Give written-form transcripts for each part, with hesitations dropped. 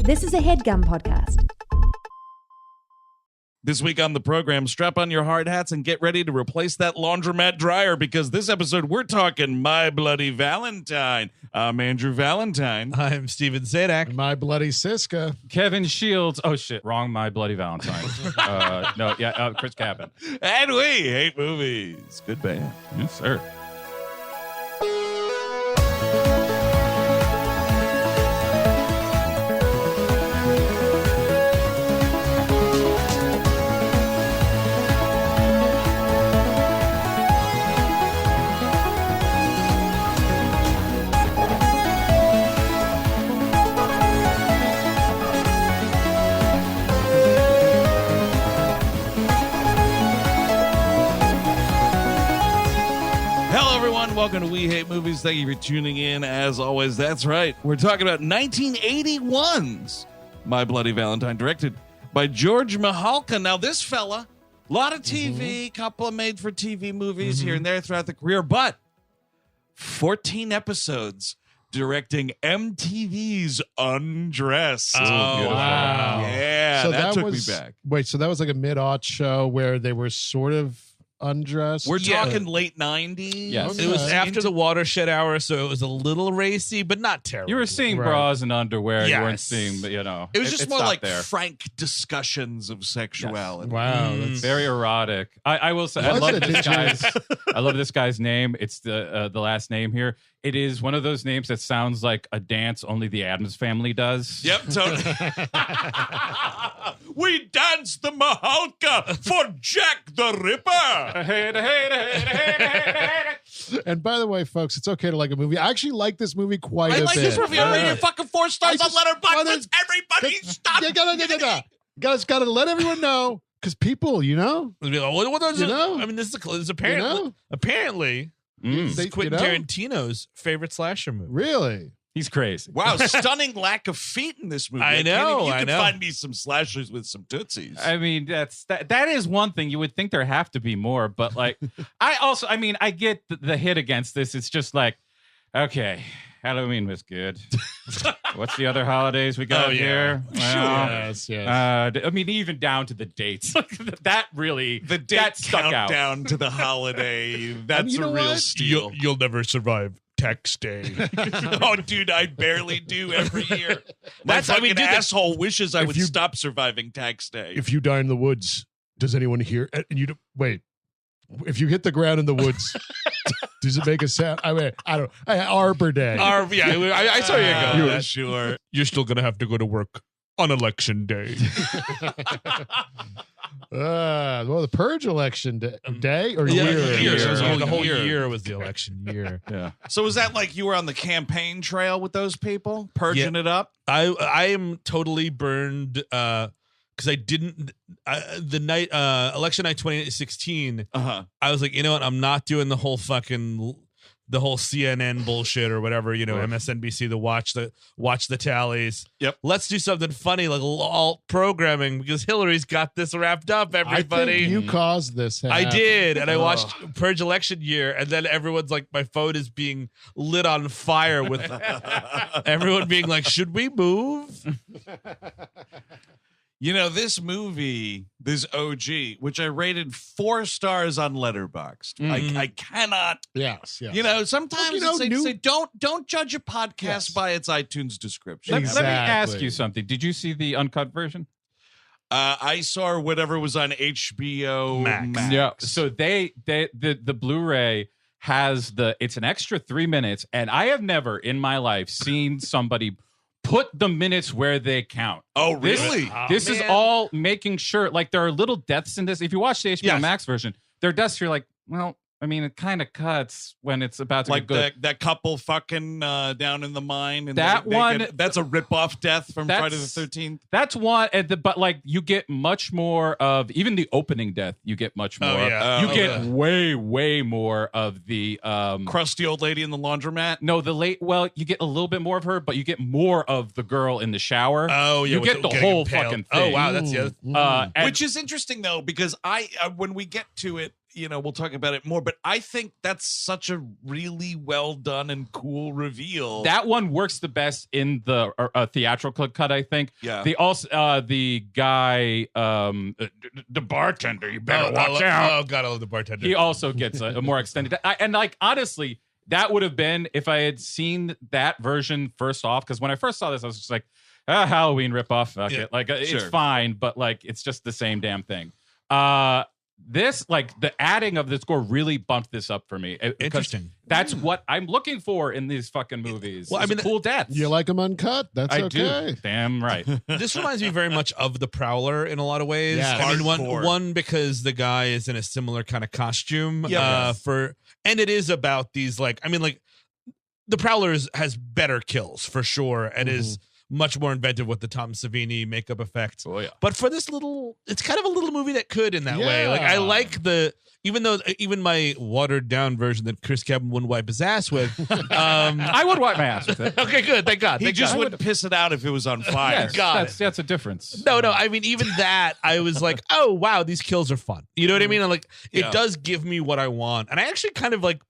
This is a HeadGum podcast. This week on the program, strap on your hard hats and get ready to replace that laundromat dryer because this episode we're talking My Bloody Valentine. I'm Andrew Valentine. I'm Steven Sadak. My Bloody Siska. Kevin Shields. Oh, shit. Wrong My Bloody Valentine. Chris Chapman. And we hate movies. Good band. Yes, sir. Welcome to We Hate Movies. Thank you for tuning in. As always, that's right. We're talking about 1981's My Bloody Valentine, directed by George Mihalka. Now, this fella, a lot of TV, couple of made-for-TV movies here and there throughout the career, but 14 episodes directing MTV's Undressed. Oh, wow. Yeah, so that took was, me back. Wait, so that was like a mid-aught show where they were sort of undressed? We're talking late 90s. Yes. Okay. It was after the watershed hour, so it was a little racy, but not terrible. You were seeing Right. bras and underwear. Yes. You weren't seeing, but It was just more stopped like there. frank discussions of sexuality. Wow. That's, Very erotic. I will say, I Was love it? this Did you- guy's. I love this guy's name. It's the last name here. It is one of those names that sounds like a dance only the Addams Family does. Yep, totally. We danced the Mihalka for Jack the Ripper. and by the way, folks, it's okay to like a movie. I actually like this movie quite I a like bit. this review. I rated fucking 4 stars I on just- Letterboxd. Let's everybody stop. You gotta let everyone know, because people, You know? I mean, this is apparently apparently Mm. this is Quentin Tarantino's favorite slasher movie. really? He's crazy. Wow, stunning lack of feet in this movie. I know, You I can know. find me some slashers with some tootsies. I mean, that is one thing. You would think there have to be more, but like, I get the hit against this. It's just like, okay, Halloween was good. What's the other holidays we got here? Well, Yes. I mean, even down to the dates. That really, the date that stuck out. countdown to the holiday. That's you a know real what? steal. You'll never survive Tex Day. Oh, dude, I barely do every year. My That's- I fucking mean, dude, asshole wishes I if would you- stop surviving tax day. If you die in the woods, does anyone hear? And you wait. If you hit the ground in the woods, does it make a sound? I mean, I don't. Arbor Day. I saw you go. Sure. You're still gonna have to go to work on election day. Well, the Purge election day or Yeah, year? year. So Year. the whole Year. year was the election year. Yeah. So was that like you were on the campaign trail with those people, purging it up? I am totally burned because I didn't the night election night 2016. Uh-huh. I was like, you know what? I'm not doing the whole CNN bullshit or whatever, MSNBC to watch the tallies. Yep. Let's do something funny like alt programming because Hillary's got this wrapped up, I everybody. think you caused this. I happen. did, and I watched Purge election year, and then everyone's like, my phone is being lit on fire with everyone being like, should we move? You know, this movie, this OG, which I rated 4 stars on Letterboxd. I cannot. Yes. You know, sometimes Well, they say don't judge a podcast Yes. by its iTunes description. Let me ask Exactly. you something. Did you see the uncut version? I saw whatever was on HBO Max. Yeah. So the Blu-ray has it's an extra 3 minutes, and I have never in my life seen somebody put the minutes where they count. Oh, really? This is all making sure, like, there are little deaths in this. If you watch the HBO Max version, there are deaths you're like, well, I mean, it kind of cuts when it's about to like get good. that couple fucking down in the mine. And That one- that's a rip-off death from That's- Friday the 13th. That's one, but like you get much more of even the opening death. You get much more. yeah. You get way more of the Crusty old lady in the laundromat. No, the late. Well, you get a little bit more of her, but you get more of the girl in the shower. Oh, yeah. you get the getting whole impaled. fucking Oh, thing. wow. That's And- Which is interesting, though, because when we get to it, we'll talk about it more, but I think that's such a really well done and cool reveal. That one works the best in the theatrical cut, I think. Yeah. The guy, the bartender, you better watch out. Oh God, I love the bartender. He also gets a more extended. And like, honestly, that would have been if I had seen that version first off. Because when I first saw this, I was just like, Halloween ripoff. Fuck it. Like, it's fine, but like, it's just the same damn thing. This, like, the adding of the score really bumped this up for me. Interesting. That's what I'm looking for in these fucking movies. Well, I mean, cool deaths. You like them uncut? That's I okay. do. Damn right. This reminds me very much of The Prowler in a lot of ways. Yeah, I mean, hardcore. one because the guy is in a similar kind of costume. Yes. And it is about these, like, I mean, like, The Prowler has better kills for sure, and is much more inventive with the Tom Savini makeup effect. Oh, yeah. But for this it's kind of a little movie that could in that way. Like, I like even my watered down version that Chris Kelman wouldn't wipe his ass with. I would wipe my ass with it. Okay, good. Thank God. He Thank just God. wouldn't piss it out if it was on fire. Yes, that's a difference. No. I mean, even that, I was like, oh, wow, these kills are fun. You know what I mean? And like, it does give me what I want. And I actually kind of like,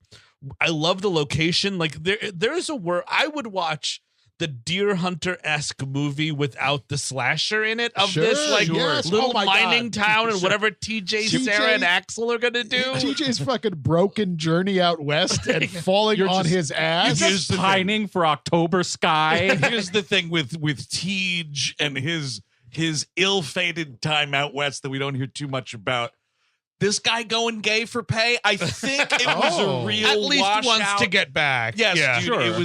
I love the location. Like, there's a word I would watch the Deer Hunter-esque movie without the slasher in it of this like little mining town and whatever TJ, Sarah, and Axel are gonna do. TJ's fucking broken journe out west and falling on his ass. You're just pining for October sky. Here's the thing with Tej and his ill-fated time out west that we don't hear too much about. This guy going gay for pay, I think it was a real at least washout. wants to get back. Yes, yeah. dude, Sure. it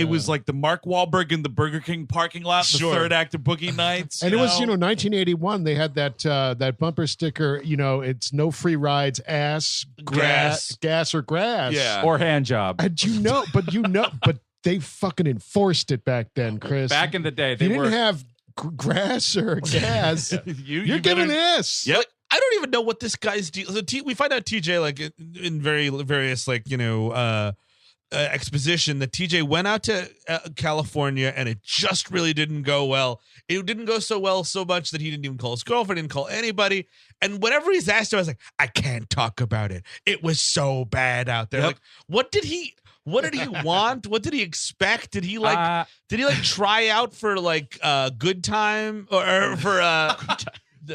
was like the Mark Wahlberg in the Burger King parking lot, the third act of Boogie Nights. And it was, 1981. They had that bumper sticker. It's no free rides, ass, gas or grass. Yeah. Or hand job. And but they fucking enforced it back then, Chris. Back in the day, if they you were didn't have getting gas. You're giving this. Yep. I don't even know what this guy's deal. So we find out TJ like in various like exposition that TJ went out to California and it just really didn't go well. It didn't go so well so much that he didn't even call his girlfriend, didn't call anybody. And whenever he's asked, I was like, I can't talk about it. It was so bad out there. Yep. Like, what did he want? What did he expect? Did he try out for like Good Time or for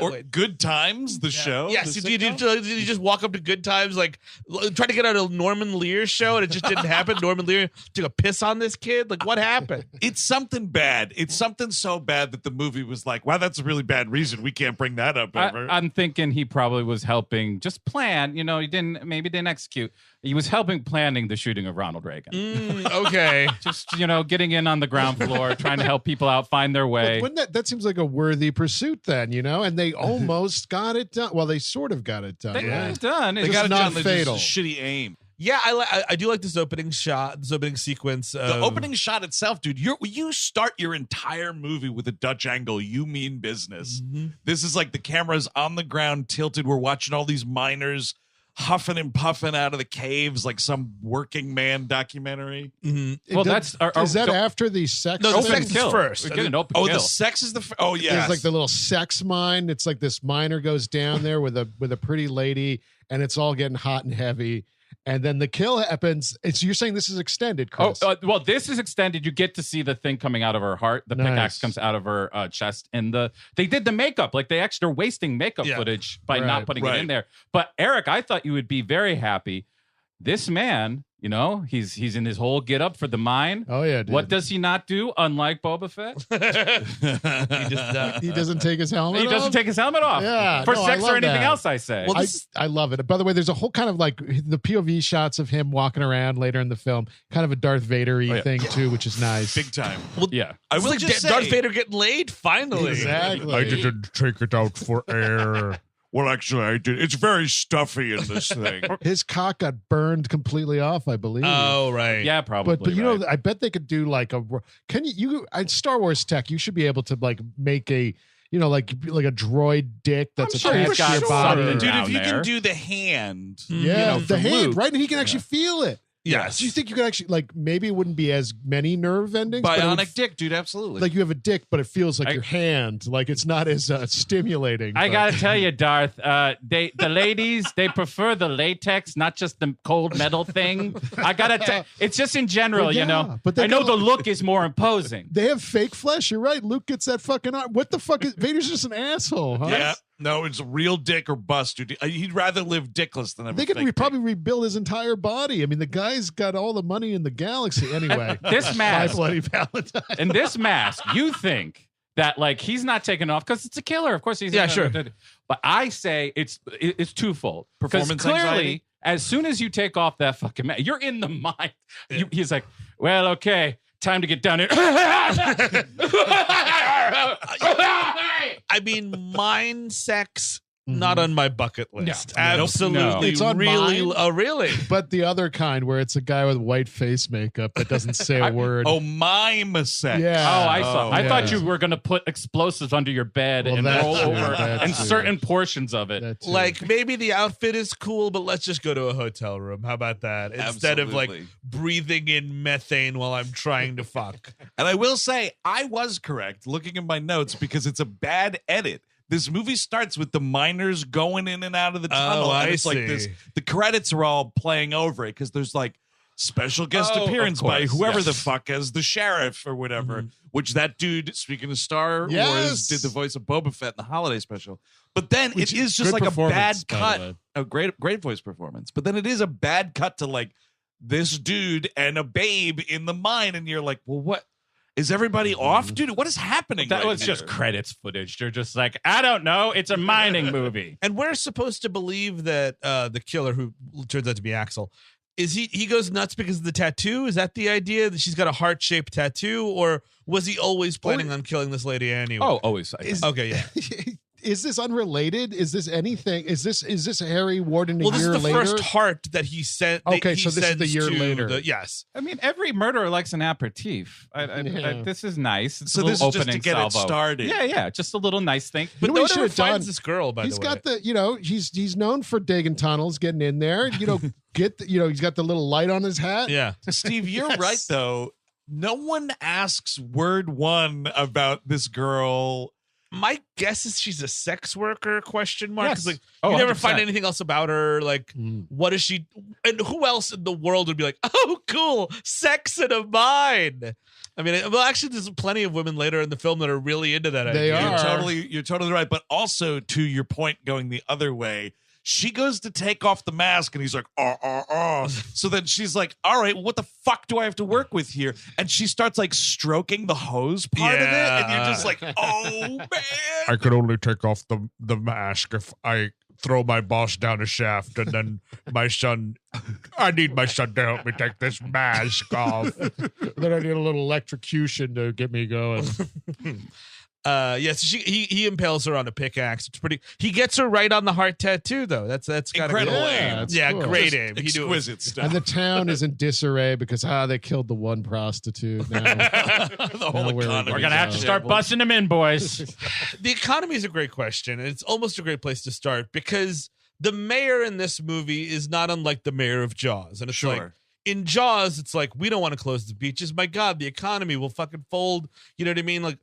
Or Good Times, the show? Yes, the did sitcom? you just walk up to Good Times, like try to get out a Norman Lear show, and it just didn't happen? Norman Lear took a piss on this kid. Like, what happened? It's something bad. It's something so bad that the movie was like, wow, that's a really bad reason. We can't bring that up ever. I'm thinking he probably was helping just plan. He didn't execute. He was helping planning the shooting of Ronald Reagan. Okay. Just, getting in on the ground floor, trying to help people out find their way. Wouldn't that seems like a worthy pursuit then, and they almost got it done. Well, they sort of got it done. They got right? it done. They It's got it not done. They just fatal. shitty aim. Yeah, I do like this opening shot, this opening sequence. The opening shot itself, dude, you start your entire movie with a Dutch angle. You mean business. This is like the camera's on the ground, tilted. We're watching all these miners huffing and puffing out of the caves like some working man documentary. Well, is that after the sex? No, the thing? sex is first. We get an open kill. The sex is the oh yeah. There's like the little sex mine. It's like this miner goes down there with a pretty lady, and it's all getting hot and heavy. And then the kill happens. You're saying this is extended, Chris? Well, this is extended. You get to see the thing coming out of her heart. The pickaxe comes out of her chest. And they did the makeup. Like, they extra wasting makeup footage by not putting it in there. But Eric, I thought you would be very happy. This man, he's in his whole get up for the mine. Oh yeah. Dude. What does he not do? Unlike Boba Fett, he doesn't take his helmet. he doesn't off? take his helmet off. Yeah, for no, sex I or love anything that. else. I say. Well, I love it. By the way, there's a whole kind of like the POV shots of him walking around later in the film, kind of a Darth Vader-y thing too, which is nice. big time. yeah. I will like just say, Darth Vader getting laid finally. Exactly. I didn't take it out for air. Well, actually, I did. It's very stuffy in this thing. His cock got burned completely off, I believe. Oh, right. Yeah, probably. But I bet they could do like Star Wars tech. You should be able to like make a like a droid dick that's I'm sure he's attached to got your body. something dude, down if you there. can do the hand, Yeah, for the hand, Luke, right? And he can actually feel it. Yes. Do you think you could actually, like, maybe it wouldn't be as many nerve endings? but it would Bionic dick, dude. Absolutely. Like you have a dick, but it feels like your hand. Like it's not as stimulating. I but- gotta tell you, Darth, the ladies, they prefer the latex, not just the cold metal thing. I gotta tell, it's just in general, Well, you yeah, know. but they I know got- the look is more imposing. They have fake flesh. You're right. Luke gets that fucking arm. What the fuck is Vader's just an asshole, huh? yeah. No, it's a real dick or bust, dude. He'd rather live dickless than have They a could fake dick. probably rebuild his entire body. I mean, the guy's got all the money in the galaxy. Anyway, This My mask, Bloody Valentine. in this mask, you think that like he's not taking off because it's a killer. Of course he's sure. But I say it's twofold. 'Cause Performance clearly, anxiety? as soon as you take off that fucking mask, you're in the mind. He's like, well, okay, time to get down here. I mean, mind sex, not on my bucket list. No. Absolutely. No. It's on really. mine. Oh, really? But the other kind, where it's a guy with white face makeup that doesn't say a word. Oh, mime sex. Yeah. Oh, I saw. I yeah. thought you were going to put explosives under your bed Well, and that's roll true, over that's and true. certain portions of it. That too. Like maybe the outfit is cool, but let's just go to a hotel room. How about that? Instead of like Absolutely. breathing in methane while I'm trying to fuck. And I will say, I was correct looking at my notes because it's a bad edit. This movie starts with the miners going in and out of the tunnel. Oh, and I it's like this. see. The credits are all playing over it because there's like special guest Oh, of appearance by course, whoever yes. the fuck as the sheriff or whatever. Which that dude, speaking of Star Wars, Yes. did the voice of Boba Fett in the holiday special. But then Which it is just good like a bad performance, by the cut. way. A great voice performance. But then it is a bad cut to like this dude and a babe in the mine, and you're like, well, what? Is everybody off, dude? What is happening? That right was just here? credits footage. They're just like, I don't know. It's a mining movie. And we're supposed to believe that the killer, who turns out to be Axel, is he goes nuts because of the tattoo? Is that the idea, that she's got a heart-shaped tattoo, or was he always planning on killing this lady anyway? Oh, always. okay, yeah. Is this unrelated? Is this anything? Is this Harry Warden a Well, this year is the later? first heart that he sent. Okay, he so this is the sends year to later. Yes. I mean, every murderer likes an aperitif. Yeah. This is nice. It's So a this little is just to opening get it salvo. started. Yeah, just a little nice thing. You know no what he one ever should have finds done? this girl, by He's the way. got the, he's known for digging tunnels, getting in there. He's got the little light on his hat. Yeah. Steve, you're Yes. right though. No one asks word one about this girl. My guess is she's a sex worker, question mark. 'Cause, Yes. like, Oh, you never 100%. find anything else about her. Like, what is she? And who else in the world would be like, oh, cool, sex in a mine? I mean, well, actually, there's plenty of women later in the film that are really into that They idea. are. You're totally right. But also to your point, going the other way, she goes to take off the mask and he's like, So then she's like, all right, well, what the fuck do I have to work with here? And she starts like stroking the hose part of it. And you're just like, oh, man. I could only take off the mask if I throw my boss down a shaft, and then I need my son to help me take this mask off. Then I need a little electrocution to get me going. Yes, he impales her on a pickaxe. It's pretty. He gets her right on the heart tattoo, though. That's got Incredible Yeah, aim. it's Yeah, cool. great Just aim. He do it. exquisite stuff. And the town is in disarray because they killed the one prostitute. Now, The whole Now we're- economy. We're going to have to Yeah. start busting them in, boys. The economy is a great question, and it's almost a great place to start because the mayor in this movie is not unlike the mayor of Jaws. And it's like, Sure. in Jaws, it's like, we don't want to close the beaches. My God, the economy will fucking fold. You know what I mean? Like,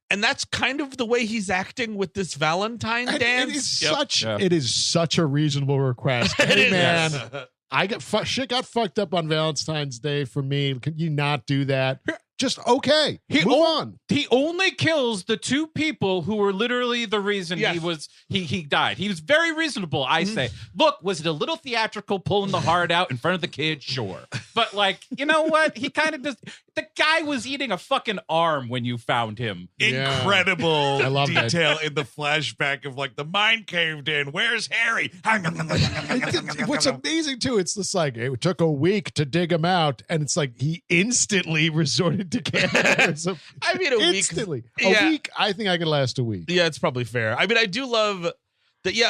and that's kind of the way he's acting with this Valentine And dance. it is such a reasonable request. Hey, is. man, shit got fucked up on Valentine's Day for me. Can you not do that? Just okay. Move on. He only kills the two people who were literally the reason Yes. he died. He was very reasonable, I say. Look, was it a little theatrical pulling the heart out in front of the kid? Sure. But like, you know what? He kind of just the guy was eating a fucking arm when you found him. Yeah. Incredible I love that. detail in the flashback of like the mine caved in. Where's Harry? What's amazing too, it's just like it took a week to dig him out, and it's like he instantly resorted to cannibalism. I mean, a week. instantly. Yeah. A week. I think I could last a week. Yeah, it's probably fair. I mean, I do love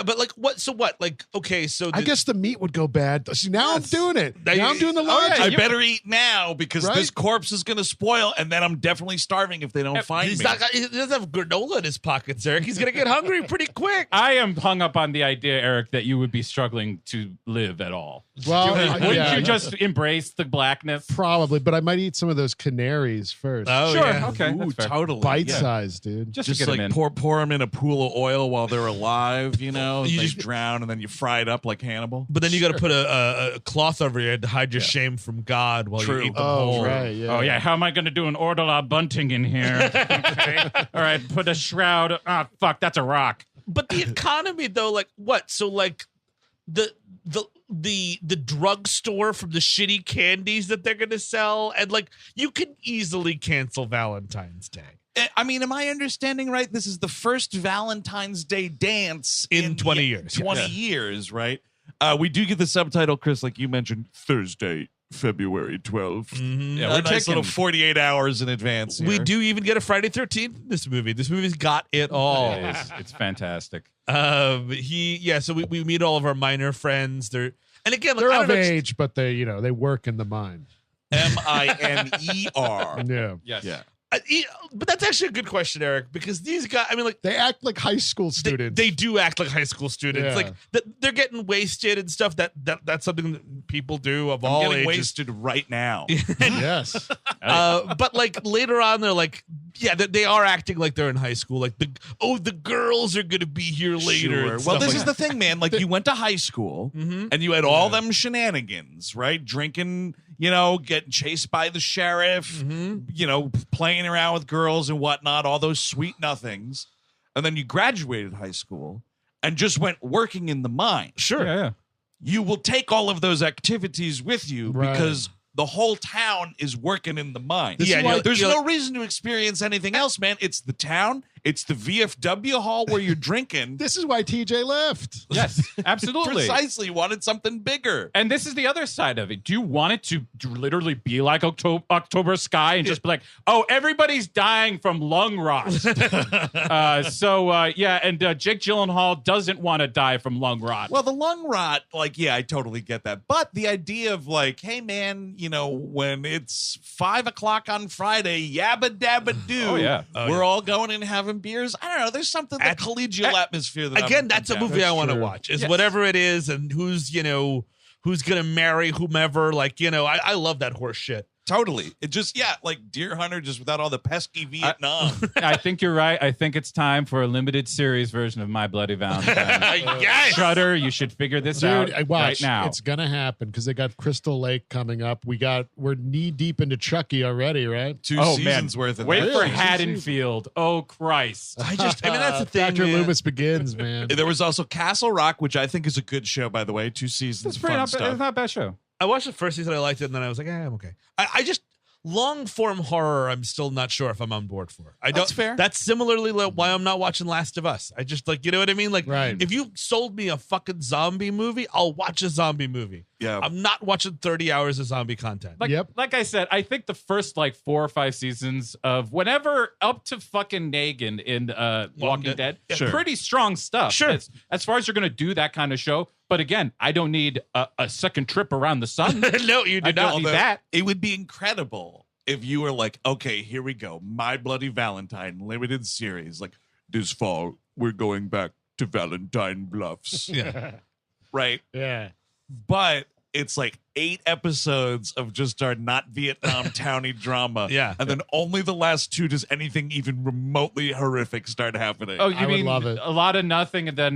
But like what? So what? Like okay, so I guess the meat would go bad. See, now I'm doing it. Now I'm doing the logic. I better eat now because this corpse is going to spoil, and then I'm definitely starving if they don't find me. He doesn't have granola in his pockets, Eric. He's going to get hungry pretty quick. I am hung up on the idea, Eric, that you would be struggling to live at all. Well, Wouldn't you just embrace the blackness? Probably, but I might eat some of those canaries first. Oh, Sure. yeah. Okay. Ooh, That's fair. totally. Bite size, dude. Just Just to get like them in. pour them in a pool of oil while they're alive, you know, You they just- drown and then you fry it up like Hannibal. But then you got to put a cloth over your head to hide your shame from God while True. you eat them Oh, whole. right. Yeah. Oh yeah, how am I going to do an order bunting in here? Okay. All right, put a shroud. Ah, fuck, that's a rock. But the economy, though, like what? So like the drugstore from the shitty candies that they're going to sell, and like you can easily cancel Valentine's Day. I mean, am I understanding right? This is the first Valentine's Day dance In 20 years, 20 yes. years, right? We do get the subtitle, Chris, like you mentioned, Thursday, February 12th. Mm-hmm. Yeah, A we're nice taking little 48 hours in advance. We here. do even get a Friday 13th in this movie. This movie's got it all. It is. It's fantastic. So we meet all of our minor friends. And again, like, They're I of don't know, age, but they work in the mine. Mineer. Yeah. Yes. Yeah. But that's actually a good question, Eric, because these guys, I mean, like, They act like high school students. they do act like high school students. Yeah. Like they're getting wasted and stuff. That's something that people do of I'm all getting ages. wasted right now. Yes. But like later on, they're like, they are acting like they're in high school. Like the girls are gonna be here later. Sure. and Well, stuff this like is the thing, man. Like, you went to high school Mhm. and you had all them shenanigans, right? Drinking, getting chased by the sheriff, playing around with girls and whatnot, all those sweet nothings. And then you graduated high school and just went working in the mine. Sure. Yeah. You will take all of those activities with you Right. because the whole town is working in the mine. This is why- There's no reason to experience anything else, man. It's the town. It's the VFW hall where you're drinking. This is why TJ left. Yes, absolutely. Precisely. Wanted something bigger. And this is the other side of it. Do you want it to literally be like October Sky and just be like, oh, everybody's dying from lung rot? And Jake Gyllenhaal doesn't want to die from lung rot. Well, the lung rot, I totally get that. But the idea of hey, man, when it's 5 o'clock on Friday, yabba dabba doo, Oh, yeah. we're all going and having beers. I don't know. There's something, the collegial atmosphere that Again, I'm that's a down. movie I want to true. watch. Is Yes. whatever it is, and who's gonna marry whomever. I love that horse shit. Totally. It just, Deer Hunter, just without all the pesky Vietnam. I think you're right. I think it's time for a limited series version of My Bloody Valentine. Yes. Shudder, you should figure this Dude, out I watch. right now. It's gonna happen because they got Crystal Lake coming up. We're knee deep into Chucky already, right? 2 Oh, seasons man. worth of Wait that. for Really? Haddonfield. Oh, Christ. That's the thing. Dr. man. Loomis Begins, man. There was also Castle Rock, which I think is a good show, by the way. 2 seasons, It's pretty fun not, stuff. it's not a bad show. I watched the first season, I liked it, and then I was like, I'm okay. I just long form horror, I'm still not sure if I'm on board for. That's fair. That's similarly why I'm not watching Last of Us. I just you know what I mean? Like, Right. if you sold me a fucking zombie movie, I'll watch a zombie movie. Yeah. I'm not watching 30 hours of zombie content. Like I said, I think the first 4 or 5 seasons of whenever up to fucking Negan in Walking Dead, Sure. pretty strong stuff. Sure. As far as you're going to do that kind of show. But again, I don't need a second trip around the sun. No, you I did don't not. need that. It would be incredible if you were like, okay, here we go. My Bloody Valentine limited series. Like, this fall, we're going back to Valentine Bluffs. Yeah. Right? Yeah. But it's 8 episodes of just our not Vietnam towny drama. Yeah. And then only the last 2 does anything even remotely horrific start happening. Oh, you I would mean love it. a lot of nothing and then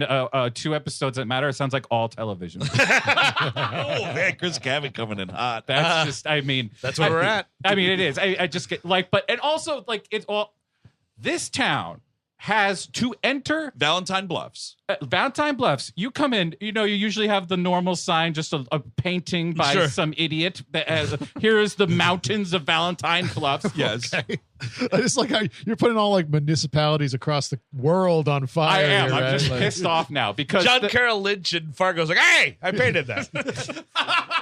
2 episodes that matter? It sounds like all television. Oh, man, Chris Cabot coming in hot. That's just, I mean. That's where we're at. I mean, it is. I just get and also it's all, this town has to enter Valentine Bluffs. Valentine Bluffs. You come in, you usually have the normal sign, just a painting by Sure. some idiot that has, here is the mountains of Valentine Bluffs. Yes. I just like how you're putting all municipalities across the world on fire. I am. here, I'm right? just Like- pissed off now because John Carroll Lynch and Fargo's like, hey, I painted that.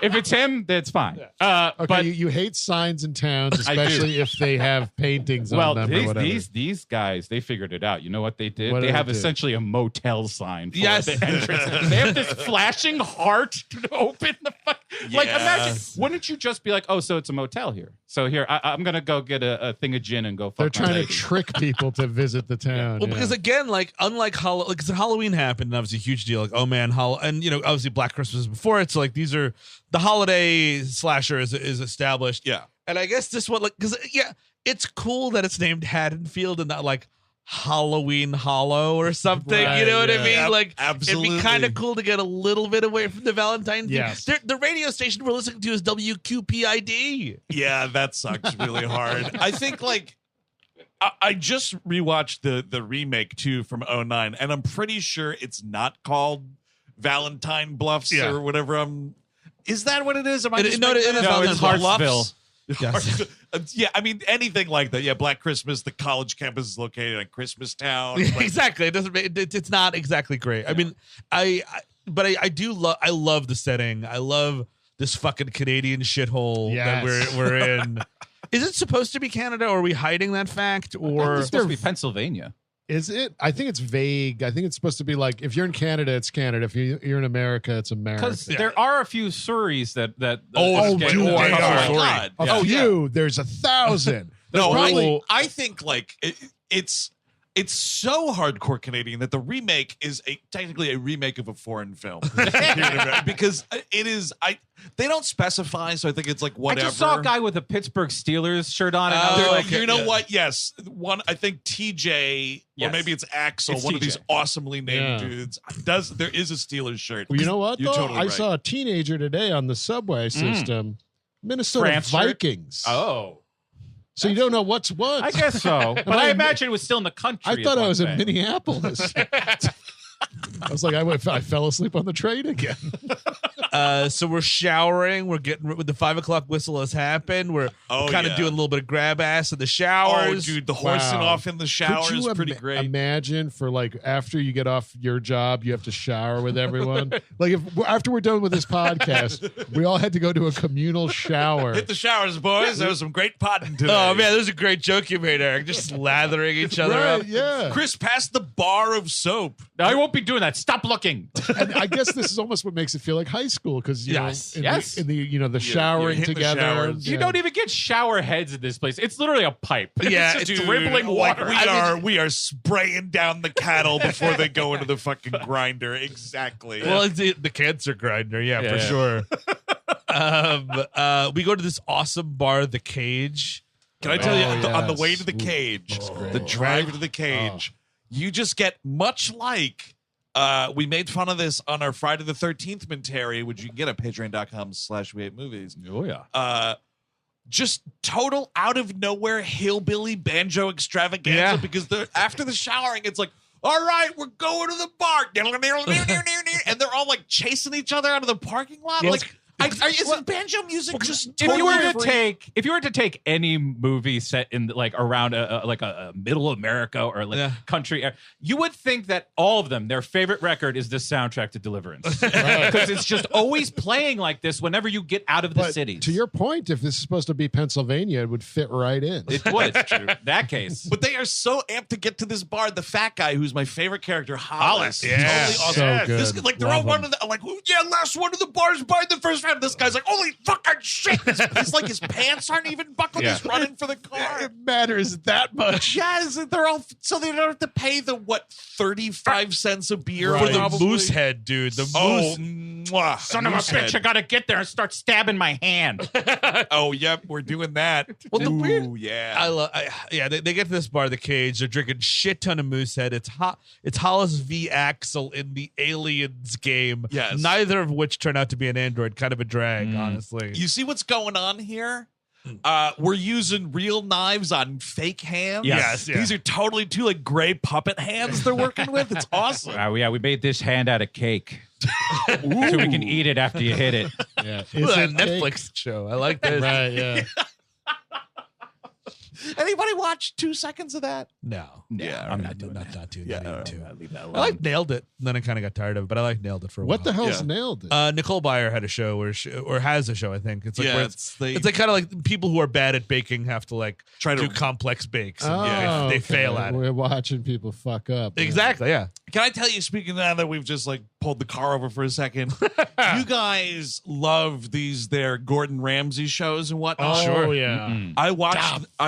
If it's him, that's fine. Okay, But you hate signs in towns, I do. especially if they have paintings well, on them or whatever. these guys, they figured it out. You know what they did? What they did have they do? essentially a motel sign for Yes. the entrance. They have this flashing heart to open the fuck. Like, imagine, wouldn't you just be like, oh, so it's a motel here? So here, I'm going to go get a thing of gin and go fuck They're my trying to lady. trick people to visit the town. Well, because again, like unlike Halloween happened, and obviously a huge deal. Like, oh man, and obviously Black Christmas is before it. So like these are the holiday slasher is established. Yeah. And I guess this one, like, because it's cool that it's named Haddonfield and not like Halloween Hollow or something. Right, you know what I yeah. mean? Like, Absolutely. it'd be kind of cool to get a little bit away from the Valentine thing. Yes. The radio station we're listening to is WQPID. Yeah, that sucks really hard. I think like I just rewatched the remake too from 09, and I'm pretty sure it's not called Valentine Bluffs Yeah. or whatever. Is that what it is? Am I just No, making it that is up? Valentine it's Bluffs. Hartsville. Yes. Yeah, I mean anything like that. Yeah, Black Christmas. The college campus is located in Christmas Town. Like, Exactly. It doesn't. It's not exactly great. I mean, I do love. I love the setting. I love this fucking Canadian shithole that Yes. we're in. Is it supposed to be Canada, or are we hiding that fact? Or It's supposed to be Pennsylvania. Is it? I think it's vague. I think it's supposed to be like if you're in Canada, it's Canada. If you're in America, it's America. Because there are a few Surreys that Oh, get- do that I come know. up. Oh, God. A Yeah. few. There's 1,000. No, probably- I think like it's so hardcore Canadian that the remake is technically a remake of a foreign film because it is. They don't specify, so I think it's like whatever. I just saw a guy with a Pittsburgh Steelers shirt on, and I was They're- like, you know what? Yes, one. I think TJ or Yes. maybe it's Axel, It's one of these TJ. awesomely named Yeah. dudes. There is a Steelers shirt. Well, you know what? You're Though? totally I right. saw a teenager today on the subway system. Minnesota France shirt? Vikings. oh, So you don't know what's what. I guess so. But I imagine it was still in the country. I thought I was in Minneapolis. I was like, I fell asleep on the train again. so we're showering. We're getting the 5 o'clock whistle has happened. We're kind of yeah. doing a little bit of grab ass in the Oh, showers. dude, the horsing Wow. off in the shower Could is you pretty great. Imagine for like after you get off your job, you have to shower with everyone. Like if after we're done with this podcast, we all had to go to a communal shower. Hit the showers, boys. There was some great potting today. Oh man, there's a great joke you made, Eric. Just slathering each other Right, up. yeah. Chris passed the bar of soap. I won't be doing that. Stop looking. And I guess this is almost what makes it feel like high school because Yes, in yes. the showering hitting the together. showers. You don't even get shower heads in this place. It's literally a pipe. Yeah, it's it's dribbling Like water. we are spraying down the cattle before they go into the fucking grinder. Exactly. Well, it's the cancer grinder, yeah, Yeah, for yeah. sure. We go to this awesome bar, The Cage. Can I tell you, Oh, on the way yes. to the cage, great. the drive to the cage, you just get much like we made fun of this on our Friday the 13th Mentary, which you can get at patreon.com/we8movies. Oh yeah. Just total out of nowhere hillbilly banjo extravaganza Yeah. because after the showering, it's like, all right, we're going to the bar. And they're all like chasing each other out of the parking lot. Well, Like, isn't banjo music just If totally you were to free? take any movie set in like around a middle America or like Yeah. country, you would think that all of them, their favorite record is this soundtrack to Deliverance because it's just always playing like this whenever you get out of the But cities. to your point, if this is supposed to be Pennsylvania, it would fit right in. it would. That case. But they are so amped to get to this bar. The fat guy, who's my favorite character, Hollis. Yeah. Totally awesome. So good. This, like they're all Love one him. of the like, yeah, last one of the bars by the first round. This guy's like, holy fucking shit! It's like his pants aren't even buckled. Yeah. He's running for the car. It matters that much. Yes, they're all so they don't have to pay the 35 cents a beer Right. for The the moose head, dude. The Oh, moose. mwah, Son of a moose bitch! head. I gotta get there and start stabbing my hand. Oh, yep, we're doing that. Well, the weird- Ooh, yeah. They get to this bar, The Cage. They're drinking shit ton of Moosehead. It's Hollis v. Axel in the Aliens game. Yes. Neither of which turned out to be an android. Kind of a drag, honestly. You see what's going on here? We're using real knives on fake hands. Yes, yeah. These are totally two like gray puppet hands they're working with. It's awesome. Yeah, we made this hand out of cake, so we can eat it after you hit it. Yeah. Ooh, Is that it Netflix show. I like this. Right, yeah. Anybody watch 2 seconds of that? No. Yeah, I'm not doing that. Not doing that. Yeah, Even two. leave that alone. I like Nailed It. And then I kind of got tired of it, but I like Nailed It for a What the while. hell's Yeah. nailed it? Nicole Byer had a show or has a show, I think. It's like where it's like kind of like people who are bad at baking have to like Try to- do complex bakes. And Oh, they okay. fail at it. We're watching people fuck up. Exactly. Yeah. Can I tell you, speaking now that we've just like pulled the car over for a second, you guys love their Gordon Ramsay shows and whatnot. Oh, Sure. yeah. I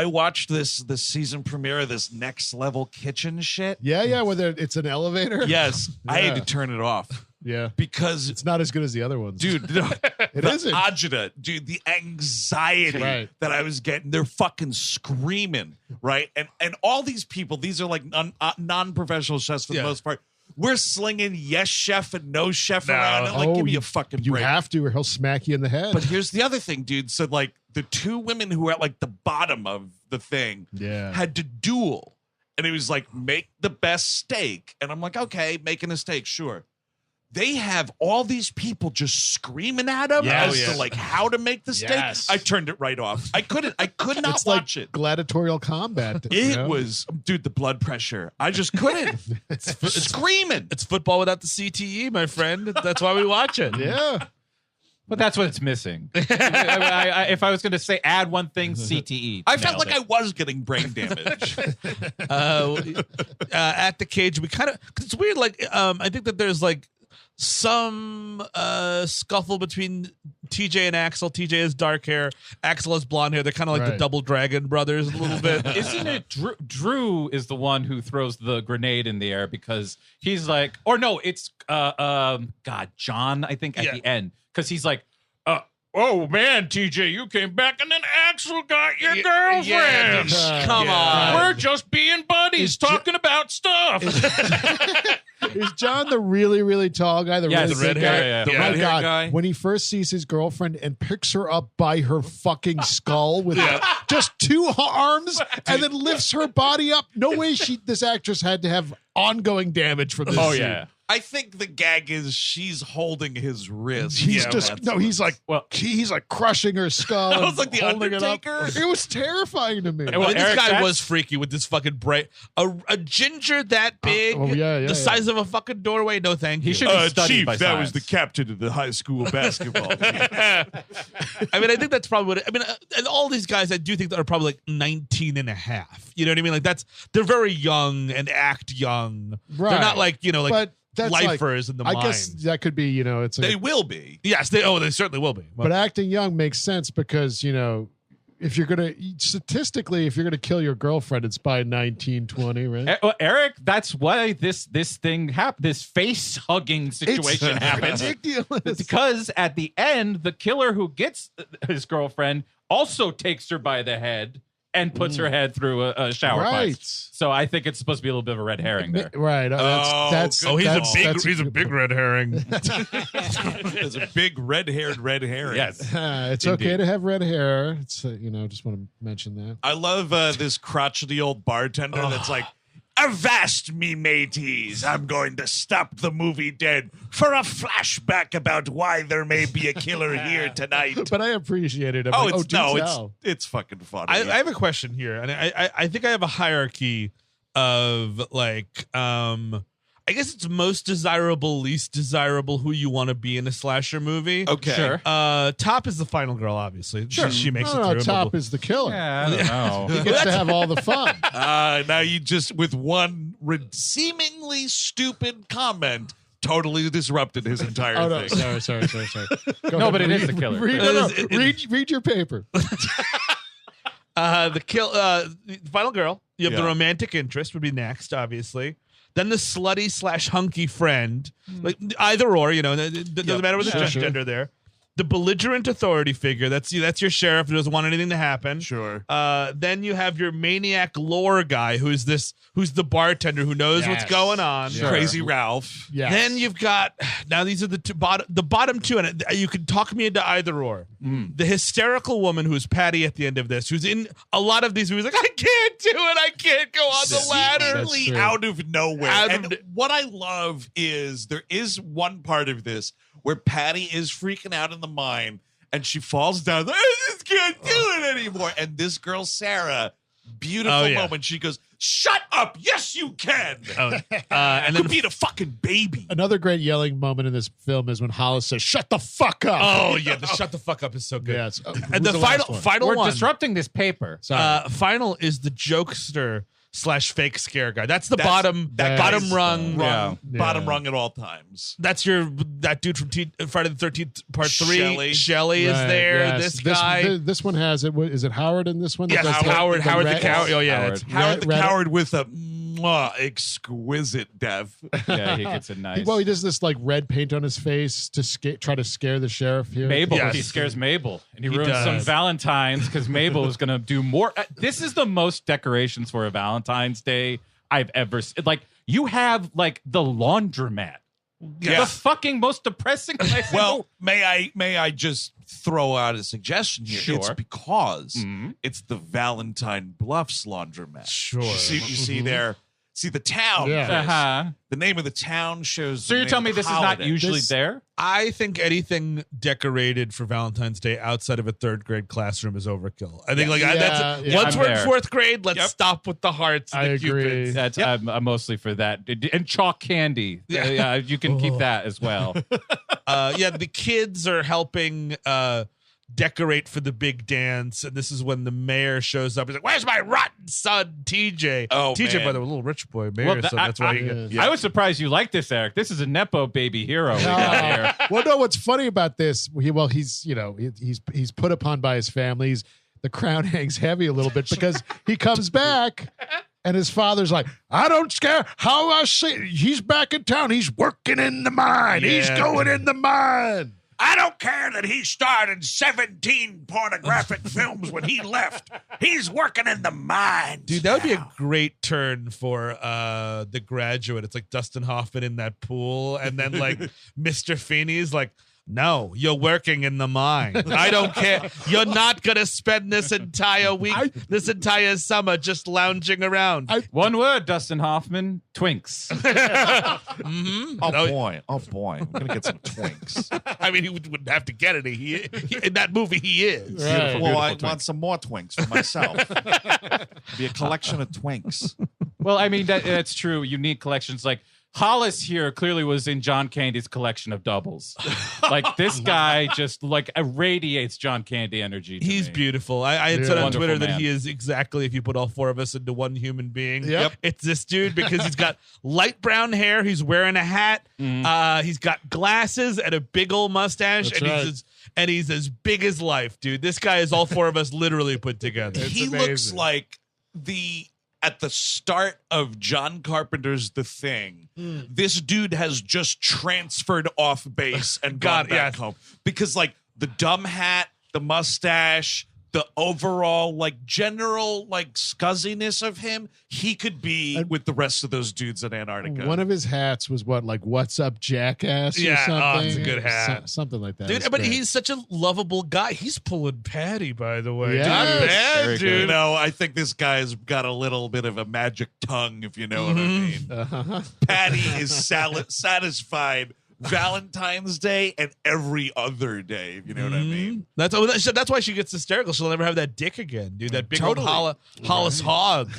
watched this season premiere of this Next Level Kitchen shit. Yeah, whether it's an elevator. Yes, I had to Yeah. turn it off Yeah. because, It's not as good as the other ones. dude, no, It the isn't. agita, dude, the anxiety Right. that I was getting, they're fucking screaming, right? And all these people, these are like non-professional chefs for the Yeah. most part. We're slinging yes chef and no chef No. around. And like, give me a fucking You break. have to, or he'll smack you in the head. But here's the other thing, dude. So like the two women who were at like the bottom of the thing yeah. had to duel. And it was like, make the best steak. And I'm like, okay, making a steak, sure. They have all these people just screaming at them Yes. as to like how to make the steak. Yes. I turned it right off. I could not It's like watch it. gladiatorial combat. It was, dude, the blood pressure. I just couldn't. Screaming. It's football without the CTE, my friend. That's why we watch it. Yeah. But that's what it's missing. If I was going to say add one thing, CTE. I felt Nailed like it. I was getting brain damage. At the cage, we kind of, it's weird. Like, I think that there's like some scuffle between TJ and Axel. TJ has dark hair. Axel has blonde hair. They're kind of like the Right. Double Dragon brothers a little bit. Isn't it Drew is the one who throws the grenade in the air because he's like, or no, it's John, I think, at Yeah. the end, because he's like, oh man, TJ, you came back and then Axel got your girlfriend. Yeah, come on. We're just being buddies talking about stuff. Is John the really, really tall guy? The Yes, really the red big hair, guy? yeah. The Oh my red-haired God. guy. When he first sees his girlfriend and picks her up by her fucking skull with just two arms and then lifts her body up. No way this actress had to have ongoing damage from this. Oh scene. yeah. I think the gag is she's holding his wrist. He's Yeah, just that's- he's like he's like crushing her skull. That was and like the holding it up. Undertaker. It was terrifying to me. Well, I mean, this Eric, guy that's- was freaky with this fucking bright, a ginger that big, the size of a fucking doorway. No, thank you. He should be studied Chief, by that was the science. captain of the high school basketball team. I mean, I think that's probably what I mean. And all these guys, I do think that are probably like 19 and a half. You know what I mean? Like they're very young and act young. Right. They're not like, but that's lifers in the I mind. guess that could be, it's They like, will be. Yes, they certainly will be. but acting young makes sense because, if you're going to statistically, if you're going to kill your girlfriend, it's by 19, 20, right? Eric, that's why this thing happened. This face hugging situation happens. Ridiculous. Because at the end, the killer who gets his girlfriend also takes her by the head and puts her head through a shower Right. pipe. So I think it's supposed to be a little bit of a red herring there. Right. That's Oh, He's that's- a big that's he's a big red herring. There's a big red-haired red herring. Yes. it's Indeed. okay to have red hair. It's just want to mention that. I love this crotchety old bartender that's like, avast me mateys, I'm going to stop the movie dead for a flashback about why there may be a killer here tonight. But I appreciate it. I'm Oh, like, it's fucking funny. I have a question here, and I think I have a hierarchy of like I guess it's most desirable, least desirable, who you want to be in a slasher movie. okay. Sure. Top is the final girl, obviously. She makes no, it through. Top is the killer. Yeah, I don't know. He gets to have all the fun. Now you just, with one seemingly stupid comment, totally disrupted his entire Oh no! thing. Sorry. Go No, ahead. but it is the killer. Read your paper. The final girl. You have the Yeah. romantic interest would be next, obviously. Then the slutty / hunky friend, like either or, it doesn't matter what the Sure. gender there. The belligerent authority figure. That's your sheriff who doesn't want anything to happen. Sure. Then you have your maniac lore guy, who's the bartender who knows what's Yes. going on. Sure. Crazy Ralph. Yes. Then you've got, now these are the bottom two, and you can talk me into either or. The hysterical woman who's Patty at the end of this, who's in a lot of these movies, like, I can't do it, I can't go on the ladder. Seemingly true. out of nowhere. Out of And what I love is there is one part of this where Patty is freaking out in the mine and she falls down. I just can't do it anymore. And this girl, Sarah, beautiful yeah. moment. She goes, "Shut up! Yes, you can." And then being a fucking baby. Another great yelling moment in this film is when Hollis says, "Shut the fuck up." oh yeah, the shut the fuck up is so good. Yes. And the final We're one, disrupting this paper. final is the jokester / fake scare guy. That's the That's- bottom that bottom guy's rung. Yeah. Bottom rung at all times. That's that dude from Friday the 13th Part 3. Shelley. Shelley is Right, there. yes. This guy. This one has it. Is it Howard in this one? Yes, That's Howard the red- coward. Oh yeah, Howard. it's- Howard the Red- Coward with a exquisite death. Yeah, he gets a nice. Well, he does this like red paint on his face to try to scare the sheriff here. Mabel. Yes. He scares Mabel, and he He ruins some does. Valentines because Mabel is going to do more. This is the most decorations for a Valentine's Day I've ever seen. Like, you have like the laundromat. Yeah. The fucking most depressing place. Well, may I just throw out a suggestion here? Sure. It's because Mhm. it's the Valentine Bluffs laundromat. Sure. You see there. See the town. Yeah. Chris. Uh-huh. The name of the town shows. So the you're name telling me of the this is not holiday. usually This- there? I think anything decorated for Valentine's Day outside of a 3rd grade classroom is overkill. I think that's yeah. once I'm we're in there. 4th grade, let's Yep. stop with the hearts and I the agree. cupids. That's I'm mostly for that. And chalk candy. Yeah, you can keep that as well. The kids are helping decorate for the big dance, and this is when the mayor shows up. He's like, "Where's my rotten son, TJ?" Oh, TJ, man. by the way, little rich boy mayor, Well, so that's why he got. Yeah. I was surprised you like this, Eric. This is a nepo baby hero we got here. Well, no. What's funny about this? He's put upon by his family. The crown hangs heavy a little bit because he comes back. And his father's like, "I don't care how I say he's back in town. He's working in the mine. He's Yeah. going in the mine." I don't care that he starred in 17 pornographic films when he left. He's working in the mines. Dude, that would be a now. great turn for The Graduate. It's like Dustin Hoffman in that pool, and then like Mr. Feeney's like, "No, you're working in the mine. I don't care. You're not gonna spend this entire week, this entire summer, just lounging around." One word, Dustin Hoffman, twinks. Oh boy, I'm gonna get some twinks. I mean, he wouldn't have to get it. He in that movie, he is. Right. Well, I beautiful want some more twinks for myself. Be a collection of twinks. Well, I mean, that's true. Unique collections. Like Hollis here clearly was in John Candy's collection of doubles. Like this guy just like irradiates John Candy energy. to He's me. beautiful. I had said on Wonderful Twitter that man. he is exactly if you put all 4 of us into one human being. Yep. It's this dude because he's got light brown hair. He's wearing a hat. He's got glasses and a big old mustache. That's And right. he's as big as life, dude. This guy is all 4 of us literally put together. He amazing. looks like at the start of John Carpenter's The Thing, this dude has just transferred off base and gone God, back yes. home. Because like the dumb hat, the mustache, the overall like general like scuzziness of him, he could be with the rest of those dudes in Antarctica. One of his hats was what, like "What's up, jackass"? Or Yeah, something. it's a good hat. Something like that. Dude, It's but great. he's such a lovable guy. He's pulling Patty, by the way. Yeah. Not Yes. bad, Very dude. good. You know, I think this guy's got a little bit of a magic tongue, if you know what I mean. Patty is satisfied Valentine's Day and every other day, if you know what I mean. That's why she gets hysterical. She'll never have that dick again, dude. That big Totally. old Hollis hog.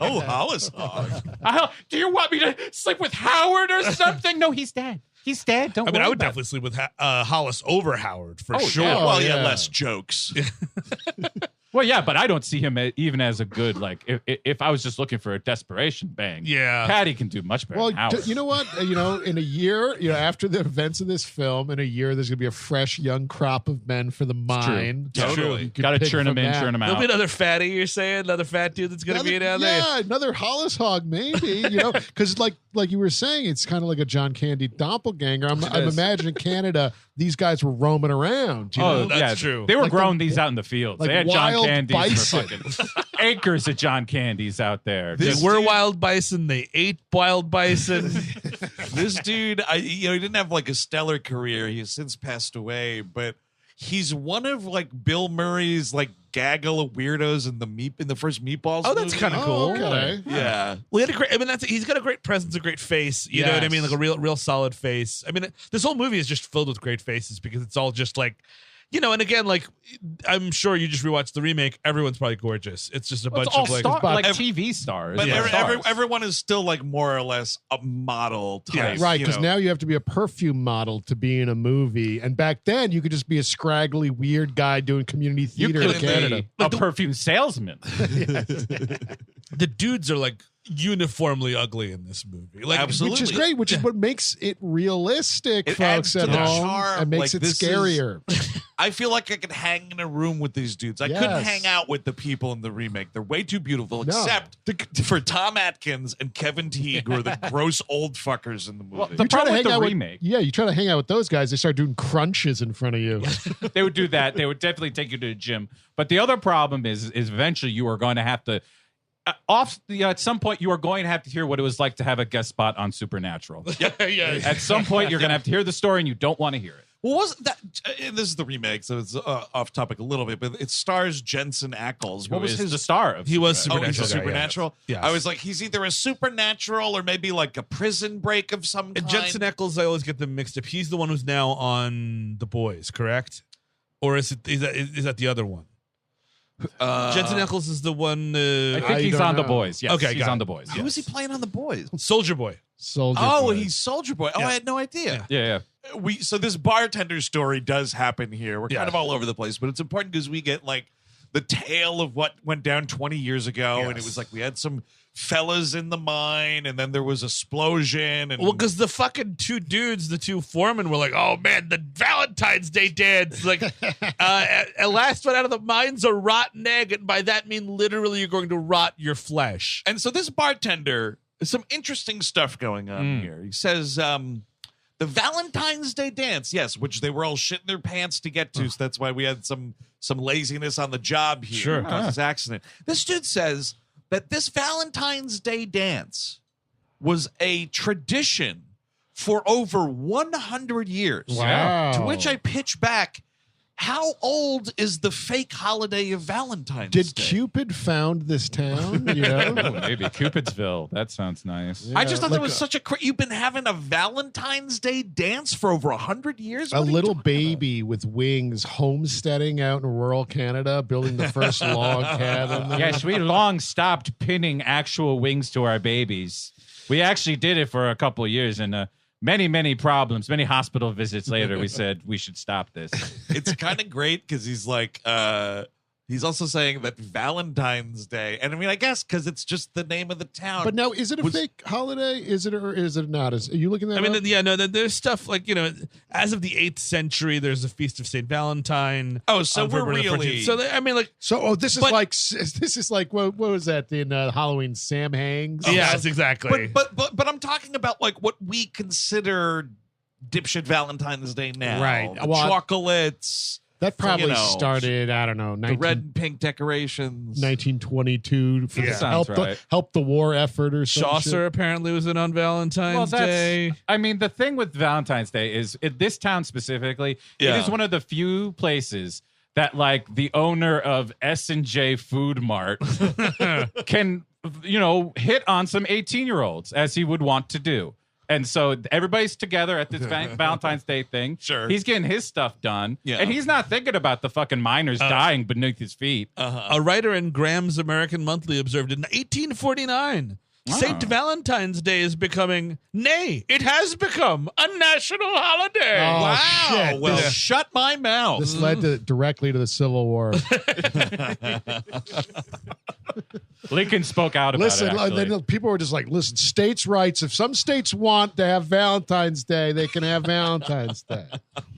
Oh, Hollis hog. Do you want me to sleep with Howard or something? No, he's dead. He's dead. Don't I mean, worry I would about definitely sleep with Hollis over Howard for Oh, sure. yeah. Well, yeah. less jokes. it. Well, yeah, but I don't see him even as a good, like, if I was just looking for a desperation bang. Yeah. Patty can do much better Well, than Howard. you know what? In a year, after the events of this film, in a year, there's going to be a fresh young crop of men for the mine. Totally. You could Got to pick churn from him in, that. churn him There'll out. be another fatty, you're saying? Another fat dude that's going to be down there? Yeah, another Hollis hog, maybe. Because like you were saying, it's kind of like a John Candy doppelganger. I'm imagining Canada. These guys were roaming around. You know? Oh, That's yeah. true. They were Like growing these out in the fields. like They had John wild Candies bison. for fucking acres of John Candies out there. They Just- were wild bison. They ate wild bison. This dude, he didn't have like a stellar career. He has since passed away, but he's one of like Bill Murray's like gaggle of weirdos in the first Meatballs. Oh, that's movie. kinda cool. Okay. Yeah. Well, he had a great. I mean, he's got a great presence, a great face. You know what I mean? Yes. Like a real solid face. I mean, this whole movie is just filled with great faces because it's all just like, and again, like I'm sure you just rewatched the remake. Everyone's probably gorgeous. It's just a Well, bunch it's all of like star, like TV stars. But stars. everyone is still like more or less a model type. Right, because now you have to be a perfume model to be in a movie. And back then, you could just be a scraggly, weird guy doing community You theater in could Canada. be a perfume salesman. the dudes are like uniformly ugly in this movie. Like Absolutely. Which is great, which is what makes it realistic, It folks adds at to the home, charm. and makes Like, it this scarier. I feel like I could hang in a room with these dudes. I couldn't Yes. hang out with the people in the remake. They're way too beautiful, No. except for Tom Atkins and Kevin Teague, who are the gross old fuckers in the movie. Well, the You try to problem with hang the out remake, you try to hang out with those guys, they start doing crunches in front of you. they would do that. They would definitely take you to the gym. But the other problem is eventually you are going to have to at some point you are going to have to hear what it was like to have a guest spot on Supernatural. At some point you're going to have to hear the story and you don't want to hear it. Well, wasn't that? This is the remake, so it's off topic a little bit, but it stars Jensen Ackles. What was his the star of? he was Oh, Supernatural. he's a guy, yeah. Supernatural. Yes. I was like, he's either a Supernatural or maybe like a prison break of some kind. Jensen Ackles, I always get them mixed up. He's the one who's now on The Boys, correct? Or is that the other one? Jensen Ackles is the one. I think I he's don't on The know. Boys. Yes, Okay, he's got on it. The Boys. Who was he playing on The Boys? Soldier Boy. Soldier Oh, Boy. he's Soldier Boy. Oh, Yeah. I had no idea. Yeah. So this bartender story does happen here. We're Yeah. kind of all over the place, but it's important because we get like the tale of what went down 20 years ago, and it Yes. was like we had some fellas in the mine, and then there was a explosion, and Well, because the fucking two dudes, the two foremen, were like, "Oh man, the Valentine's Day dance!" Like, last one out of the mine's a rotten egg, and by that mean literally you're going to rot your flesh. and so this bartender, some interesting stuff going on here. He says, the Valentine's Day dance, yes, which they were all shitting their pants to get to, so that's why we had some laziness on the job here. Sure. Caused this accident. This dude says that this Valentine's Day dance was a tradition for over 100 years. Wow. To which I pitch back, how old is the fake holiday of Valentine's Did Day? Cupid found this town? You know? Oh, maybe Cupidsville. That sounds nice. I just thought like that was such a you've been having a Valentine's Day dance for over 100 years. a What are you little talking baby with wings homesteading out in rural Canada, building the first log cabin. Yes, we long stopped pinning actual wings to our babies. We actually did it for a couple of years, and many problems, many hospital visits later, we said we should stop this. It's kind of great because he's like, he's also saying that Valentine's Day, and I mean, I guess because it's just the name of the town. But now, is it a fake holiday? Is it or is it not? Are you looking at I that? mean, there's stuff like, as of the 8th century, there's a feast of Saint Valentine. Oh, so on we're February the 14th. really- So I mean, like, this is like what was that in Halloween? Sam Hangs. yes, exactly. but I'm talking about like what we consider dipshit Valentine's Day now, Right. The Well, chocolates, That probably you know, started. I don't know. the red and pink decorations. 1922 for Yeah. Sounds right. help the war effort or something. Chaucer apparently was in on Valentine's Day. I mean, the thing with Valentine's Day is this town specifically, Yeah. it is one of the few places that like the owner of S&J Food Mart can, hit on some 18-year-olds as he would want to do. And so everybody's together at this Valentine's Day thing. Sure. He's getting his stuff done. Yeah. And he's not thinking about the fucking miners dying beneath his feet. A writer in Graham's American Monthly observed in 1849, St. Valentine's Day is becoming, nay, it has become a national holiday. Oh, Wow. shit. Well, This- shut my mouth. This led directly to the Civil War. Lincoln spoke out about Listen, it, actually. then people were just like, listen, states' rights. If some states want to have Valentine's Day, they can have Valentine's Day.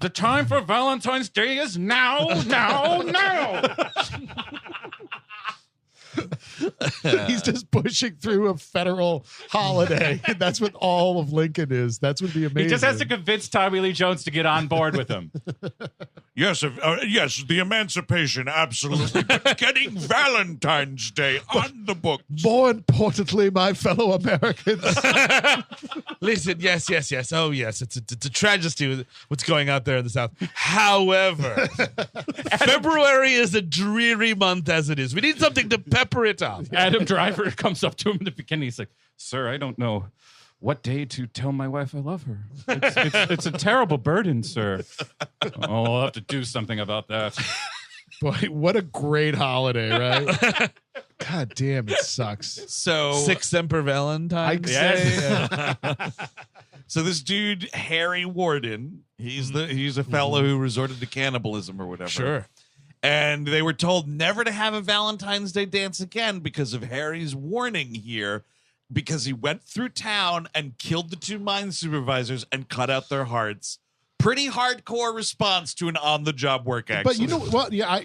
The time for Valentine's Day is now. He's just pushing through a federal holiday. And that's what all of Lincoln is. That's what the amazing. He just has to convince Tommy Lee Jones to get on board with him. Yes, yes, the emancipation, absolutely. But getting Valentine's Day on the book. More importantly, my fellow Americans. Listen, yes. Oh, yes, it's a tragedy what's going out there in the South. However, February is a dreary month as it is. We need something to pepper it up. Adam Driver comes up to him in the beginning. He's like, "Sir, I don't know what day to tell my wife I love her? It's a terrible burden, sir. Oh, I'll have to do something about that. Boy, what a great holiday, right? God damn, it sucks. So Six Semper Valentine. I'd say, So this dude, Harry Warden, he's a fellow who resorted to cannibalism or whatever. Sure. And they were told never to have a Valentine's Day dance again because of Harry's warning here, because he went through town and killed the 2 mine supervisors and cut out their hearts. Pretty hardcore response to an on-the-job work accident. but you know what? Yeah,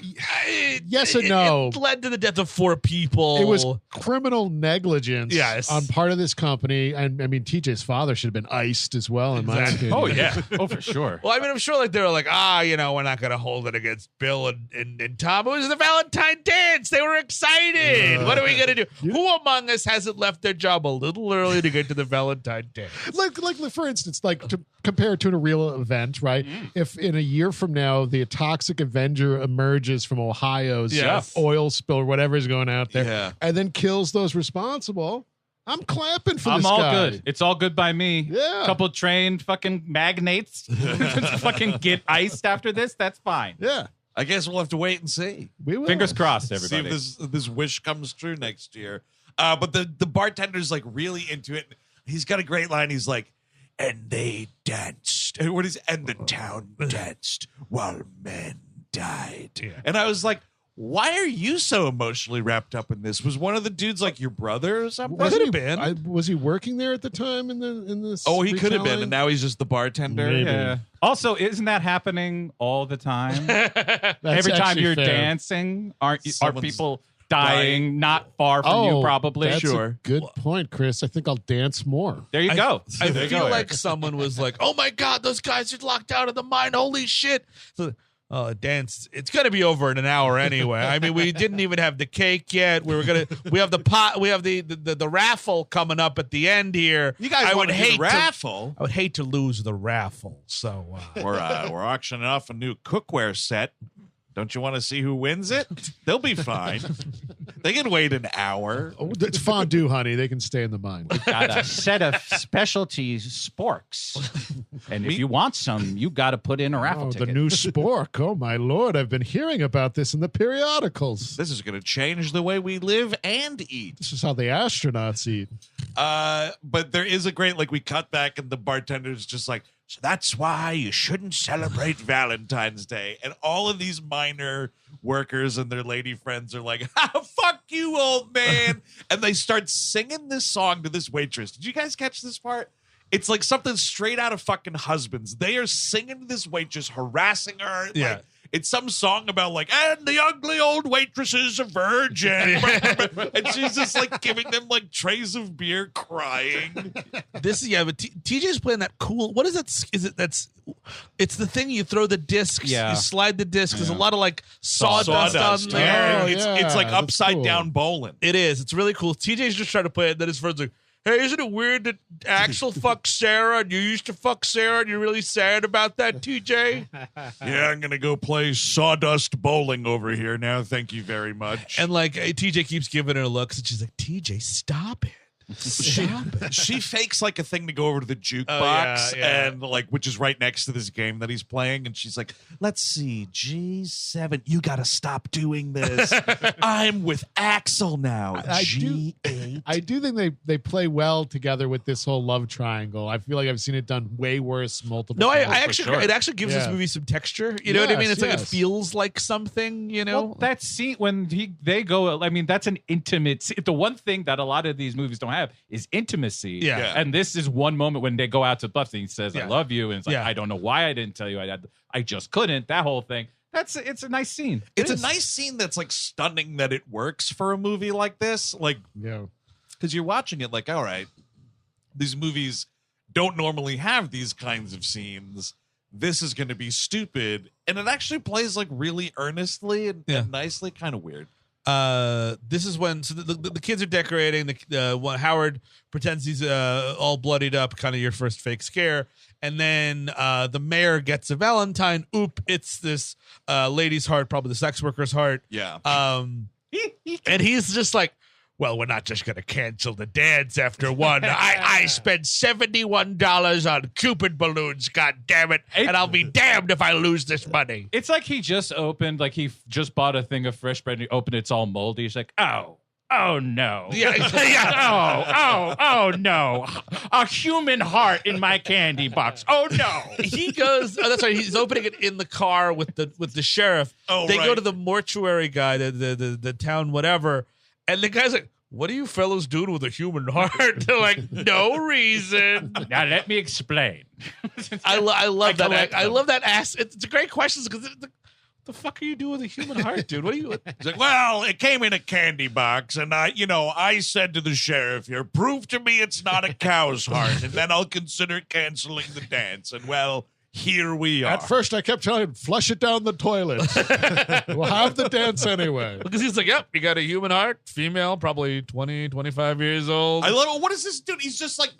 yes and no. It led to the death of 4 people. It was criminal negligence Yes. on part of this company. And I mean, TJ's father should have been iced as well, in my opinion. Oh, yeah. Oh, for sure. Well, I mean, I'm sure like they were like, we're not going to hold it against Bill and Tom. It was the Valentine dance. They were excited. What are we going to do? Who among us hasn't left their job a little early to get to the Valentine dance? Like for instance, like to compare it to a real event, right? If in a year from now the Toxic Avenger emerges from Ohio's Yes. oil spill or whatever is going out there, Yeah. and then kills those responsible, I'm clapping for I'm this all guy. good. It's all good by me. Yeah. Couple trained fucking magnates fucking get iced after this. That's fine. Yeah, I guess we'll have to wait and see. we will. Fingers crossed, See everybody. if this wish comes true next year. But the bartender's like really into it. He's got a great line. He's like, and they danced. And the town danced while men died. Yeah. And I was like, why are you so emotionally wrapped up in this? Was one of the dudes like your brother or something? Could have been. Was he working there at the time in this? Oh, he could have been, retelling? and now he's just the bartender. Maybe. Yeah. Also, isn't that happening all the time? That's Every time actually you're fair. dancing, are Someone's people dying not far from you? Probably. That's Sure. a good point, Chris. I think I'll dance more. There you go. I There you feel go, like Eric. someone was like, "Oh my God, those guys are locked out of the mine! Holy shit!" So, dance. It's gonna be over in an hour anyway. I mean, we didn't even have the cake yet. We have the pot. We have the raffle coming up at the end here. You guys I want would to do the hate raffle? I would hate to lose the raffle. So We're auctioning off a new cookware set. Don't you want to see who wins it? They'll be fine. They can wait an hour. Oh, it's fondue, honey. They can stay in the mine. Got a set of specialty sporks, and if you want some, you got to put in a raffle Oh, the ticket. new spork. Oh, my Lord. I've been hearing about this in the periodicals. This is going to change the way we live and eat. This is how the astronauts eat. But there is a great, like, we cut back and the bartender's just like, so that's why you shouldn't celebrate Valentine's Day. And all of these minor workers and their lady friends are like, fuck you, old man. And they start singing this song to this waitress. Did you guys catch this part? It's like something straight out of fucking Husbands. They are singing to this waitress, harassing her. Yeah. Like, it's some song about like, and the ugly old waitress is a virgin. And she's just like giving them like trays of beer, crying. but TJ's playing that cool. What is that? It's the thing you throw the discs. Yeah. You slide the discs. There's a lot of like sawdust on there. Yeah. Oh, It's yeah, like that's upside cool. down bowling. It is. It's really cool. TJ's just trying to play it. Then his friend's like, hey, isn't it weird that Axel fucked Sarah and you used to fuck Sarah and you're really sad about that, TJ? Yeah, I'm going to go play sawdust bowling over here now. Thank you very much. And like TJ keeps giving her looks and she's like, TJ, stop it. she fakes like a thing to go over to the jukebox yeah. and like, which is right next to this game that he's playing. And she's like, let's see, G7, you got to stop doing this. I'm with Axel now. I do- G8. I do think they play well together with this whole love triangle. I feel like I've seen it done way worse multiple No, times. I actually, sure. it actually gives this Yeah. movie some texture. You know what I mean? Yes, It's like it yes. feels like something, you know? Well, that scene when they go, I mean, that's an intimate scene. The one thing that a lot of these movies don't have is intimacy. Yeah. And this is one moment when they go out to Bluffs and he says, I Yeah. love you. And it's like, Yeah. I don't know why I didn't tell you. I just couldn't. That whole thing. It's a nice scene. It's It a is. nice scene that's like stunning that it works for a movie like this. Like, Yeah. because you're watching it like, all right, these movies don't normally have these kinds of scenes. This is going to be stupid. And it actually plays like really earnestly and nicely, kind of weird. This is when the kids are decorating. When Howard pretends he's all bloodied up, kind of your first fake scare, and then the mayor gets a Valentine. Oop! It's this lady's heart, probably the sex worker's heart. Yeah. And he's just like, well, we're not just going to cancel the dance after one. I spent $71 on Cupid balloons, God damn it, and I'll be damned if I lose this money. It's like he just opened, like he just bought a thing of fresh bread and he opened it, it's all moldy. He's like, oh no. Yeah. Oh no. A human heart in my candy box. Oh no. He goes. Oh, that's right. He's opening it in the car with the sheriff. Oh, they right. go to the mortuary guy, the town whatever, and the guy's like, "What are you fellows doing with a human heart?" They're like, "No reason." Now let me explain. I love that. collect I them. love that ass. It's a great question because the fuck are you doing with a human heart, dude? What are you? He's like, well, it came in a candy box, and I said to the sheriff here, prove to me it's not a cow's heart, and then I'll consider canceling the dance. And well, here we are. At first, I kept telling him, flush it down the toilet. We'll have the dance anyway. Because he's like, "Yep, you got a human heart, female, probably 20, 25 years old." I love. What is this dude? He's just like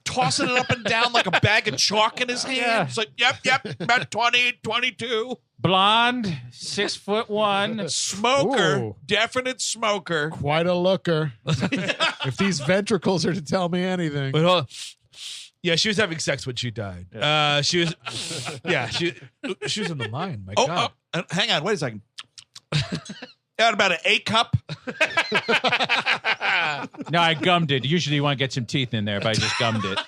tossing it up and down like a bag of chalk in his hand. Yeah. It's like, yep, about 20, 22. Blonde, 6'1". Smoker, Ooh. definite smoker. Quite a looker. If these ventricles are to tell me anything. But hold on. Yeah, she was having sex when she died. She was, she was in the mine. My God. Hang on, wait a second. Got about an A cup. No, I gummed it. Usually you want to get some teeth in there, but I just gummed it.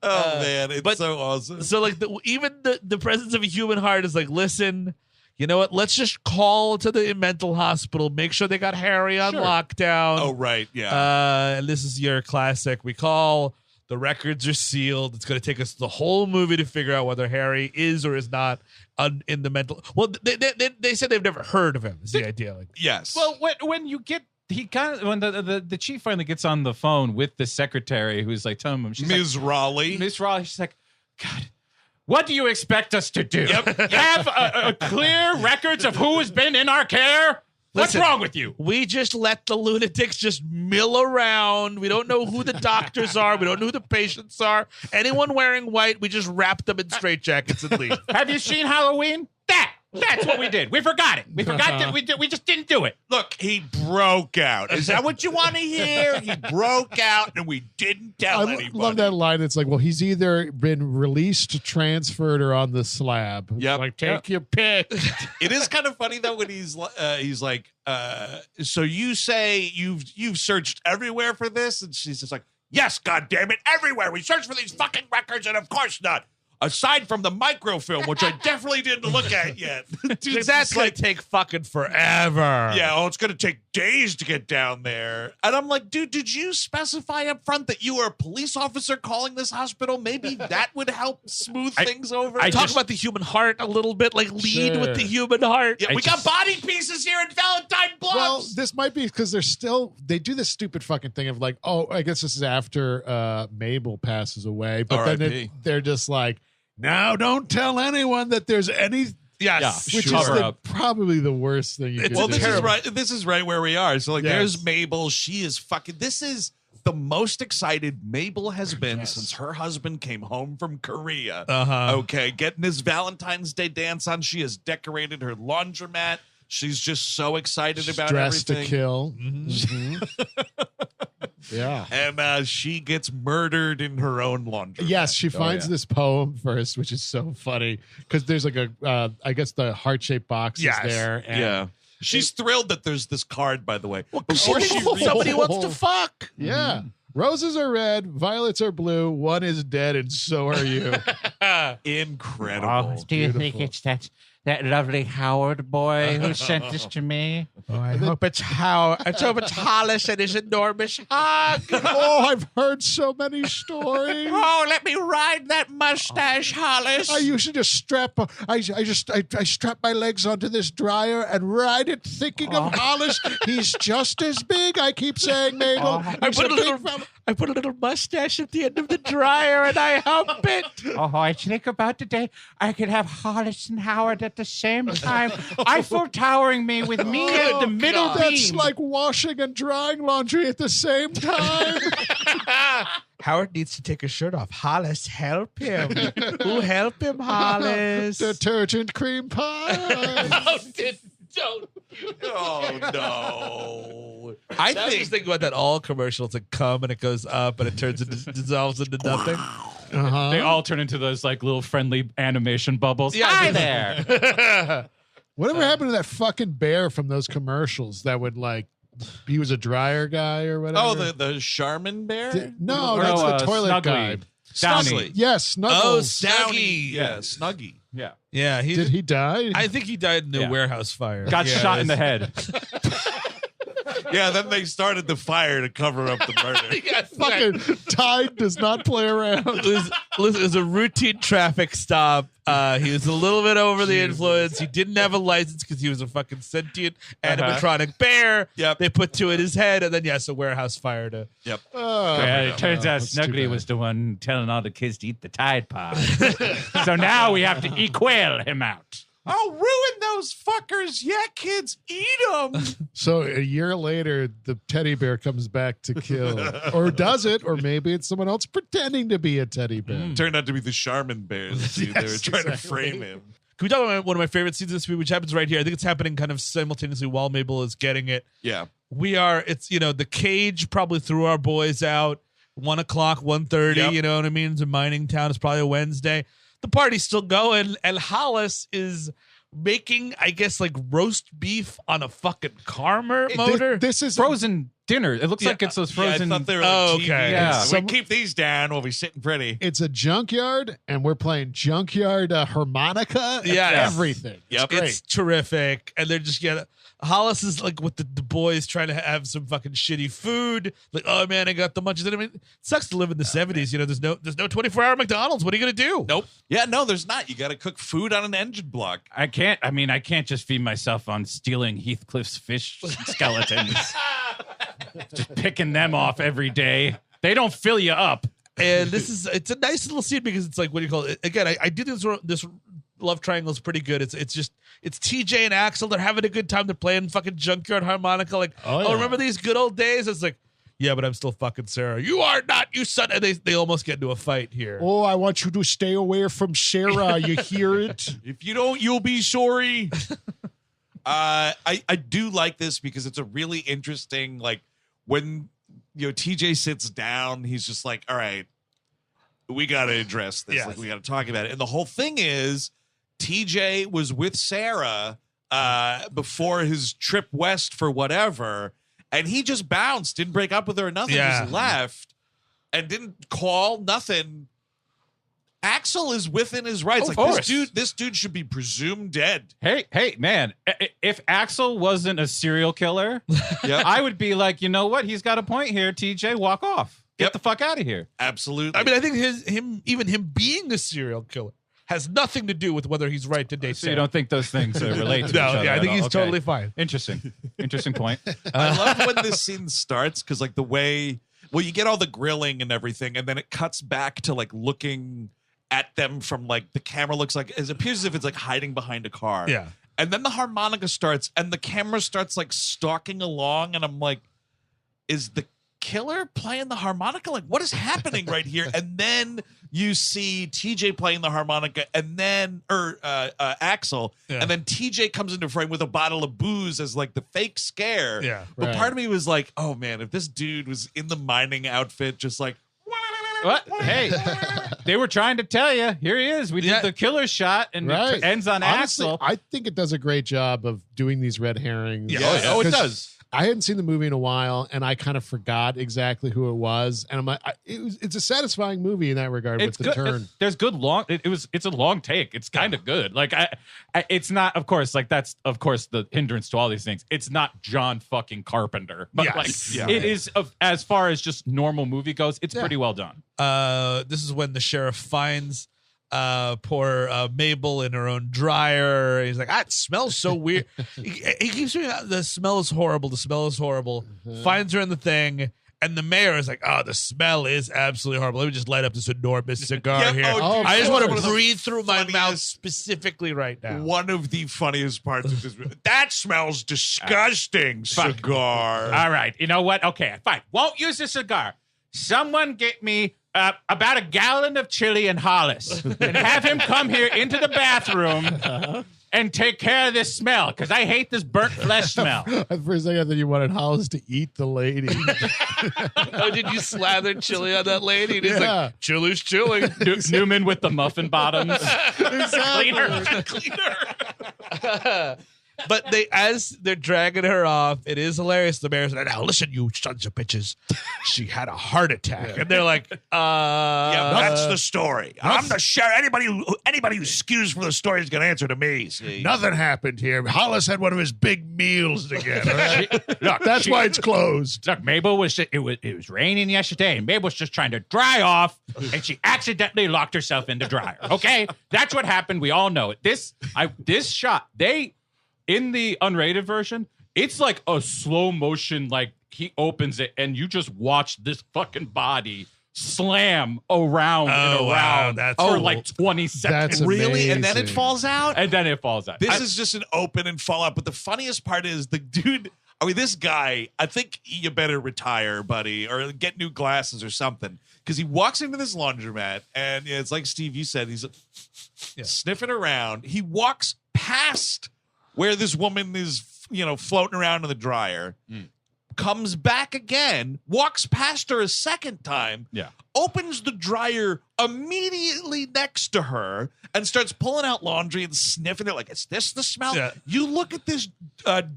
Oh man, it's so awesome. So like even the presence of a human heart is like, listen, you know what? Let's just call to the mental hospital, make sure they got Harry on lockdown. Oh right, yeah. And this is your classic. We call, the records are sealed. It's going to take us the whole movie to figure out whether Harry is or is not in the mental. Well, they said they've never heard of him. Is the idea? Like, Yes. Well, when you get when the chief finally gets on the phone with the secretary who's like telling him, she's Ms. Raleigh. like, Miss Raleigh, she's like, God, what do you expect us to do? Have a clear records of who has been in our care? What's Listen, wrong with you? we just let the lunatics just mill around. We don't know who the doctors are. We don't know who the patients are. Anyone wearing white, we just wrap them in straitjackets and leave. Have you seen Halloween? That's what we did. We forgot it. We forgot that we just didn't do it. Look, he broke out. Is that what you want to hear? He broke out, and we didn't tell I anybody. love that line. It's like, well, he's either been released, transferred, or on the slab. It's Yep. like, take your pick. It is kind of funny though when he's like, so you say you've searched everywhere for this, and she's just like, yes, God damn it, everywhere. We searched for these fucking records, and of course not. Aside from the microfilm, which I definitely didn't look at yet. Dude, That's going to take fucking forever. yeah, it's going to take days to get down there. And I'm like, dude, did you specify up front that you were a police officer calling this hospital? Maybe that would help smooth things over. Talk about the human heart a little bit, like lead Sure. with the human heart. Yeah, we got body pieces here in Valentine Bluffs. Well, this might be because they do this stupid fucking thing of like, oh, I guess this is after Mabel passes away. But then R.I.P.. they're just like, now don't tell anyone that there's any. Yes. Which Cover is up. probably the worst thing you could Well, do. this is right where we are. So like, Yes. there's Mabel. She is fucking. This is the most excited Mabel has been since her husband came home from Korea. Okay, getting his Valentine's Day dance on. She has decorated her laundromat. She's just so excited about Dressed everything. to kill. Yeah. And she gets murdered in her own laundry. Yes, she finds yeah. this poem first, which is so funny because there's like I guess the heart-shaped box is there. And Yeah. She's thrilled that there's this card, by the way. Before somebody wants to fuck. Yeah. Roses are red, violets are blue. One is dead, and so are you. Incredible. do you think it's that lovely Howard boy who sent this to me? Oh, I hope it's Hollis and his enormous hog. Oh, I've heard so many stories. Oh, let me ride that mustache, Hollis. I usually just strap. I strap my legs onto this dryer and ride it, thinking of Hollis. He's just as big. I keep saying, Mabel. He's a big fella. I put a little mustache at the end of the dryer and I hump it. Oh, I think about the day I could have Hollis and Howard at the same time. Eiffel towering me with me at the middle beam. That's like washing and drying laundry at the same time. Howard needs to take his shirt off. Hollis, help him. Who help him, Hollis? Detergent cream pie. Don't. Oh no! I was just thinking about that all commercial. It's like cum and it goes up and it turns into dissolves into nothing. Uh-huh. They all turn into those like little friendly animation bubbles. Yeah. Hi there. Whatever happened to that fucking bear from those commercials that would like, he was a dryer guy or whatever? Oh, the Charmin bear? No, Or that's no, the toilet Snuggly. guy. Downy. Yes, Snuggles. Oh, Snuggy. Yeah, Snuggy. Yeah. Yeah, Did he die? I think he died in the Yeah. warehouse fire. Got Yeah, shot in the it's- head. Yeah, then they started the fire to cover up the murder. Yeah, Fucking Tide does not play around. it was a routine traffic stop. He was a little bit over the influence. He didn't have a license because he was a fucking sentient animatronic bear. Yep. They put two in his head, and then a warehouse fire to. Yep. Oh, Yeah, it turns out that's too Snuggly bad. was the one telling all the kids to eat the Tide Pod. So now we have to equal him out. Oh, ruin those fuckers. Yeah, kids, eat them. So a year later, the teddy bear comes back to kill. Or does it? Or maybe it's someone else pretending to be a teddy bear. Turned out to be the Charmin bears. Dude. They were Yes, trying to exactly. frame him. Can we talk about one of my favorite scenes of this movie, which happens right here? I think it's happening kind of simultaneously while Mabel is getting it. Yeah. It's the cage probably threw our boys out 1 o'clock, 1:30, Yep. you know what I mean? It's a mining town. It's probably a Wednesday. The party's still going, and Hollis is making, I guess, like roast beef on a fucking car motor. This is Frozen dinner. It looks like it's those frozen. Yeah, I thought they were Oh, like okay. TV. Yeah. We keep these down. We'll be sitting pretty. It's a junkyard, and we're playing junkyard harmonica. And Yes. everything. Yep. It's terrific. And they're just Hollis is like with the boys trying to have some fucking shitty food. Like, oh man, I got the munchies. I mean, it sucks to live in the 70s. There's no 24-hour McDonald's. What are you gonna do? Nope. Yeah, no, there's not. You got to cook food on an engine block. I can't just feed myself on stealing Heathcliff's fish skeletons. Just picking them off every day. They don't fill you up. And it's a nice little scene because it's like, what do you call it? Again, I do think this love triangle is pretty good. It's TJ and Axel. They're having a good time. They're playing fucking junkyard harmonica. Like, yeah. remember these good old days? It's like, yeah, but I'm still fucking Sarah. You are not, you son. And they almost get into a fight here. Oh, I want you to stay away from Sarah. You hear it? If you don't, you'll be sorry. I do like this because it's a really interesting, like, when TJ sits down, he's just like, all right, we got to address this. Yes. Like, we got to talk about it. And the whole thing is TJ was with Sarah before his trip west for whatever, and he just bounced, didn't break up with her or nothing, Yeah. just left and didn't call, nothing. Axel is within his rights. Of Like, course. this dude should be presumed dead. Hey, man, if Axel wasn't a serial killer, Yep. I would be like, you know what? He's got a point here. TJ, walk off. Get Yep. the fuck out of here. Absolutely. I mean, I think him being a serial killer has nothing to do with whether he's right to date So you Sarah. don't think those things relate to No, each other? yeah, I at think all? he's Okay. totally fine. Interesting point. I love when this scene starts because, like, the way, well, you get all the grilling and everything, and then it cuts back to, like, looking at them from, like, the camera looks like, it appears as if it's, like, hiding behind a car. Yeah. And then the harmonica starts, and the camera starts, like, stalking along, and I'm like, is the killer playing the harmonica? Like, what is happening right here? And then you see TJ playing the harmonica, and then Axel, Yeah. and then TJ comes into frame with a bottle of booze as like the fake scare. Yeah. But Right. part of me was like, oh man, if this dude was in the mining outfit, just like, What? Hey, they were trying to tell you. Here he is. We did Yeah. the killer shot, and Right. it ends on Honestly, Axel. I think it does a great job of doing these red herrings. Yeah. oh, it 'Cause does. I hadn't seen the movie in a while, and I kind of forgot exactly who it was. And I'm like, it's a satisfying movie in that regard It's with the good. turn. There's good long. It's a long take. It's kind of good. Like I, it's not. Of course, like that's of course the hindrance to all these things. It's not John fucking Carpenter, but Yes. like Yeah. it is as far as just normal movie goes. It's pretty well done. This is when the sheriff finds poor Mabel in her own dryer. He's like, it smells so weird. he keeps saying, the smell is horrible. The smell is horrible. Finds her in the thing. And the mayor is like, oh, the smell is absolutely horrible. Let me just light up this enormous cigar Yeah, here. oh, dude, I just that want was one to of the breathe through my mouth funniest- specifically right now. One of the funniest parts of this movie. That smells disgusting, cigar. All right, you know what? Okay, fine. Won't use the cigar. Someone get me about a gallon of chili and Hollis, and have him come here into the bathroom and take care of this smell because I hate this burnt flesh smell. At first, I thought you wanted Hollis to eat the lady. Oh, did you slather chili on that lady? And he's Yeah. like, chili's chili. Newman with the muffin bottoms. Exactly. Cleaner. But as they're dragging her off, it is hilarious. The mayor's like, now listen, you sons of bitches. She had a heart attack. And they're like, Yeah, that's the story. I'm the sheriff. Anybody who skews from the story is going to answer to me. See? Nothing happened here. Hollis had one of his big meals again. Right? That's why it's closed. Look, Mabel was it was raining yesterday, and Mabel was just trying to dry off, and she accidentally locked herself in the dryer. Okay, that's what happened. We all know it. This shot, in the unrated version, it's like a slow motion, like he opens it, and you just watch this fucking body slam around and around for like 20 seconds. That's Really? And then it amazing. falls out? And then it falls out. This is just an open and fallout. But the funniest part is the dude. I mean, this guy, I think you better retire, buddy, or get new glasses or something. Because he walks into this laundromat, and it's like Steve, you said, he's sniffing around. He walks past where this woman is, floating around in the dryer, comes back again, walks past her a second time, opens the dryer immediately next to her, and starts pulling out laundry and sniffing it like, is this the smell? Yeah. You look at this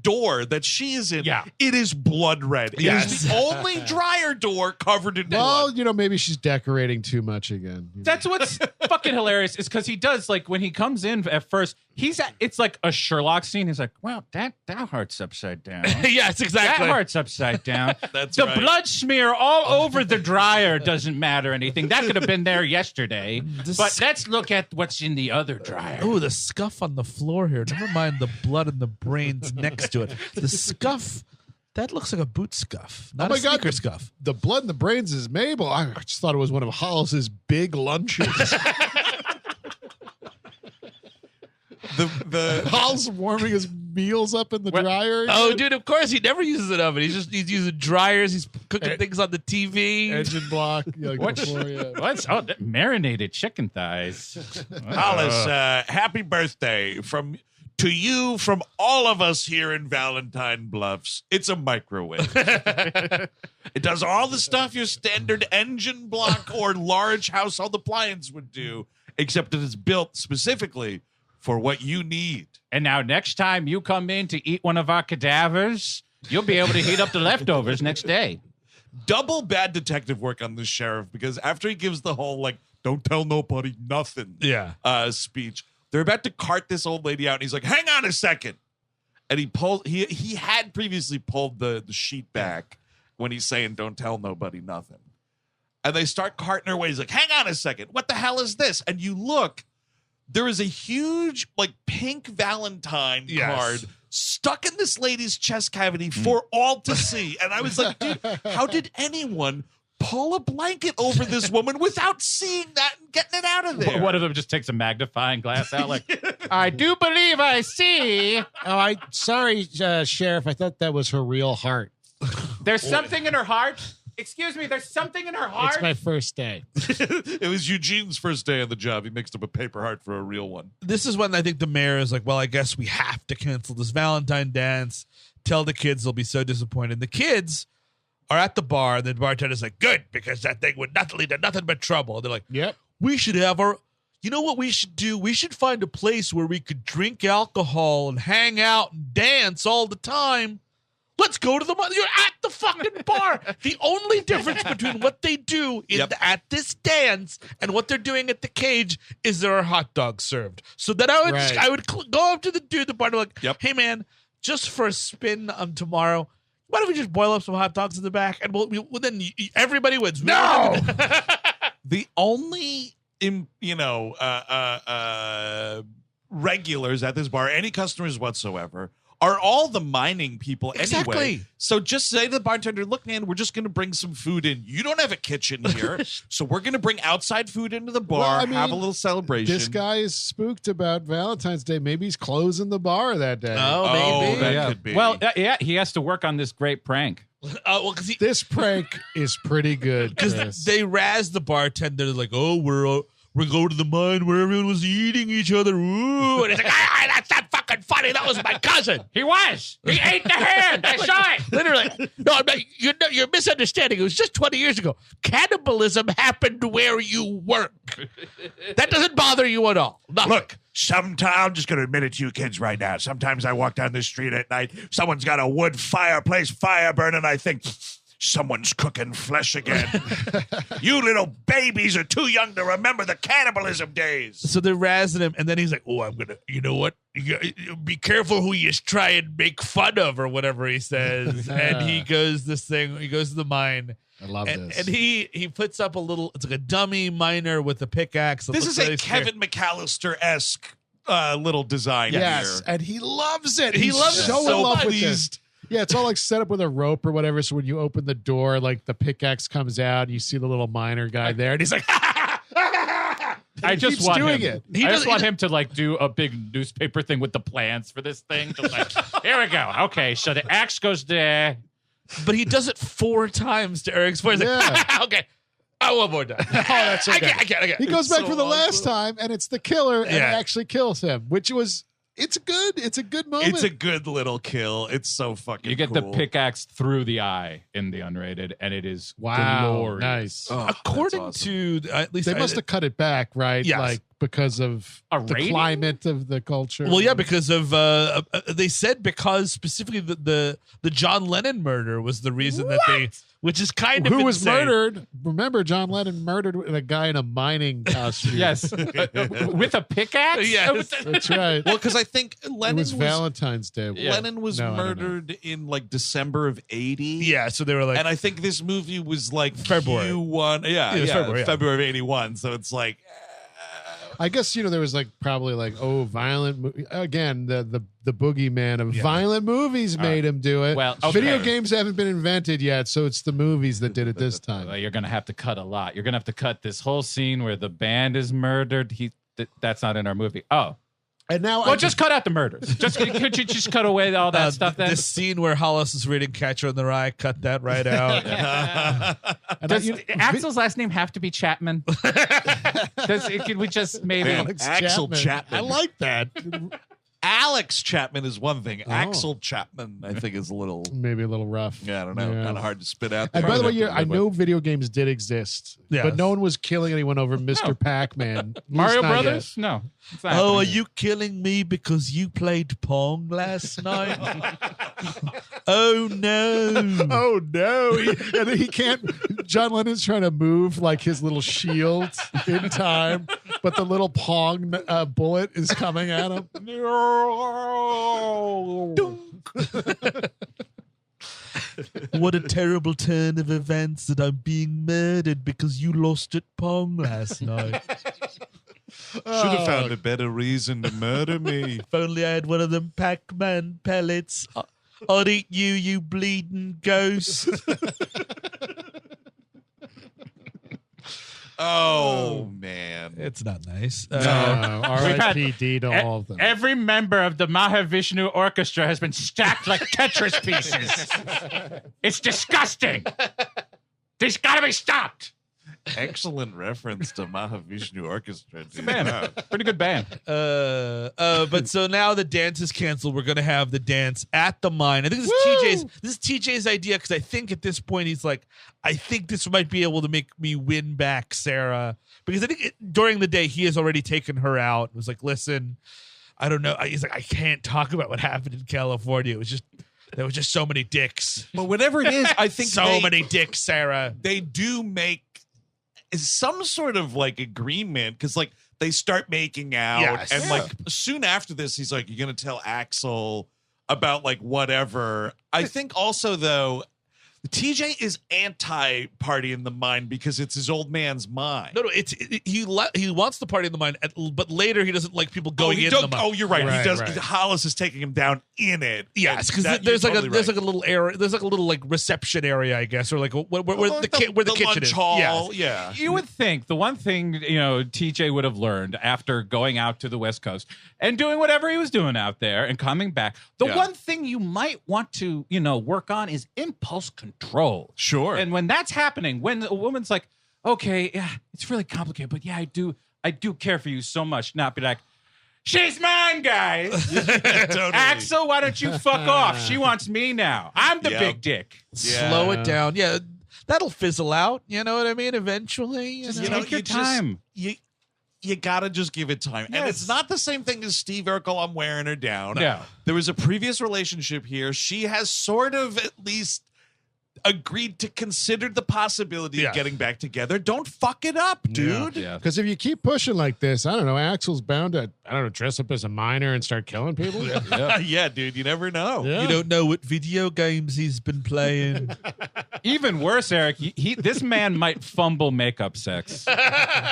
door that she is in. Yeah. It is blood red. It is the only dryer door covered in blood. Well, maybe she's decorating too much again. That's what's fucking hilarious is because he does, like, when he comes in at first, it's like a Sherlock scene. He's like, well, that heart's upside down. yes, exactly. That heart's upside down. That's the right. blood smear all over the dryer doesn't matter anything. That could have been there yesterday. But let's look at what's in the other dryer. Oh, the scuff on the floor here. Never mind the blood and the brains next to it. The scuff, that looks like a boot scuff, not a sneaker scuff. The blood in the brains is Mabel. I just thought it was one of Hollis's big lunches. The Hollis warming his meals up in the dryer. Oh, dude, of course he never uses an oven. He's using dryers. He's cooking things on the TV. Engine block. What's that marinated chicken thighs? Hollis, happy birthday to you from all of us here in Valentine Bluffs. It's a microwave. It does all the stuff your standard engine block or large household appliance would do, except it is built specifically for what you need. And now next time you come in to eat one of our cadavers, you'll be able to heat up the leftovers next day. Double bad detective work on this sheriff, because after he gives the whole, like, don't tell nobody nothing speech, they're about to cart this old lady out, and he's like, hang on a second. And he had previously pulled the sheet back when he's saying, don't tell nobody nothing. And they start carting her away. He's like, hang on a second. What the hell is this? And you look, there is a huge, like, pink Valentine card stuck in this lady's chest cavity for all to see. And I was like, dude, how did anyone pull a blanket over this woman without seeing that and getting it out of there? One of them just takes a magnifying glass out like, I do believe I see. Sorry, Sheriff. I thought that was her real heart. There's something in her heart. Excuse me, there's something in her heart. It's my first day. It was Eugene's first day on the job. He mixed up a paper heart for a real one. This is when I think the mayor is like, well, I guess we have to cancel this Valentine dance. Tell the kids they'll be so disappointed. The kids are at the bar, and the bartender's like, good, because that thing would not lead to nothing but trouble. And they're like, Yep. we should have you know what we should do? We should find a place where we could drink alcohol and hang out and dance all the time. Let's go to you're at the fucking bar. The only difference between what they do at this dance and what they're doing at the cage is there are hot dogs served. So then I would go up to the dude at the bar and be like, hey man, just for a spin on tomorrow, why don't we just boil up some hot dogs in the back and then everybody wins. No. The only, regulars at this bar, any customers whatsoever, are all the mining people Exactly. anyway. So just say to the bartender, look, man, we're just going to bring some food in. You don't have a kitchen here. So we're going to bring outside food into the bar, have a little celebration. This guy is spooked about Valentine's Day. Maybe he's closing the bar that day. Oh, maybe. That could be. Well, he has to work on this great prank. Because This prank is pretty good, Chris. they razz the bartender. They're like, oh, we're going to the mine where everyone was eating each other. Ooh. And he's like, that's not funny. That was my cousin. He was. He ate the hand. I saw it. Literally. No, I'm not, you're misunderstanding. It was just 20 years ago. Cannibalism happened where you work. That doesn't bother you at all. Nothing. Look, sometimes I'm just going to admit it to you kids right now. Sometimes I walk down the street at night. Someone's got a wood fireplace fire burning. I think someone's cooking flesh again. You little babies are too young to remember the cannibalism days. So they're razzing him, and then he's like, "Oh, I'm gonna, you know what? You be careful who you try and make fun of, or whatever he says." And he goes to the mine. I love this. And he puts up a little. It's like a dummy miner with a pickaxe. This is a Kevin McAllister-esque little design Yes, here. and he loves it. He loves it so so in love with pleased. this. Yeah, it's all like set up with a rope or whatever. So when you open the door, like the pickaxe comes out, you see the little miner guy there, and he's like, I just keeps want doing him. it. I just want him to like do a big newspaper thing with the plans for this thing. Just like, here we go. Okay, so the axe goes there. But he does it 4 times to Eric's voice. He's like, okay. Oh, one more time. "Oh, that's okay." I can't. He goes back so for the last awesome. time, and it's the killer, and it Yeah. actually kills him, which was it's good. It's a good moment. It's a good little kill. It's so fucking You get cool. the pickaxe through the eye in the unrated, and it is wow, glorious. nice. Oh, According that's awesome. to at least They must have cut it back, right? Yes. Like because of A the rating? climate of the culture. Well, yeah, because of they said because specifically the John Lennon murder was the reason that they, which is kind of who was insane. murdered? Remember, John Lennon murdered a guy in a mining costume. Yes, with a pickaxe. Yes. That's right. Well, because I think It Lennon was Valentine's Day. Lennon was No, I don't know. murdered in like December of '80. Yeah, so they were like, And I think this movie was like February. Q1. Yeah, It was February, yeah. February of '81. So it's like, I guess there was like probably like again the boogeyman of violent movies made him do it. Well, okay. Video games haven't been invented yet, so it's the movies that did it this time. Well, you're gonna have to cut a lot. You're gonna have to cut this whole scene where the band is murdered. That's not in our movie. Oh, And now well, just cut out the murders. Could you just cut away all that stuff then? the scene where Hollis is reading Catcher in the Rye, cut that right out. and Does I- Axel's last name have to be Chapman? Could we just maybe? Alex Axel Chapman. I like that. Alex Chapman is one thing. Oh. Axel Chapman, I think, is a little. Maybe a little rough. Yeah, I don't know. Yeah. Kind of hard to spit out. There. And by the way, I'd have to I live know video games did exist, Yes. but no one was killing anyone over Mr. Pac-Man. At least Mario not yet. Brothers? No. it's not Oh, are happening. you killing me because you played Pong last night? Oh no! Oh no! And he can't. John Lennon's trying to move like his little shield in time, but the little Pong bullet is coming at him. What a terrible turn of events that I'm being murdered because you lost at Pong last night. Should have found a better reason to murder me. If only I had one of them Pac-Man pellets. I'd eat you, you bleeding ghost. Oh man. It's not nice. R.I.P.D. to all of them. Every member of the Mahavishnu Orchestra has been stacked like Tetris pieces. It's disgusting. There's got to be stopped. Excellent reference to Mahavishnu Orchestra. Dude. Man, pretty good band. But so now the dance is canceled. We're gonna have the dance at the mine. I think this is TJ's idea because I think at this point he's like, I think this might be able to make me win back Sarah because I think during the day he has already taken her out. It was like, listen, I don't know. He's like, I can't talk about what happened in California. There was just so many dicks. But whatever it is, I think So many dicks, Sarah. They do make some sort of like agreement because like they start making out Yes. and Yeah. like soon after this he's like, you're gonna tell Axel about like whatever. I think also though TJ is anti-party in the mine because it's his old man's mine. No, he wants the party in the mine, but later he doesn't like people going in the mine. Oh, you're right. Right, He does. right. Hollis is taking him down in it. Yes, because That- there's you're like totally right. a little area, there's like a little like reception area, I guess, or like where the kitchen lunch is. hall. Yes. Yeah. You would think the one thing, TJ would have learned after going out to the West Coast and doing whatever he was doing out there and coming back, the Yeah. one thing you might want to, work on is impulse control. Sure. And when that's happening, when a woman's like, okay, yeah, it's really complicated, but yeah, I do care for you so much. Not be like, She's mine, guys. Totally. Axel, why don't you fuck off? She wants me now. I'm the Yep. big dick. Slow it down. Yeah, that'll fizzle out. You know what I mean? Eventually, you Just know? take your time. You gotta just give it time. And Yes. it's not the same thing as Steve Urkel, I'm wearing her down. No. There was a previous relationship here. She has sort of at least agreed to consider the possibility Yeah. of getting back together. Don't fuck it up, dude. Yeah. Because if you keep pushing like this, I don't know, Axel's bound to, I don't know, dress up as a miner and start killing people. Yeah, dude, you never know. Yeah. You don't know what video games he's been playing. Even worse, Eric, this man might fumble makeup sex.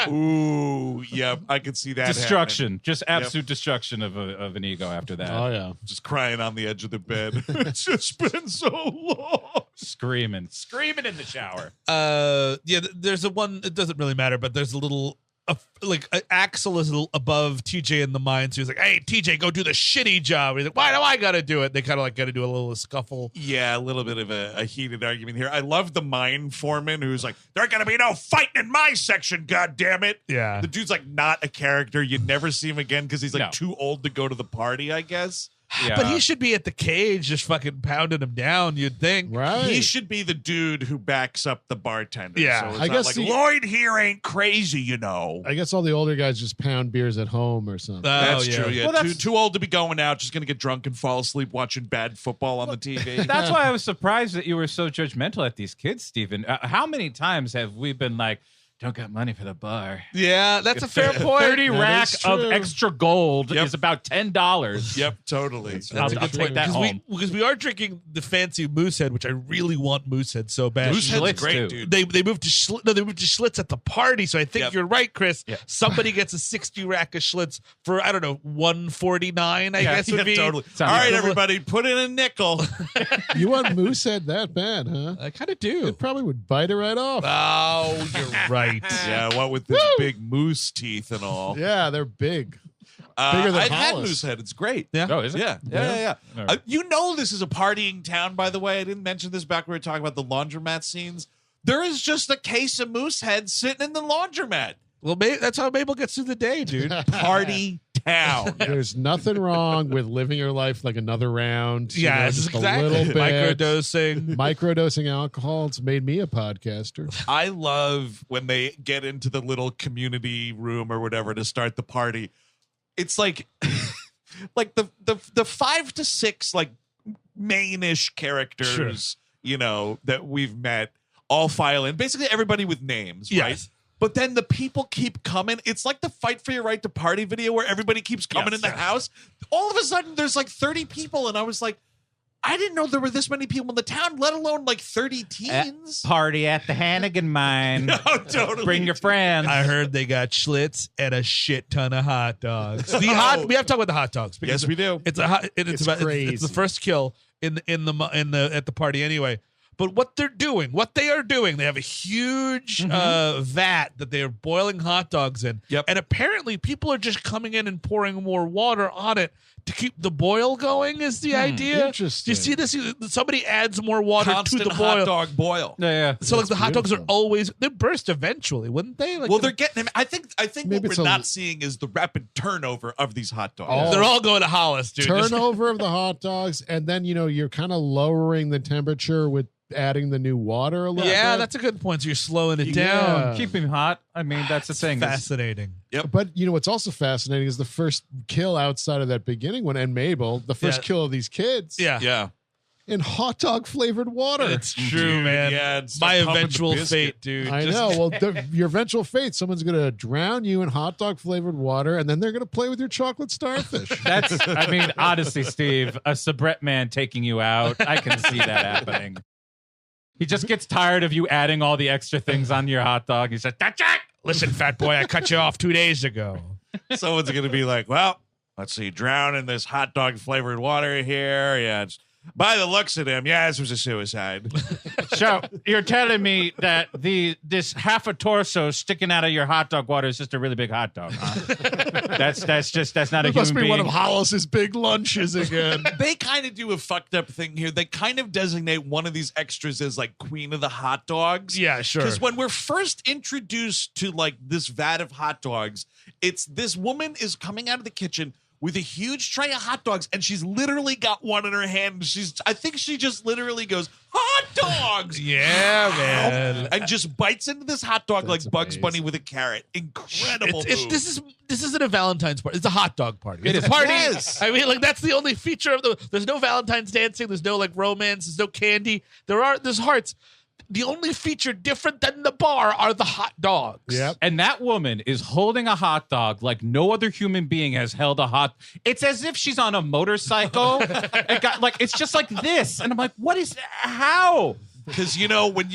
Ooh, yeah, I could see that. Destruction. Just absolute destruction of an ego after that. Oh, yeah. happening. Just crying on the edge of the bed. It's just been so long. Screaming in the shower. Yeah, there's a one, it doesn't really matter, but there's a little Axel is a little above TJ in the mind, so he's like, hey, TJ, go do the shitty job. He's like, why do I gotta do it? They kind of like gotta do a little scuffle. Yeah, a little bit of a heated argument here. I love the mine foreman who's like, there ain't gonna be no fighting in my section, god damn it. Yeah. The dude's like not a character. You'd never see him again because he's like No. too old to go to the party, I guess. Yeah. But he should be at the cage just fucking pounding him down, you'd think. Right. He should be the dude who backs up the bartender. Yeah, so it's I not guess like the- Lloyd here ain't crazy, you know. I guess all the older guys just pound beers at home or something. That's true. Yeah, Well, that's- too old to be going out. Just gonna get drunk and fall asleep watching bad football on the TV. That's why I was surprised that you were so judgmental at these kids, Stephen. How many times have we been like, don't got money for the bar? Yeah, that's a fair point. 30 That rack is of true. extra gold Yep. is about $10. Yep, totally. That's I'll a good take point. that home. Because we are drinking the fancy Moosehead, which I really want Moosehead so bad. Moosehead's Schlitz, great, too. dude. They moved to they moved to Schlitz at the party, so I think Yep. you're right, Chris. Yeah. Somebody gets a 60 rack of Schlitz for I don't know $149. I guess would Yeah, be totally. Sounds All right, good. everybody, put in a nickel. You want Moosehead that bad, huh? I kind of do. It probably would bite it right off. Oh, you're right. Yeah, what with this big moose teeth and all. Yeah, they're big. Bigger than I've had Hollis. Moosehead. It's great. Yeah. Oh, is it? Yeah. All right. You know this is a partying town, by the way. I didn't mention this back when we were talking about the laundromat scenes. There is just a case of Moosehead sitting in the laundromat. Well, that's how Mabel gets through the day, dude. Party town. There's nothing wrong with living your life like another round. you know, Yeah, just exactly. a little bit. Microdosing. Microdosing alcohol. It's made me a podcaster. I love when they get into the little community room or whatever to start the party. It's like like the 5 to 6 like main-ish characters, you know, that we've met all file in. Basically everybody with names, right? Yes. But then the people keep coming. It's like the Fight for Your Right to Party video where everybody keeps coming in the house. All of a sudden, there's like 30 people, and I was like, I didn't know there were this many people in the town, let alone like 30 teens. Party at the Hannigan mine. Oh, totally. Bring your friends. I heard they got Schlitz and a shit ton of hot dogs. We have to talk about the hot dogs. because Yes, we do. It's a hot. It's about crazy. it's the first kill in the at the party anyway. But what they are doing, they have a huge vat that they are boiling hot dogs in. Yep. And apparently people are just coming in and pouring more water on it to keep the boil going is the idea. Interesting. Do you see this? Somebody adds more water Constant to the hot boil. dog boil. Yeah. So like the hot dogs are beautiful. always, they burst eventually, wouldn't they? Like, Well, they're getting him. I think Maybe what it's we're a- not seeing is the rapid turnover of these hot dogs. Oh. they're all going to Hollis, dude. Turnover of the hot dogs, and then you're kind of lowering the temperature with adding the new water a little Yeah, bit. that's a good point. So you're slowing it Yeah. down. Keep him hot. I mean, that's the thing. Fascinating. But what's also fascinating is the first kill outside of that beginning one, and Mabel, the first Yeah. kill of these kids, Yeah. Yeah. in hot dog flavored water. It's true, Dude, man. yeah, and start My pumping the eventual biscuit. fate, dude. I Just- know. Well, your eventual fate, someone's going to drown you in hot dog flavored water, and then they're going to play with your chocolate starfish. That's, I mean, honestly, Steve, a soubrette man taking you out. I can see that happening. He just gets tired of you adding all the extra things on your hot dog. He says, that's it. Listen, fat boy, I cut you off 2 days ago. Someone's going to be like, well, let's see, drown in this hot dog flavored water here. Yeah. By the looks of him, yeah, this was a suicide. So you're telling me that this half a torso sticking out of your hot dog water is just a really big hot dog, huh? that's not a It must human be being. one of Hollis's big lunches again. They kind of do a fucked up thing here. They kind of designate one of these extras as like queen of the hot dogs. Yeah, sure. Because when we're first introduced to like this vat of hot dogs, it's this woman is coming out of the kitchen with a huge tray of hot dogs, and she's literally got one in her hand. I think she just literally goes, hot dogs! Yeah, man. And just bites into this hot dog That's like Bugs amazing. Bunny with a carrot. Incredible move. This isn't a Valentine's party. It's a hot dog party. It It's is. a party. Yes. I mean, like that's the only feature of there's no Valentine's dancing. There's no like romance. There's no candy. There's hearts. The only feature different than the bar are the hot dogs. Yep. And that woman is holding a hot dog like no other human being has held a hot. It's as if she's on a motorcycle. It's just like this, and I'm like, what is how? Because when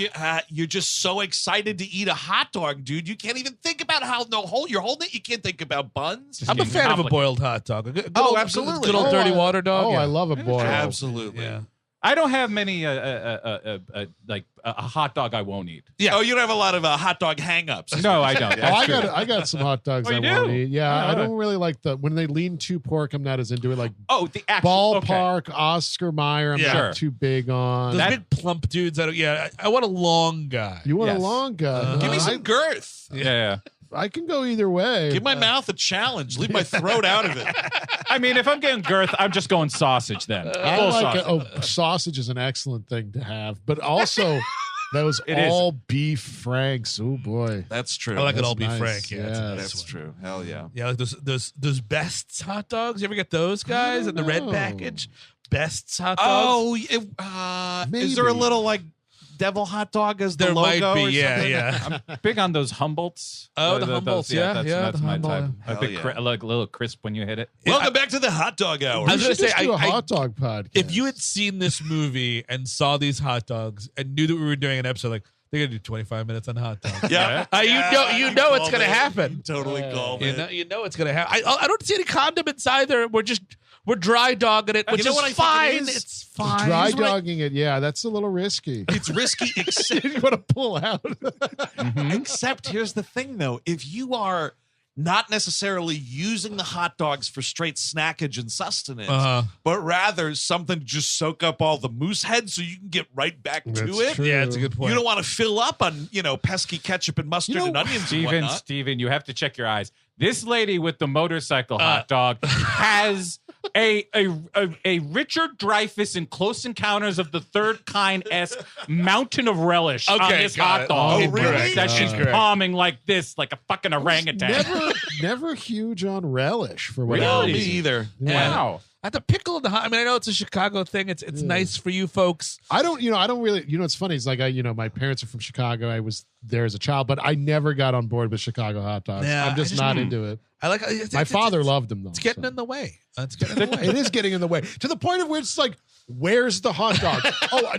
you're just so excited to eat a hot dog, dude, you can't even think about how you're holding it. You can't think about buns. I'm a fan of a boiled hot dog. A good Oh, old- absolutely. Good old Oh, dirty I- water dog. Oh, yeah. I love a boil. Absolutely. Yeah. I don't have many like a hot dog I won't eat. Yeah. Oh, you don't have a lot of hot dog hang-ups. No, I don't. Oh, I got some hot dogs Oh, I you want do? to eat. Yeah, Oh, I don't really like when they lean too pork. I'm not as into it. Like Oh, the actual okay. ballpark Oscar Mayer. I'm Yeah. not Sure. too big on. Those big plump dudes. I want a long guy. You want Yes. a long guy? Give me some girth. Yeah. I can go either way. Give my mouth a challenge. Leave my throat out of it. I mean, if I'm getting girth, I'm just going sausage then. I Full like sausage. sausage is an excellent thing to have, but also those It is. all beef Francks. Oh boy, That's true. I like it all That's beef nice. Frank. Yeah, Yeah. That's true. Hell yeah. Yeah, like those Best's hot dogs. You ever get those guys in the red know. package? Best's hot dogs. Oh, is there a Maybe. little like devil hot dog as the There logo? might be. or Yeah, something? yeah. Big on those Humboldts. Oh, the Humboldts, yeah, that's, yeah, that's the my Humboldt. type. A Hell big, yeah. like a little crisp when you hit it. Welcome back to the hot dog hour. I was we gonna should just say, do a I- hot dog podcast. If you had seen this movie and saw these hot dogs and knew that we were doing an episode, like they're gonna do 25 minutes on hot dogs. Yeah. You know it's called gonna it. happen. You totally called it. You know it's gonna happen. I don't see any condiments either. We're dry dogging it, which You know is what I think fine. it is? It's fine. dry Here's what I- dogging it, yeah, that's a little risky. It's risky, except, You want to pull out? except here's the thing, though. If you are not necessarily using the hot dogs for straight snackage and sustenance, but rather something to just soak up all the moose heads so you can get right back to That's it. true. Yeah, it's a good point. You don't want to fill up on, pesky ketchup and mustard and onions and whatnot. Steven, you have to check your eyes. This lady with the motorcycle hot dog has a Richard Dreyfuss in Close Encounters of the Third Kind-esque mountain of relish on Okay, this got hot it. dog. Oh, really? That she's Correct. palming like this, like a fucking orangutan. Never huge on relish for what Really? Me either. Wow. At the pickle in the hot. I mean, I know it's a Chicago thing. It's nice for you folks. I don't really, it's funny. It's like, my parents are from Chicago. I was there as a child, but I never got on board with Chicago hot dogs. Yeah, I'm just not into it. I like. My father loved them though. It's getting so. in the way. It's getting in the way. It is getting in the way to the point of where it's like, where's the hot dog?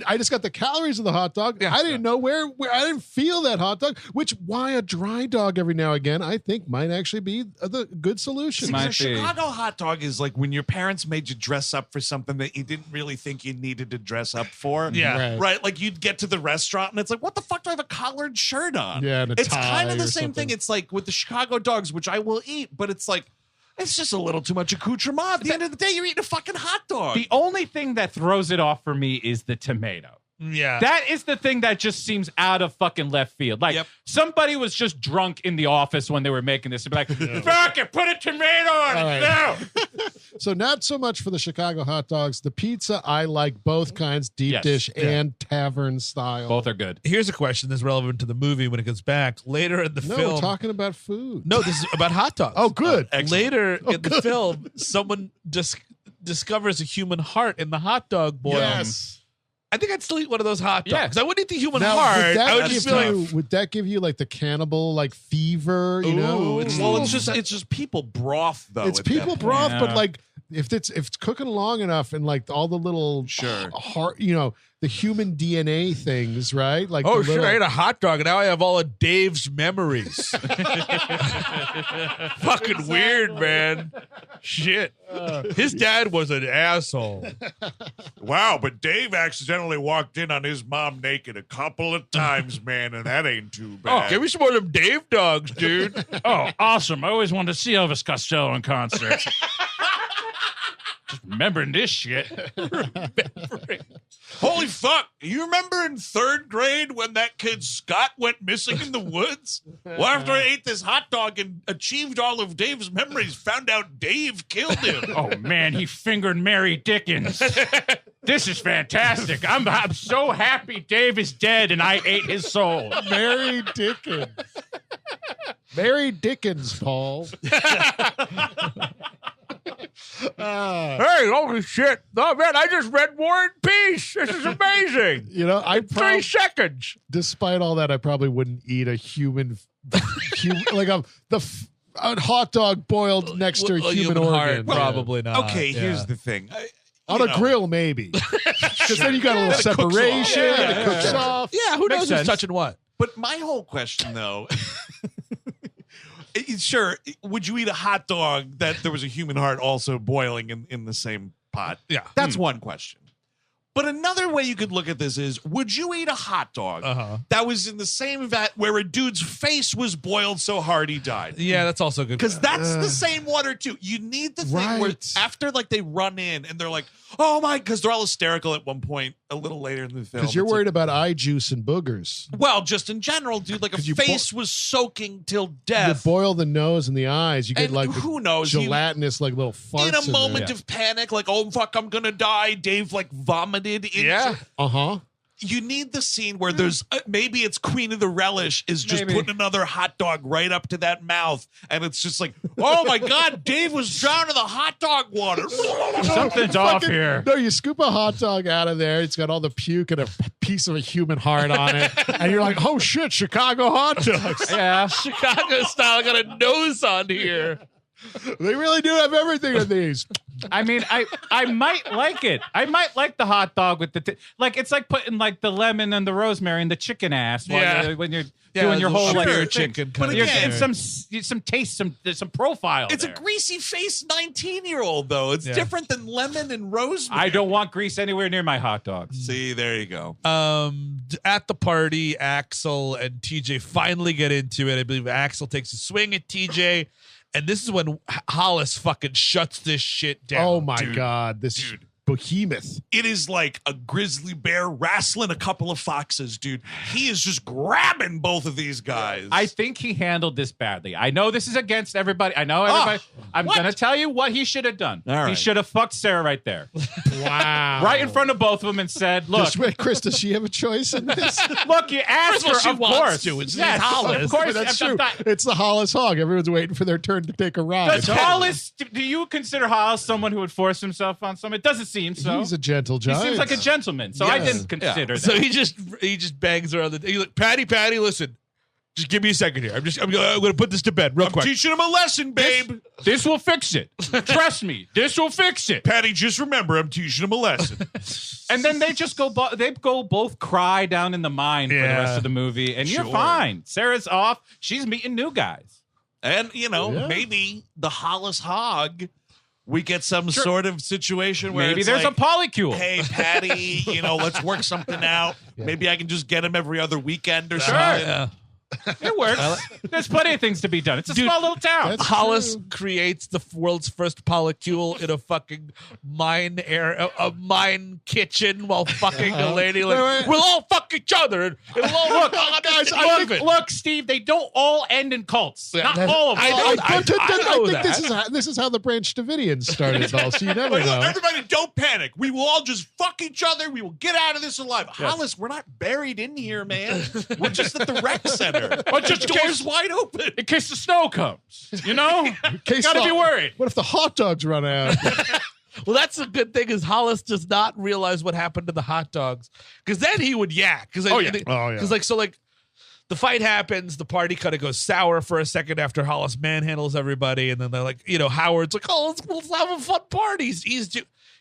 I just got the calories of the hot dog. I didn't know where I didn't feel that hot dog, which why a dry dog every now and again, I think might actually be the good solution. Might A be. Chicago hot dog is like when your parents made you dress up for something that you didn't really think you needed to dress up for. Yeah. Right. Like you'd get to the restaurant and it's like, what the fuck do I have a collared shirt on? Yeah, and a it's tie kind of the or same something. thing. It's like with the Chicago dogs, which I will eat, but it's like, it's just a little too much accoutrement. At the end of the day, you're eating a fucking hot dog. The only thing that throws it off for me is the tomato. Yeah. That is the thing that just seems out of fucking left field. Like somebody was just drunk in the office when they were making this. They'd be like, fuck it, put a tomato on All it right. now. So not so much for the Chicago hot dogs. The pizza, I like both kinds, deep Yes. dish and tavern style. Both are good. Here's a question that's relevant to the movie when it gets back later in the No, film. we're talking about food. No, this is about hot dogs. Oh, good. Later in the film, someone discovers a human heart in the hot dog boil. Yes. I think I'd still eat one of those hot dogs. Yes. I wouldn't eat the human Now, heart. would I would that, just give be like, you, would that give you like the cannibal like fever? You know, Ooh. well, it's just people broth though. it's at that people point. broth, Yeah. but like if it's cooking long enough and like all the little heart, the human DNA things, right? Like oh, the shit, little- I ate a hot dog, and now I have all of Dave's memories. Fucking weird, man. Shit. His dad was an asshole. Wow, but Dave accidentally walked in on his mom naked a couple of times, man, and that ain't too bad. Oh, give me some more of them Dave dogs, dude. Oh, awesome. I always wanted to see Elvis Costello in concert. Just remembering this shit. Holy fuck. You remember in 3rd grade when that kid Scott went missing in the woods? Well, after I ate this hot dog and achieved all of Dave's memories, found out Dave killed him. Oh man, he fingered Mary Dickens. This is fantastic. I'm so happy Dave is dead and I ate his soul. Mary Dickens. Mary Dickens, Paul. Hey, holy shit. Oh, man, I just read War and Peace. This is amazing. You know, 3 seconds. despite all that, I probably wouldn't eat a human like a hot dog boiled next to a human organ. Heart, probably not. Okay, here's the thing. On a grill, maybe. Because then you got a little separation. It cooks off. Yeah, who knows sense. who's touching what? But my whole question, though, sure, would you eat a hot dog that there was a human heart also boiling in the same pot? Yeah. That's one question. But another way you could look at this is, would you eat a hot dog that was in the same vat where a dude's face was boiled so hard he died? Yeah, that's also good. Because that's the same water, too. You need the thing where Right. after, like, they run in and they're like, oh, my, because they're all hysterical at one point a little later in the film. Because you're It's worried about eye juice and boogers. like, well, just in general, dude, like a 'Cause you face was soaking till You death. boil the nose and the eyes. You get And like who knows? He- gelatinous, like little farts. in a moment there. of panic, like, oh, fuck, I'm going to die. Dave, like, vomited into. Yeah. You need the scene where there's maybe it's Queen of the Relish is just Maybe. putting another hot dog right up to that mouth, and it's just like, oh my god, Dave was drowning in the hot dog water. Something's off here. No, you scoop a hot dog out of there. It's got all the puke and a piece of a human heart on it. And you're like, oh shit, Chicago hot dogs. Yeah. Chicago style got a nose on here. They really do have everything in these. I mean, I might like it. I might like the hot dog with the like. It's like putting like the lemon and the rosemary in the chicken ass while when you're doing your whole like sure. chicken. But You're again, getting some taste, some profile. it's there. a greasy faced 19-year-old though. It's different than lemon and rosemary. I don't want grease anywhere near my hot dogs. See, there you go. At the party, Axel and TJ finally get into it. I believe Axel takes a swing at TJ, and this is when Hollis fucking shuts this shit down. Oh my God. This behemoth. It is like a grizzly bear wrestling a couple of foxes, dude. He is just grabbing both of these guys. I think he handled this badly. I know this is against everybody. I know everybody. I'm going to tell you what he should have done. All right. He should have fucked Sarah right there. Wow. Right in front of both of them and said, look, Just wait, Chris, does she have a choice in this? look, you asked First of all, her, she of wants course. to. It's Yes, Hollis. of course. But that's I'm true. not- It's the Hollis hog. Everyone's waiting for their turn to take a ride. Does Hollis, do you consider Hollis someone who would force himself on someone? It doesn't seem so. He's a gentle He giant. seems like a gentleman, so I Yes. didn't consider that. So he just bangs her on the. He's like, Patty, listen, just give me a second here. I'm gonna put this to bed real quick. teaching him a lesson, babe. This will fix it. Trust me, this will fix it. Patty, just remember, I'm teaching him a lesson. And then they just go. They go both cry down in the mine for the rest of the movie, and you're Sure. fine. Sarah's off. She's meeting new guys. And, maybe the Hollis hog, we get some sort of situation where Maybe it's there's like, a polycule. hey, Patty, let's work something out. Maybe I can just get him every other weekend or Sure. something. It works. There's plenty of things to be done. It's a small little town. that's Hollis true. creates the world's first polycule in a fucking mine a mine kitchen while fucking a lady like Wait. we'll all fuck each other and it'll all Look, guys, I love it. Look, Steve, they don't all end in cults. Not all of them. I know I that. think this is how the Branch Davidians started, all, so you never Like, look, know. everybody, don't panic. We will all just fuck each other. We will get out of this alive. Hollis, we're not buried in here, man. We're just at the rec center. But just in Doors case, wide open. in case the snow comes, Case gotta law. be worried. What if the hot dogs run out? Well, that's a good thing is Hollis does not realize what happened to the hot dogs because then he would yak. Because Oh, yeah. the fight happens, the party kind of goes sour for a second after Hollis manhandles everybody, and then they're like, Howard's like, oh, let's have a fun party.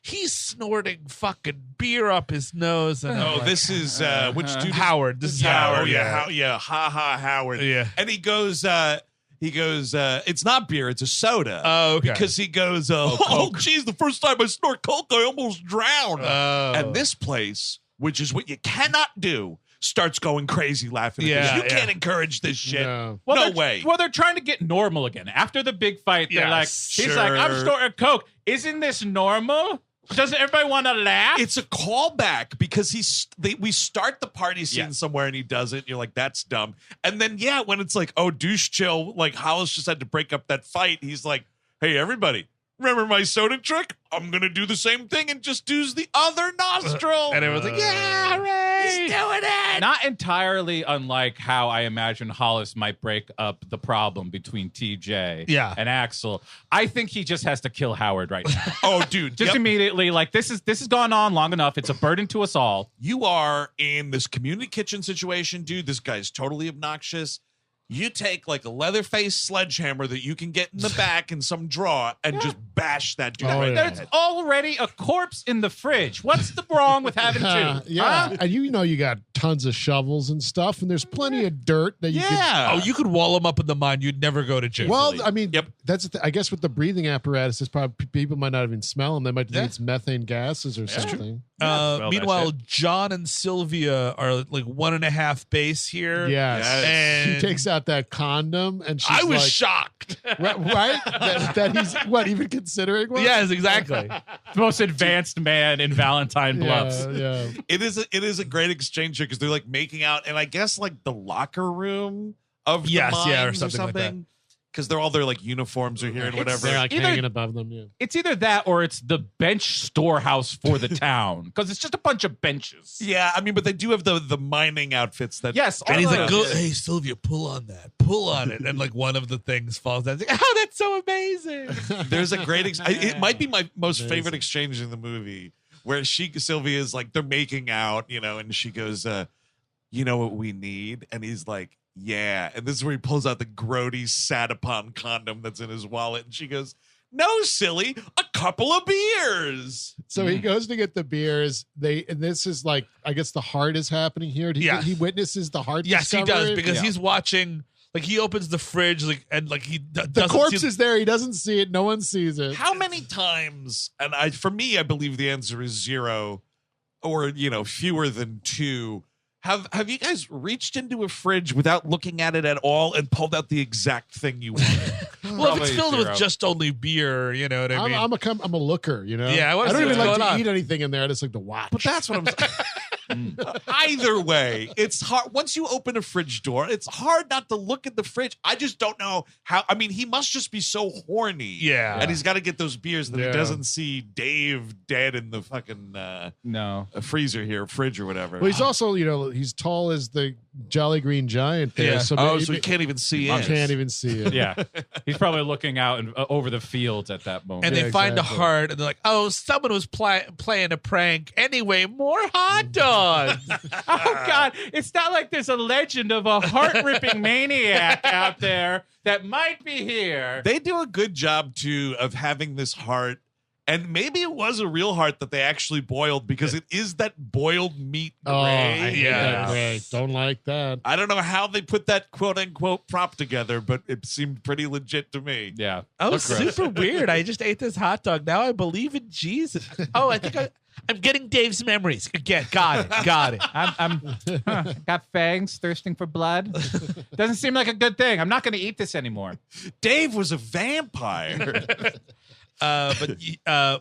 He's snorting fucking beer up his nose. And I'm like, This is which dude? Howard. This is Howard. Howard. Ha ha Howard. Yeah. And he goes, it's not beer, it's a soda. Oh, okay. Because he goes, oh, geez, the first time I snort Coke, I almost drowned. Oh. And this place, which is what you cannot do, starts going crazy laughing. Yeah, You yeah. can't encourage this shit. No. No they're- way. Well, they're trying to get normal again. After the big fight, they're Yeah, like, he's like, I'm sure. snorting Coke. Isn't this normal? Doesn't everybody want to laugh? It's a callback because we start the party scene somewhere and he does it. You're like, that's dumb. And then, when it's like, oh, douche chill, like Hollis just had to break up that fight. He's like, hey, everybody, remember my soda trick? I'm going to do the same thing and just use the other nostril. And everyone's like, yeah, hooray. He's doing it. Not entirely unlike how I imagine Hollis might break up the problem between TJ and Axel. I think he just has to kill Howard right now. Oh, dude. Just immediately, like, this has gone on long enough. It's a burden to us all. You are in this community kitchen situation, dude. This guy's totally obnoxious. You take like a Leatherface sledgehammer that you can get in the back in some drawer and just bash that dude right in the There's head. already a corpse in the fridge. What's the wrong with having two? Yeah, Huh? and you got tons of shovels and stuff, and there's plenty of dirt that you could. You could wall him up in the mine. You'd never go to jail. Well, I mean, that's I guess with the breathing apparatus, it's probably people might not even smell them. They might think it's methane gases or something. Meanwhile, John and Sylvia are like 1.5 base here. Yes. And She takes out that condom, and she's I was like, shocked. right? that he's even considering one? Yes, exactly. The most advanced man in Valentine Bluffs. Yeah. It is a great exchange here because they're like making out, and I guess like the locker room of the mines or something like that. because they're all their like uniforms are here and whatever. They're like Either- hanging above them. Yeah. It's either that or it's the bench storehouse for the town because it's just a bunch of benches. Yeah, I mean, but they do have the mining outfits that. Yes, And he's all like, those. "Go, hey, Sylvia, pull on that. Pull on it." And like one of the things falls down. It's like, oh, that's so amazing. There's a great. It might be my most favorite exchange in the movie where Sylvia is like they're making out, and she goes, "You know what we need?" And he's like, "Yeah." And this is where he pulls out the grody sat upon condom that's in his wallet, and she goes, "No, silly, a couple of beers." So he goes to get the beers. And this is like, I guess the heart is happening here. He witnesses the heart. Yes, he does discovery. because he's watching. Like he opens the fridge, and he The corpse is there. He doesn't see it. No one sees it. How many times? And for me, I believe the answer is 0, or fewer than 2. Have you guys reached into a fridge without looking at it at all and pulled out the exact thing you wanted? Well, if it's filled 0. with just only beer, you know what I mean. I'm a looker. Yeah, I wanna I don't see even what's like going to on. eat anything in there. I just like to watch. But that's what I'm saying. Either way, it's hard. Once you open a fridge door, it's hard not to look at the fridge. I just don't know how. I mean, he must just be so horny. Yeah. And he's got to get those beers that he Yeah. doesn't see Dave dead in the fucking No. freezer here, fridge or whatever. Well, he's also, he's tall as the Jolly Green Giant there. Yeah. So so maybe- he can't even see I it. can't even see it. Yeah. He's probably looking out and over the fields at that moment. And Yeah, they find exactly. a heart, and they're like, "Oh, someone was playing a prank. Anyway, more hot dogs." Oh God! It's not like there's a legend of a heart-ripping maniac out there that might be here. They do a good job too of having this heart, and maybe it was a real heart that they actually boiled because it is that boiled meat gray. Oh, I hate Yeah. that gray. Don't like that. I don't know how they put that quote unquote prop together, but it seemed pretty legit to me. Yeah. Oh, Look gross. super weird. I just ate this hot dog. Now I believe in Jesus. Oh, I think I'm getting Dave's memories. Again, got it. I'm got fangs thirsting for blood. Doesn't seem like a good thing. I'm not going to eat this anymore. Dave was a vampire. But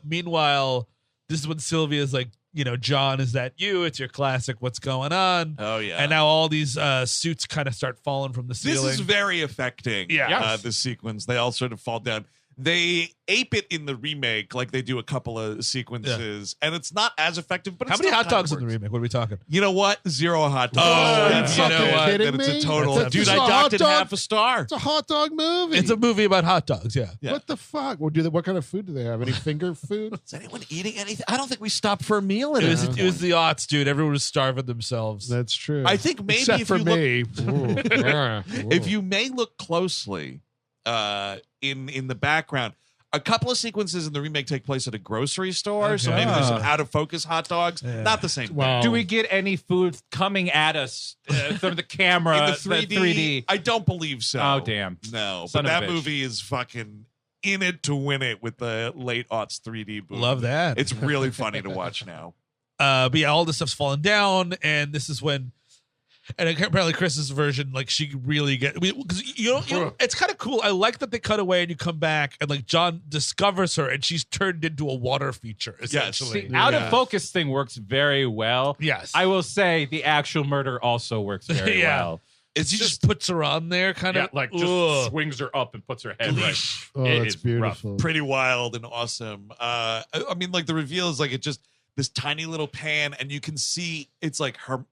meanwhile, this is when Sylvia's like, John, is that you? It's your classic. What's going on? Oh yeah. And now all these suits kind of start falling from the this ceiling. is very affecting. Yeah. Yes. The sequence. They all sort of fall down. They ape it in the remake, like they do a couple of sequences, and it's not as effective. But How it many still hot kinda dogs in the works. remake? What are we talking? You know what? 0 hot dogs. Oh, you That's fucking it. kidding Then it's a me? total. That's Dude, just I a docked hot it dog? half a star. It's a hot dog movie. It's a movie about hot dogs. Yeah. Yeah. What the fuck? Well, what kind of food do they have? Any finger food? Is anyone eating anything? I don't think we stopped for a meal. At It was any it was point. the aughts, dude. Everyone was starving themselves. That's true. I think maybe Except if for you look, me. if you may look closely in the background, a couple of sequences in the remake take place at a grocery store, so Okay. maybe there's some out of focus hot dogs. Yeah. Not the same thing. Wow. Do we get any food coming at us from the camera? In the 3D, I don't believe so. Oh, damn. No, Son but of a that bitch. movie is fucking in it to win it with the late aughts 3D boom. Love that. It's really funny to watch now. But yeah, all this stuff's falling down, and this is when And apparently Chris's version, like she really because it's kind of cool. I like that they cut away and you come back and like John discovers her and she's turned into a water feature essentially. See, out of focus thing works very well. Yes. I will say the actual murder also works very well. He just puts her on there, kind of like just swings her up and puts her head right. Oh, that's beautiful. Pretty wild and awesome. I mean, like the reveal is like it just this tiny little pan, and you can see it's like her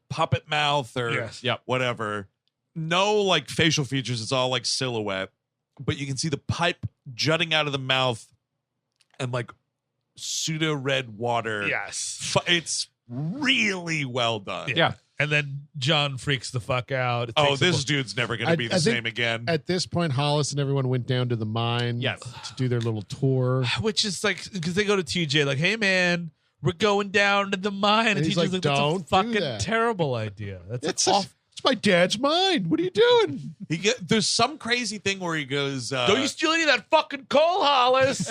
puppet mouth or whatever. No like facial features. It's all like silhouette, but you can see the pipe jutting out of the mouth and like pseudo red water. Yes, it's really well done. Yeah. And then John freaks the fuck out. This dude's never going to be the same again. At this point, Hollis and everyone went down to the mine to do their little tour. Which is like, because they go to TJ, like, hey, man, we're going down to the mine. And he's TJ's like, that's a "Don't fucking do that." terrible idea. It's my dad's mine. What are you doing? There's some crazy thing where he goes, don't you steal any of that fucking coal, Hollis?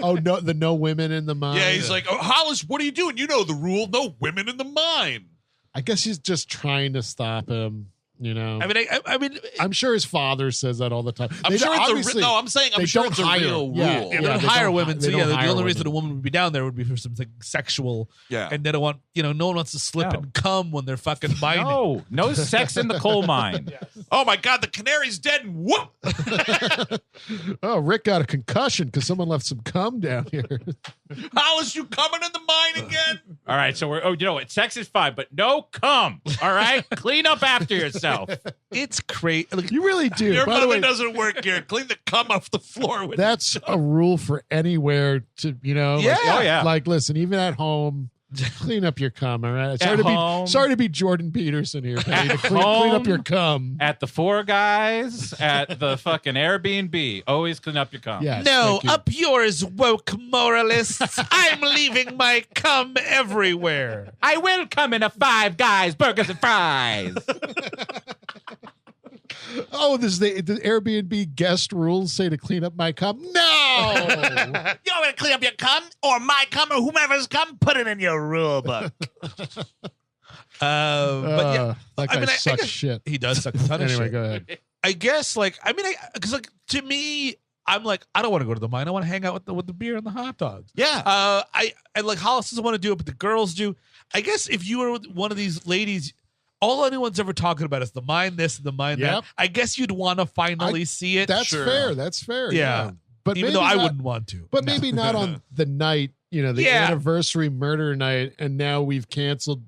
Oh, no, the no women in the mine. Yeah, he's like, Hollis, what are you doing? You know the rule. No women in the mine. I guess he's just trying to stop him, you know. I mean, I'm sure his father says that all the time. I'm sure it's I'm sure it's a real rule. Yeah, they don't hire women. So the only reason a woman woman would be down there would be for something sexual. Yeah. And they don't want, no one wants to slip and come when they're fucking mining. No sex in the coal mine. Oh my God, the canary's dead and whoop. Oh, Rick got a concussion because someone left some cum down here. Hollis, you coming in the mine again? All right, so what? Sex is fine, but no cum. All right, clean up after yourself. It's crazy. You really do. Your By the mother way, doesn't work here. Clean the cum off the floor. That's a rule for anywhere to, Yeah. Oh, yeah. Like, listen, even at home, clean up your cum, all right? home. Sorry to be Jordan Peterson here, Patty, to clean up your cum. At the Four Guys, at the fucking Airbnb, always clean up your cum. Yes, No, thank you. up yours, woke moralists. I'm leaving my cum everywhere. I will come in a Five Guys burgers and fries. Oh, this is the Airbnb guest rules say to clean up my cum? No! You want me to clean up your cum or my cum or whomever's cum? Put it in your rule book. But yeah, That guy I sucks guess shit. he does suck a ton of Anyway, shit. go ahead. I guess, because to me, I'm like, I don't want to go to the mine. I want to hang out with the beer and the hot dogs. Yeah. I like Hollis doesn't want to do it, but the girls do. I guess if you were one of these ladies, all anyone's ever talking about is the mine this and the mine Yep. that. I guess you'd want to finally see it. That's Sure. fair. That's fair. Yeah. But even maybe though I not- wouldn't want to. But maybe not on the night, the Yeah. anniversary murder night, and now we've canceled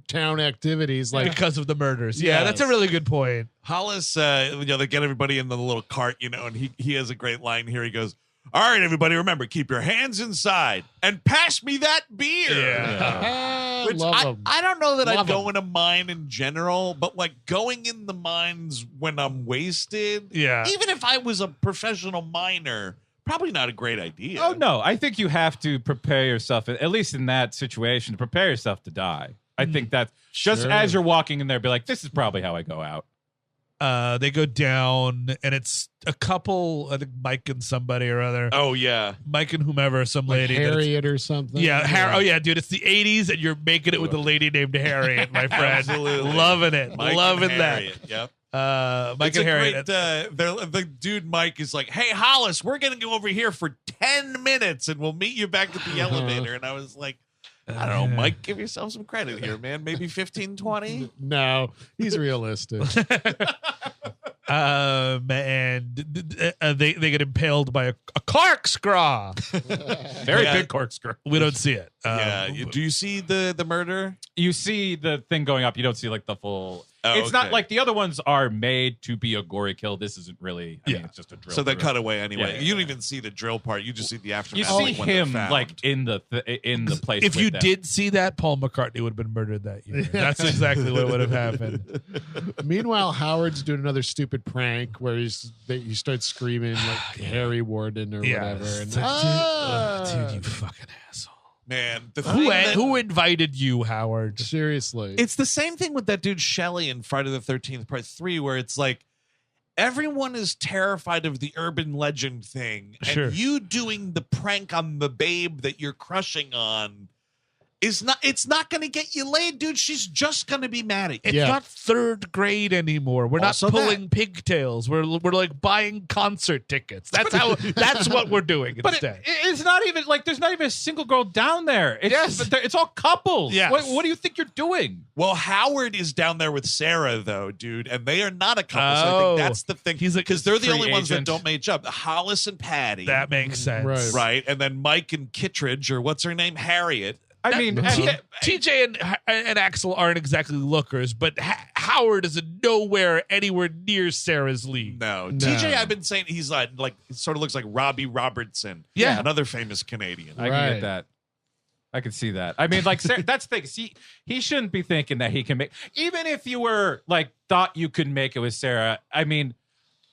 town activities. Like, because of the murders. Yeah, that's a really good point. Hollis, they get everybody in the little cart, and he has a great line here. He goes, all right, everybody, remember, keep your hands inside and pass me that beer. Which love 'em. I don't know that I'd Love go 'em. in a mine in general, but like going in the mines when I'm wasted, Yeah. even if I was a professional miner, probably not a great idea. Oh, no. I think you have to prepare yourself, at least in that situation, to prepare yourself to die. I think that's just Sure. as you're walking in there, be like, this is probably how I go out. They go down, and it's a couple, I think Mike and somebody or other. Oh, yeah. Mike and whomever, some like lady. that it's- Harriet or something. Yeah, oh yeah, dude, it's the 80s, and you're making it with a lady named Harriet, my friend. Absolutely. Loving it. Mike Loving and that. Harriet, Yep. Mike It's and a Harriet. great, the dude Mike is like, hey, Hollis, we're going to go over here for 10 minutes, and we'll meet you back at the elevator. And I was like, I don't know, Mike, give yourself some credit here, man. Maybe 15, 20? No, he's realistic. And they get impaled by a corkscrew. Very Yeah. big corkscrew. We don't see it. Do you see the murder? You see the thing going up. You don't see like the full. Oh, it's not okay. like the other ones are made to be a gory kill. This isn't really. I mean, it's just a drill. So they through. cut away anyway. Yeah, You don't even see the drill part. You just see the aftermath. You see when they're him found. like in the place. If with you them. did see that, Paul McCartney would have been murdered that year. That's exactly what would have happened. Meanwhile, Howard's doing another stupid prank where he starts screaming like Harry Warden or whatever. And, It's like, dude, you fucking asshole. Man, the thing that- Who invited you, Howard? seriously. it's the same thing with that dude Shelley in Friday the 13th Part 3, where it's like everyone is terrified of the urban legend thing, Sure. and you doing the prank on the babe that you're crushing on it's not going to get you laid, dude. She's just going to be mad at you. It's not third grade anymore. We're Also not pulling pigtails. We're like buying concert tickets. That's what we're doing But instead. it's not even like there's not even a single girl down there. It's all couples. Yes. What do you think you're doing? Well, Howard is down there with Sarah, though, dude, and they are not a couple. So I Oh. think that's the thing. He's like because they're the free only ones that agent. don't match up. Hollis and Patty. That makes sense. Right. right, and then Mike and Kittredge, or what's her name, Harriet. I mean, TJ and Axel aren't exactly lookers, but Howard is nowhere anywhere near Sarah's league. No, TJ. I've been saying he's like sort of looks like Robbie Robertson. Yeah. another famous Canadian. I can Right. get that. I can see that. I mean, like that's the thing. He shouldn't be thinking that he can make. Even if you were like thought you could make it with Sarah. I mean,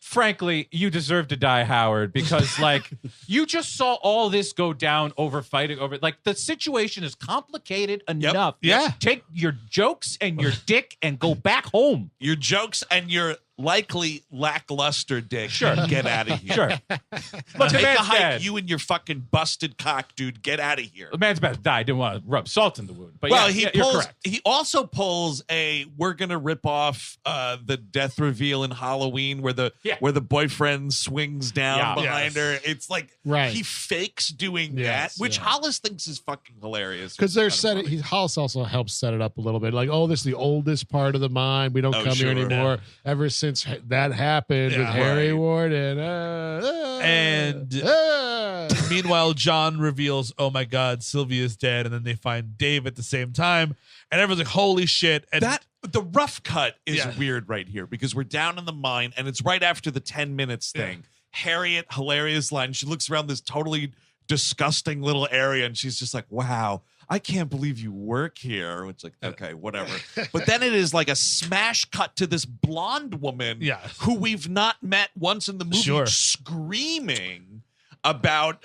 frankly, you deserve to die, Howard, because like you just saw all this go down over fighting over. Like the situation is complicated enough. Yeah. Take your jokes and your dick and go back home. Your jokes and your likely lackluster dick. Sure. Get out of here. Sure. Look, the Take a man's hike, dead. you and your fucking busted cock, dude. Get out of here. The man's about to die. Didn't want to rub salt in the wound. But Well, yeah, he you're pulls. correct. He also pulls a. We're gonna rip off the death reveal in Halloween, where the boyfriend swings down Yeah. behind Yes. her. It's like Right. he fakes doing Yes, that, which yeah. Hollis thinks is fucking hilarious. Because they're It's kinda setting. funny. Hollis also helps set it up a little bit. Like, oh, this is the oldest part of the mine. We don't Oh, come sure. here anymore. Ever since that happened with Yeah. Harry Right. Warden. And meanwhile, John reveals, "Oh my God, Sylvia's dead," and then they find Dave at the same time, and everyone's like, "Holy shit!" And That the rough cut is Yeah. weird right here because we're down in the mine and it's right after the 10 minutes thing. Harriet, hilarious line. She looks around this totally disgusting little area and she's just like, wow, I can't believe you work here. It's like, okay, whatever. But then it is like a smash cut to this blonde woman Yeah. who we've not met once in the movie Sure. screaming about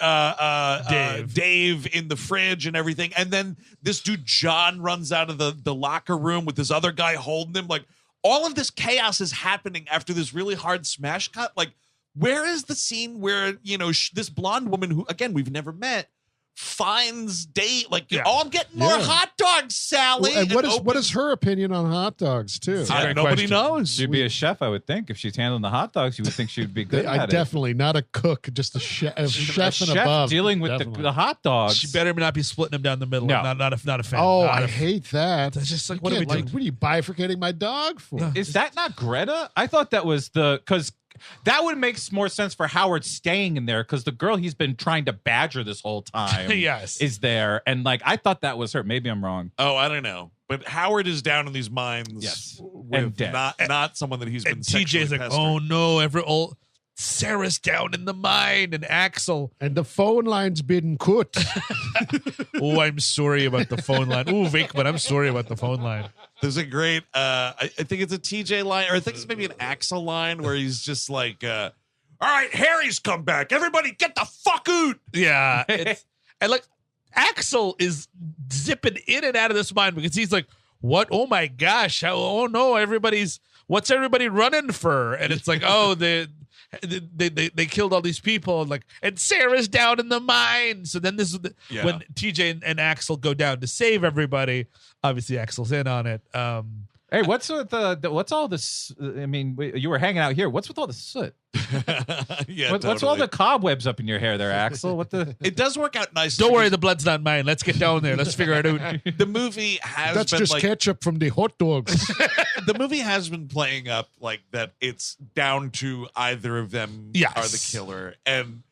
Dave in the fridge and everything. And then this dude John runs out of the locker room with this other guy holding him. Like all of this chaos is happening after this really hard smash cut. Like where is the scene where, you know, this blonde woman who, again, we've never met, finds Dave? Like, Yeah. oh, I'm getting more hot dogs, Sally. and what is her opinion on hot dogs too? Great Nobody question. knows. She'd be a chef, I would think. If she's handling the hot dogs, you would think she would be good I at it. definitely not a cook, just a chef and Chef above. dealing with Definitely. the hot dogs. she better not be splitting them down the middle. No. Not a fan. Oh, Not I a- hate that. It's just like, You what are we can't, doing? What are you bifurcating my dog for? Is that not Greta? I thought that was because that would make more sense for Howard staying in there because the girl he's been trying to badger this whole time Yes. is there. And like, I thought that was her. Maybe I'm wrong. Oh, I don't know. But Howard is down in these mines Yes. with And dead. not someone that he's been And sexually TJ's like, pestering. "Oh no, Sarah's down in the mine," and Axel, And the phone line's been cut. "Oh, I'm sorry about the phone line. Oh, Vic, but I'm sorry about the phone line." There's a great, I think it's a TJ line, or I think it's maybe an Axel line where he's just like, all right, Harry's come back. Everybody get the fuck out. Yeah, and like Axel is zipping in and out of this mine because he's like, "What? Oh my gosh! Oh no! What's everybody running for?" And it's like, "Oh, they killed all these people, and Sarah's down in the mine." So then this is Yeah. when TJ and Axel go down to save everybody. Obviously, Axel's in on it. Hey, what's with what's all this? I mean, you were hanging out here. What's with all the soot? Yeah, What's all totally. the cobwebs up in your hair there, Axel? What the? It does work out nice. Don't worry, the blood's not mine. Let's get down there. Let's figure it out. The movie has That's been just like, ketchup from the hot dogs. the movie has been playing up like that. It's down to either of them Yes. are the killer, and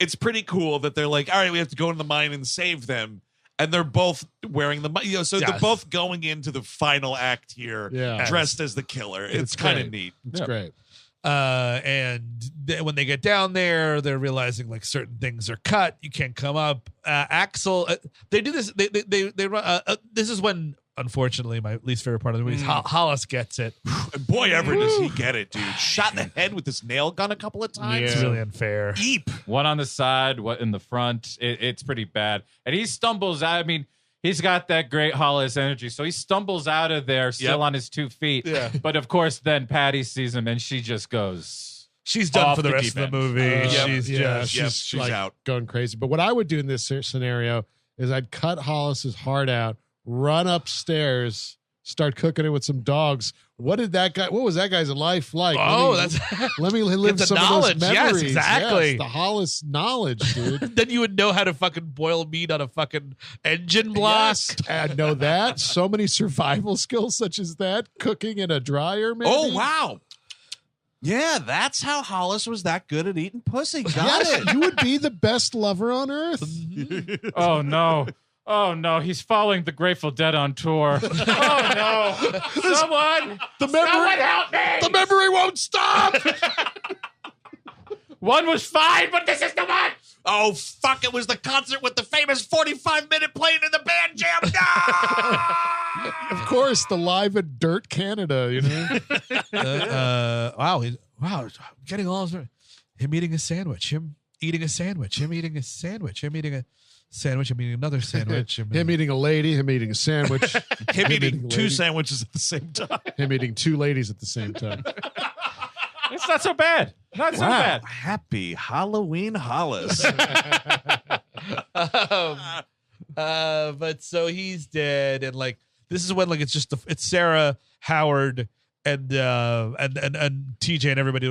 it's pretty cool that they're like, all right, we have to go in the mine and save them. And they're both wearing the, so they're Yes. both going into the final act here, Yeah. dressed as the killer. It's kind of great. neat. It's great. And when they get down there, they're realizing like certain things are cut. You can't come up. Axel, they do this. They run. This is when, unfortunately, my least favorite part of the movie is Hollis gets it. And boy, ever does he get it, dude. Shot in the head with this nail gun a couple of times. It's really unfair. Eep. One on the side, what in the front. It's pretty bad. And he stumbles out. I mean, he's got that great Hollis energy. So he stumbles out of there still Yep. on his 2 feet. Yeah. But of course, then Patty sees him and she just goes. She's done Off for the the rest deep of the end. movie. Yep. She's Yeah, just Yep, she's she's like out. going crazy. But what I would do in this scenario is I'd cut Hollis's heart out, run upstairs, start cooking it with some dogs. What was that guy's life like? Let me live the some knowledge. of those memories. Yes, exactly. Yes, the Hollis knowledge, dude. Then you would know how to fucking boil meat on a fucking engine block. Yes, I know that. So many survival skills such as that. Cooking in a dryer, maybe. Oh, wow. Yeah, that's how Hollis was that good at eating pussy. Got Yes, it. you would be the best lover on earth. Oh no. Oh no, he's following the Grateful Dead on tour. Oh no. Someone help me. The memory won't stop. One was fine, but this is the one. Oh, fuck. It was the concert with the famous 45-minute playing in the band jam. No! Of course, the live at Dirt Canada, you know. Wow. Getting all him eating a sandwich, him eating a sandwich, him eating a sandwich, him eating a sandwich, him eating another sandwich, Him eating a lady, him eating a sandwich, Him eating a two lady, sandwiches at the same time. him eating two ladies at the same time. It's not so bad. Not so bad. Happy Halloween, Hollis. But so he's dead, and like this is when like it's Sarah, Howard, and TJ and everybody.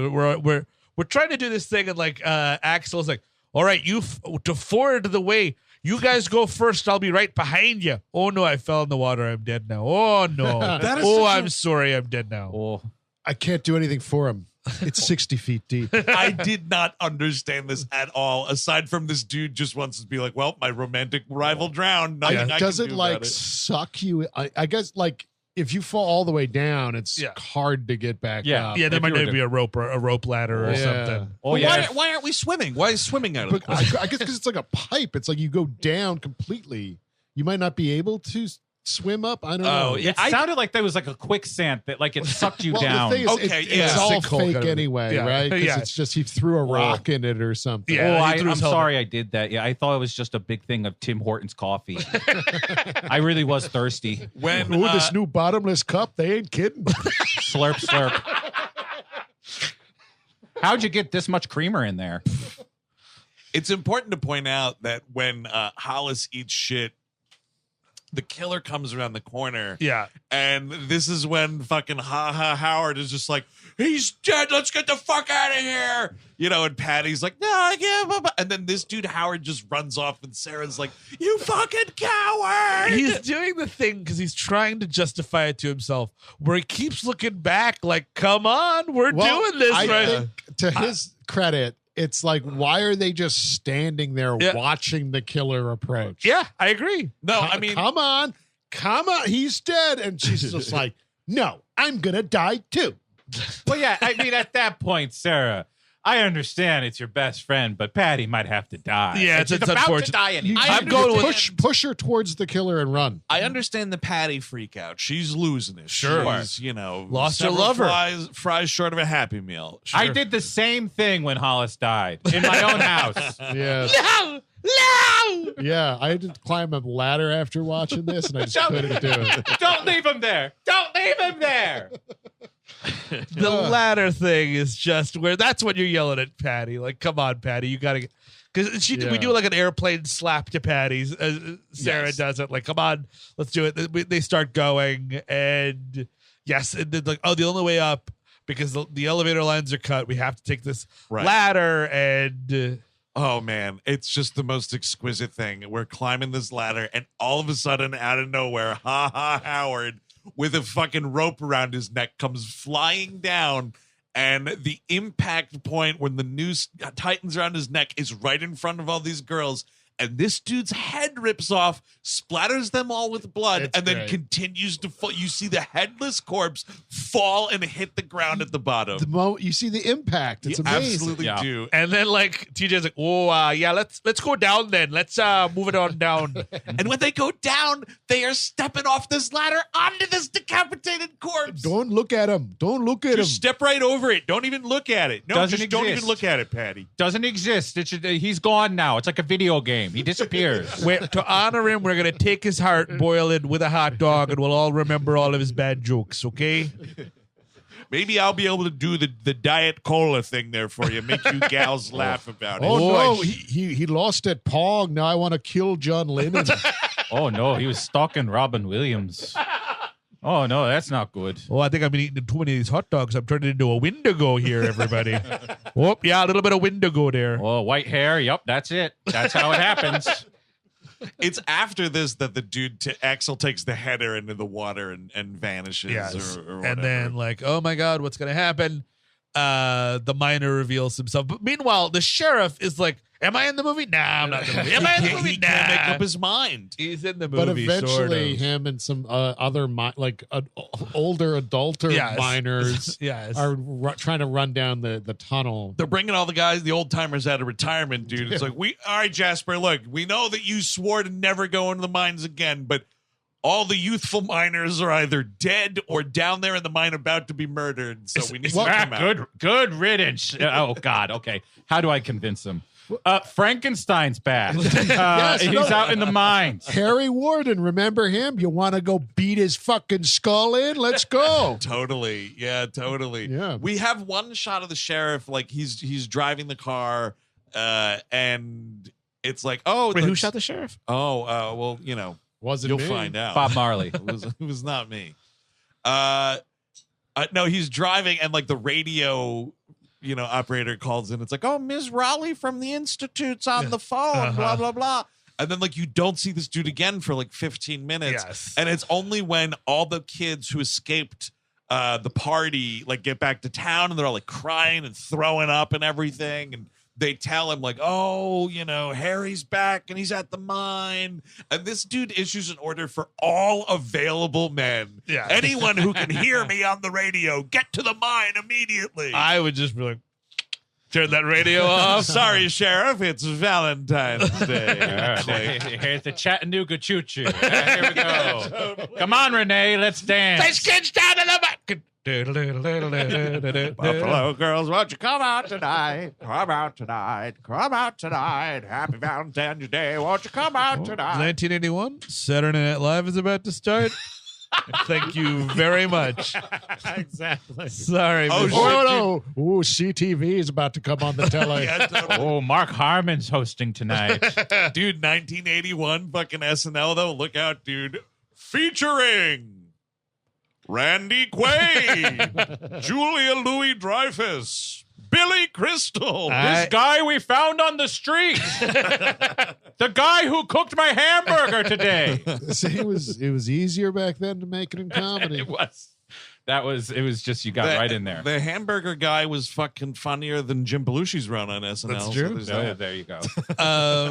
We're trying to do this thing, and like Axel's like, all right, to forward the way. You guys go first. I'll be right behind you. Oh no, I fell in the water. I'm dead now. Oh no. I'm sorry. I'm dead now. Oh. I can't do anything for him. It's 60 feet deep. I did not understand this at all. Aside from this dude just wants to be like, well, my romantic rival drowned. Nothing I Does can it do like about it. suck you? I guess like if you fall all the way down, it's hard to get back up. Yeah, there might be a rope ladder or something. Oh Well, yeah. why aren't we swimming? Why is swimming out of the But question? I guess because it's like a pipe. It's like you go down completely. You might not be able to swim up. I don't know. It sounded like there was like a quicksand that like it sucked you Well, down. the thing is, Okay, it's yeah. all Sinkhole fake kind of- anyway, yeah. right? Because Yeah. it's just he threw a rock in it or something. Yeah. he threw I'm his helmet. sorry I did that. Yeah, I thought it was just a big thing of Tim Hortons coffee. I really was thirsty. When Ooh, this new bottomless cup, they ain't kidding. Slurp, slurp. How'd you get this much creamer in there? it's important to point out that when Hollis eats shit, the killer comes around the corner. Yeah. And this is when fucking Howard is just like, he's dead. Let's get the fuck out of here. You know, and Patty's like, no, I can't. And then this dude, Howard, just runs off. And Sarah's like, you fucking coward. He's doing the thing because he's trying to justify it to himself, where he keeps looking back like, come on, we're doing this I right. think, to his credit, it's like, why are they just standing there watching the killer approach? Yeah, I agree. No, I mean, come on, he's dead. And she's just like, no, I'm going to die too. Well, yeah, I mean, at that point, Sarah, I understand it's your best friend, but Patty might have to die. Yeah, And it's she's about unfortunate. to die anyway. I'm going with push her towards the killer and run. I understand the Patty freak out. She's losing it. Sure. She's, you know, Lost her several lover. Fries short of a Happy Meal. Sure. I did the same thing when Hollis died in my own house. Yeah. No! No! Yeah. I had to climb a ladder after watching this, and I just couldn't do it. Don't leave him there. Don't leave him there. The latter thing is just where that's when you're yelling at Patty. Like, come on, Patty, you got to get. Because we do like an airplane slap to Patty. Sarah does it. Like, come on, let's do it. They start going, and yes, and then like, oh, the only way up because the elevator lines are cut. We have to take this ladder, and oh man, it's just the most exquisite thing. We're climbing this ladder, and all of a sudden, out of nowhere, Howard with a fucking rope around his neck comes flying down. And the impact point when the noose tightens around his neck is right in front of all these girls. And this dude's head rips off, splatters them all with blood, It's and then great. continues to fall. You see the headless corpse fall and hit the ground at the bottom. The moment you see the impact, it's You amazing. absolutely Yeah. do. and then like TJ's like, oh yeah, let's go down then. Let's move it on down. And when they go down, they are stepping off this ladder onto this decapitated corpse. Don't look at him. Don't look at him. Just step right over it. Don't even look at it. No, Doesn't just don't even exist. look at it, Patty. Doesn't exist. He's gone now. It's like a video game. He disappears. To honor him, we're gonna take his heart, boil it with a hot dog, and we'll all remember all of his bad jokes. Okay. Maybe I'll be able to do the Diet Cola thing there for you. Make you gals laugh about it. Oh no, he lost at Pong. Now I want to kill John Lennon. Oh no, he was stalking Robin Williams. Oh no, that's not good. Oh, I think I've been eating too many of these hot dogs. I'm turning into a Wendigo here, everybody. Oh, yeah, a little bit of Wendigo there. Oh, white hair. Yep, that's it. That's how it happens. It's after this that the dude Axel takes the header into the water and vanishes. Yes. Or And whatever. then, like, oh my God, what's going to happen? The miner reveals himself. But meanwhile, the sheriff is like, am I in the movie? Nah, I'm not in the movie. Am I in the movie? He can't make Nah. up his mind. He's in the movie, But eventually, sort of. him and some other older adulter Yes. miners Yes. are trying to run down the tunnel. They're bringing all the guys, the old timers, out of retirement, dude. It's like, all right, Jasper, look, we know that you swore to never go into the mines again, but all the youthful miners are either dead or down there in the mine about to be murdered. So we need to come out. Good riddance. Oh God. Okay. How do I convince him? Frankenstein's back. He's out in the mines. Harry Warden, remember him? You want to go beat his fucking skull in? Let's go. Totally. Yeah, totally. Yeah. We have one shot of the sheriff, like he's driving the car, and it's like, oh, Wait, who shot the sheriff? Oh, well, you know, Wasn't you'll me. find out. Bob Marley. It was not me. No, he's driving, and like the radio, operator calls in. It's like, oh, Ms. Raleigh from the Institute's on the phone, blah, blah, blah. And then like you don't see this dude again for like 15 minutes. Yes. And it's only when all the kids who escaped the party like get back to town and they're all like crying and throwing up and everything. And they tell him like, oh, Harry's back and he's at the mine. And this dude issues an order for all available men. Yeah. Anyone who can hear me on the radio, get to the mine immediately. I would just be like, turn that radio off. Sorry, Sheriff, it's Valentine's Day. Here's the Chattanooga choo-choo. Here we go. Come on, Renee, let's dance. Let's get down to the back. Buffalo girls, won't you come out tonight? Come out tonight. Come out tonight. Happy Valentine's Day. Won't you come out tonight? 1981, Saturday Night Live is about to start. Thank you very much. Exactly. Sorry. Oh, Mr. shit. Oh, no. Ooh, CTV is about to come on the tele. Yeah, totally. Oh, Mark Harmon's hosting tonight. Dude, 1981 fucking SNL, though. Look out, dude. Featuring Randy Quaid, Julia Louis-Dreyfus, Billy Crystal. This guy we found on the street. The guy who cooked my hamburger today. See, it was easier back then to make it in comedy. It was just, you got right in there. The hamburger guy was fucking funnier than Jim Belushi's run on SNL. That's so true. there's Oh, that. there you go.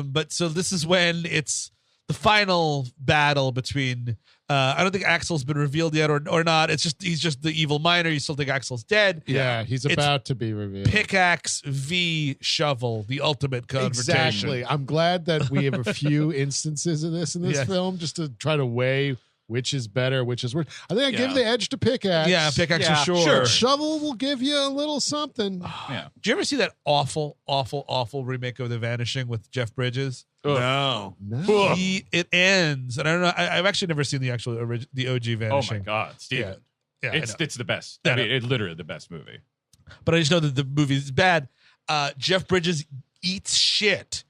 But so this is when it's the final battle between I don't think Axel's been revealed yet or not. It's just he's just the evil miner. You still think Axel's dead. Yeah, he's It's about to be revealed. Pickaxe v shovel, the ultimate confrontation. Exactly. I'm glad that we have a few instances of this in this Yes. film just to try to weigh which is better, which is worse. I think I give Yeah. the edge to Pickaxe. Yeah, pickaxe Yeah, for sure. Shovel will give you a little something. Yeah. Did you ever see that awful remake of The Vanishing with Jeff Bridges? No. No. It ends, and I don't know. I've actually never seen the actual the OG Oh Vanishing. my God, Steven. Yeah, I know. It's the best. Yeah, I mean, it's literally the best movie. But I just know that the movie is bad. Jeff Bridges eats shit.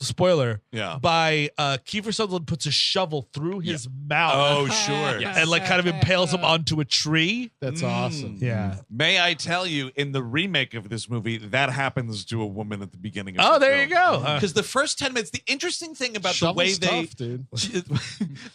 Spoiler. Yeah. By Kiefer Sutherland puts a shovel through his mouth. Oh, sure. Yes. And like kind of impales him onto a tree. That's awesome. Yeah. May I tell you, in the remake of this movie, that happens to a woman at the beginning of Oh, the there you go. Because the first 10 minutes, the interesting thing about Shovel's the way they tough, dude.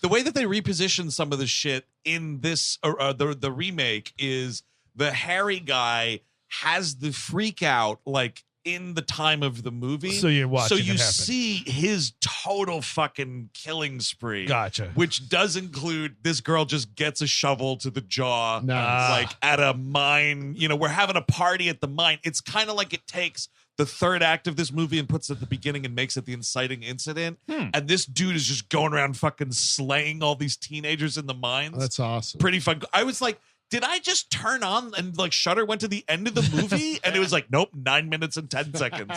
the way that they reposition some of the shit in this the remake is the Harry guy has the freak out like in the time of the movie. So you're watching So it you happen. see his total fucking killing spree. Gotcha. Which does include this girl just gets a shovel to the jaw, Nice. like at a mine. We're having a party at the mine. It's kind of like it takes the third act of this movie and puts it at the beginning and makes it the inciting incident. And this dude is just going around fucking slaying all these teenagers in the mines. That's awesome. Pretty fun. I was like, did I just turn on and like Shudder went to the end of the movie? And it was like, nope, 9 minutes and 10 seconds.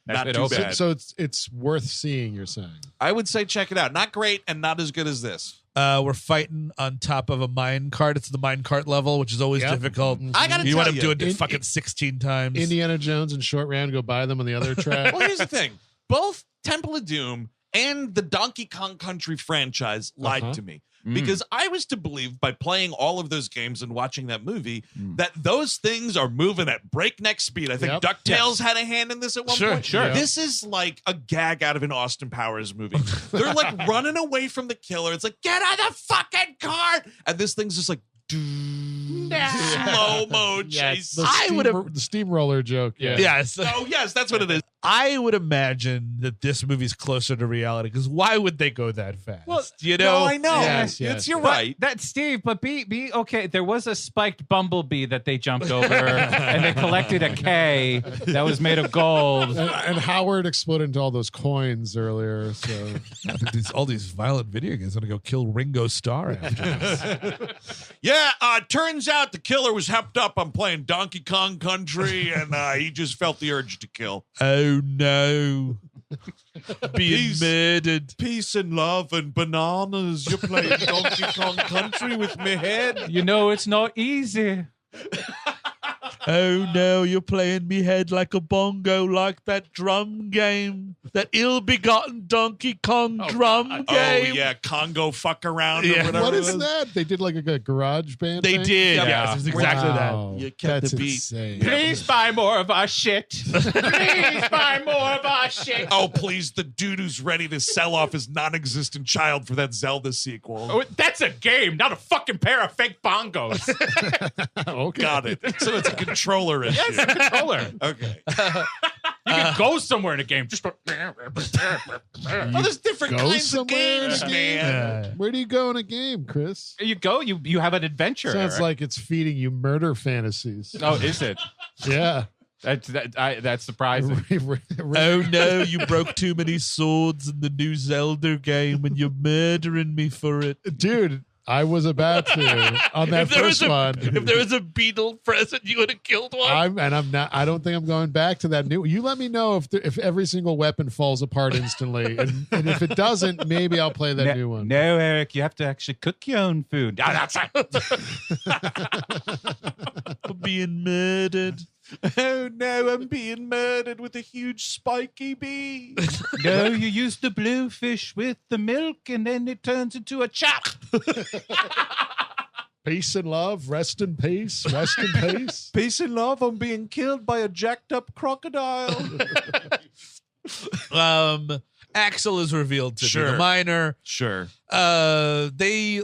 Not it too open. bad. So it's worth seeing, you're saying. I would say check it out. Not great and not as good as this. We're fighting on top of a mine cart. It's the mine cart level, which is always difficult. I gotta You tell end up doing it In- fucking 16 times. Indiana Jones and Short Round go by them on the other track. Well, here's the thing. Both Temple of Doom and the Donkey Kong Country franchise lied to me. Because I was to believe by playing all of those games and watching that movie that those things are moving at breakneck speed. I think Yep. DuckTales had a hand in this at one point. Sure. This is like a gag out of an Austin Powers movie. They're like running away from the killer. It's like, get out of the fucking car. And this thing's just like slow-mo chase. The steamroller joke. Yeah. Yes. Oh, yes, that's what it is. I would imagine that this movie's closer to reality because why would they go that fast? Well, you know? No, I know. Yes, You're But right. That's Steve, but be okay. There was a spiked bumblebee that they jumped over, and they collected a K that was made of gold. And Howard exploded into all those coins earlier. So I think all these violent video games are going to go kill Ringo Starr after this. Yeah, turns out the killer was hepped up on playing Donkey Kong Country, and he just felt the urge to kill. Oh, no. Being Peace. murdered. Peace and love and bananas. You're playing Donkey Kong Country with me head. You know it's not easy. Oh, no, you're playing me head like a bongo, like that drum game. That ill-begotten Donkey Kong drum game. Oh, yeah, Congo fuck around or whatever. what it is that? They did like a garage band. They thing? did. Yeah. Yes, it's exactly Wow. You kept That's the beat. insane. Please buy more of our shit. Please buy more of our shit. Oh, please, the dude who's ready to sell off his non-existent child for that Zelda sequel. Oh, that's a game, not a fucking pair of fake bongos. Okay. Got it. So it's a controller issue. It's a controller. Okay. You can go somewhere in a game. Just go. Well, there's different Go kinds of somewhere in games, a man. Where do you go in a game, Chris? You go. You have an adventure. Sounds Eric. like it's feeding you murder fantasies. Oh, is it? Yeah. That's surprising. Oh, no, you broke too many swords in the new Zelda game and you're murdering me for it. Dude, I was about to on that first one. If there was a beetle present, you would have killed one. I'm not. I don't think I'm going back to that new. You let me know if every single weapon falls apart instantly, and if it doesn't, maybe I'll play that new one. No, Eric, you have to actually cook your own food. For being murdered. Oh no, I'm being murdered with a huge spiky bee. No, you use the blue fish with the milk, and then it turns into a chop. Peace and love. Rest in peace. Rest in peace. Peace and love, I'm being killed by a jacked up crocodile. Axel is revealed to be Sure. the miner. Sure. They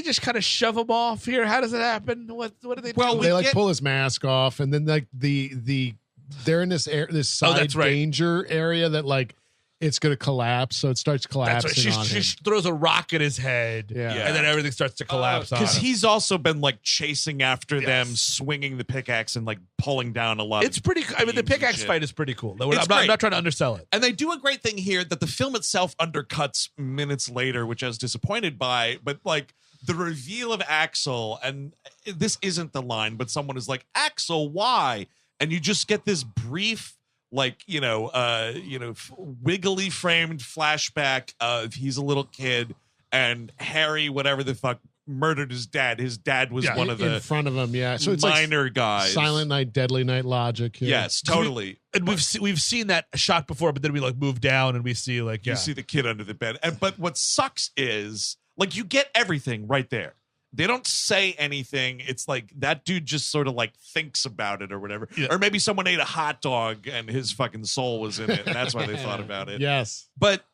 just kind of shove him off here. How does it happen? What do they do? Well, They like pull his mask off, and then like they're in this this side that's right. danger area that like it's going to collapse, so it starts That's collapsing right. on him. She throws a rock at his head, Yeah. and then everything starts to collapse on him. Because he's also been like chasing after them, swinging the pickaxe and like pulling down a lot. It's of pretty. I mean, the beams and pickaxe shit. fight is pretty cool. I'm It's not, great. not trying to undersell it. And they do a great thing here that the film itself undercuts minutes later, which I was disappointed by. But like the reveal of Axel, and this isn't the line, but someone is like, Axel, why? And you just get this brief, like, wiggly framed flashback of he's a little kid and Harry, whatever the fuck, murdered his dad. His dad was one of in the front of him. Yeah, so it's minor like guys. Silent Night, Deadly Night logic. Here. Yes, totally. And we've seen that shot before, but then we like move down and we see like You see the kid under the bed. But what sucks is like you get everything right there. They don't say anything. It's like that dude just sort of like thinks about it or whatever. Yeah. Or maybe someone ate a hot dog and his fucking soul was in it. And that's why they thought about it. Yes. But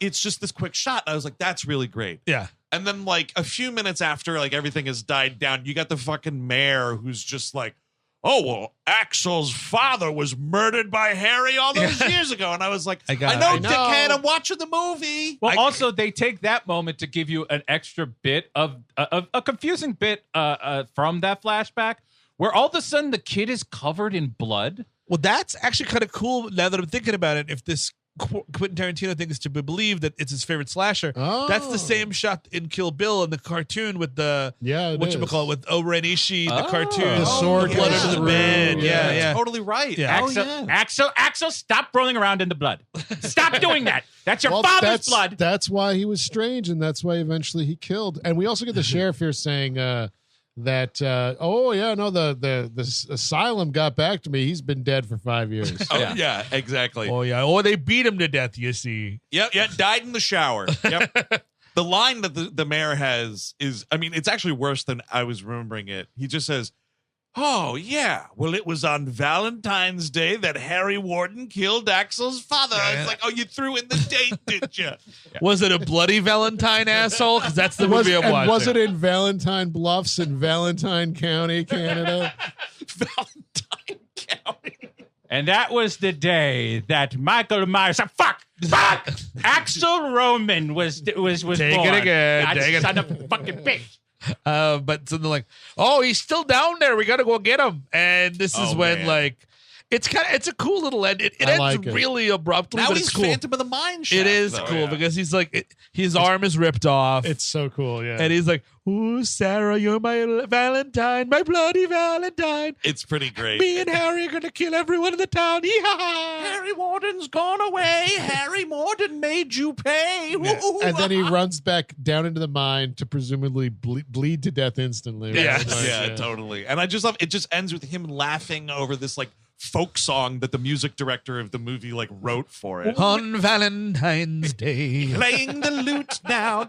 it's just this quick shot. And I was like, that's really great. yeah. And then like a few minutes after like everything has died down, you got the fucking mayor who's just like, oh, well, Axel's father was murdered by Harry all those years ago. And I was like, I know, dickhead, I'm watching the movie. Well, also they take that moment to give you an extra bit of a confusing bit from that flashback, where all of a sudden the kid is covered in blood. Well, that's actually kind of cool now that I'm thinking about it. If this Quentin Tarantino thinks to believe that it's his favorite slasher. Oh. That's the same shot in Kill Bill in the cartoon with the it with Oren Ishii, the cartoon, The sword blood goes under the through. bed. Yeah. Totally right. Yeah. Axel, stop rolling around in the blood. Stop doing that. That's your father's blood. That's why he was strange, and that's why eventually he killed. And we also get the sheriff here saying that the asylum got back to me. He's been dead for 5 years. Oh, yeah, exactly. Oh yeah. Oh, they beat him to death. You see. Yep, died in the shower. Yep. The line that the mayor has is, I mean, it's actually worse than I was remembering it. He just says, "Oh, yeah. Well, it was on Valentine's Day that Harry Warden killed Axel's father." Yeah. It's like, oh, you threw in the date, did you? Was it a bloody Valentine, asshole? Because that's the movie I'm watching. Was it in Valentine Bluffs in Valentine County, Canada? Valentine County. And that was the day that Michael Myers. Fuck! Axel Roman was Take born. it again. That Take it. son of a fucking bitch. But something like, oh, he's still down there. We got to go get him. And this is when, man. like, it's a cool little end. It ends like it. really abruptly, Now but he's it's cool. Phantom of the Mine Shaft, It is though. cool Yeah. because he's like, his arm is ripped off. It's so cool, yeah. And he's like, "Ooh, Sarah, you're my Valentine, my bloody Valentine. It's pretty great. Me and Harry are gonna kill everyone in the town." Yeehaw! Harry Warden's gone away. Harry Warden made you pay. And then he runs back down into the mine to presumably bleed to death instantly. right? Yes. Like, Yeah, totally. And I just love it. Just ends with him laughing over this like folk song that the music director of the movie like wrote for it. On Valentine's Day. Playing the lute now.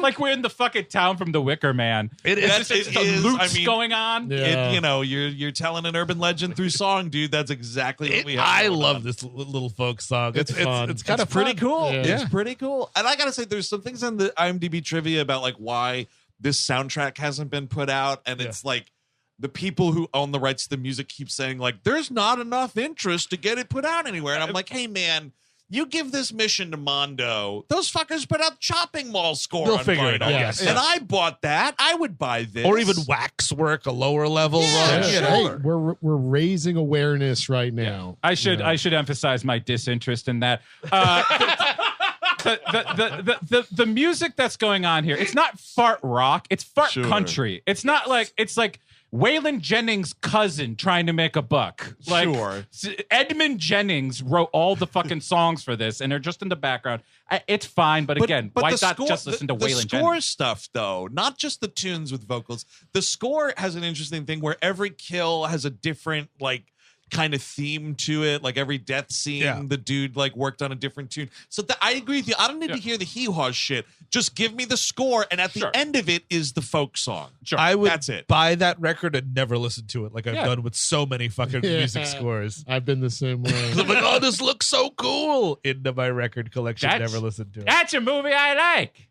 Like we're in the fucking town from The Wicker Man. It is. That's- It's it the is. loots I mean, going on. Yeah. You know, you're telling an urban legend through song, dude. That's exactly what we have. I going love on. this little folk song. It's fun. It's kind of It's pretty cool. Yeah. It's pretty cool. And I gotta say, there's some things on the IMDb trivia about like why this soundtrack hasn't been put out, and it's like the people who own the rights to the music keep saying like there's not enough interest to get it put out anywhere. And I'm like, hey man, you give this mission to Mondo, those fuckers put out Chopping Mall score. They'll on figure it vinyl. out. Yes. And I bought that. I would buy this. Or even Waxwork, a lower level Yeah, run. sure. You know? Hey, we're raising awareness right now. I should emphasize my disinterest in that. The music that's going on here, it's not fart rock, it's fart Sure. country. It's not like it's like Waylon Jennings' cousin trying to make a buck. Like Sure. Edmund Jennings wrote all the fucking songs for this, and they're just in the background. It's fine, but again, why the not score- just listen to the Waylon score Jennings? stuff, though, not just the tunes with vocals. The score has an interesting thing where every kill has a different like kind of theme to it. Like every death scene, the dude like worked on a different tune. So I agree with you. I don't need to hear the hee-haw shit. Just give me the score, and at the end of it is the folk song. Sure. I would That's it. buy that record and never listen to it like I've Yeah. done with so many fucking music scores. I've been the same way. I'm like, oh, this looks so cool. Into my record collection, never listened to it. That's a movie I like.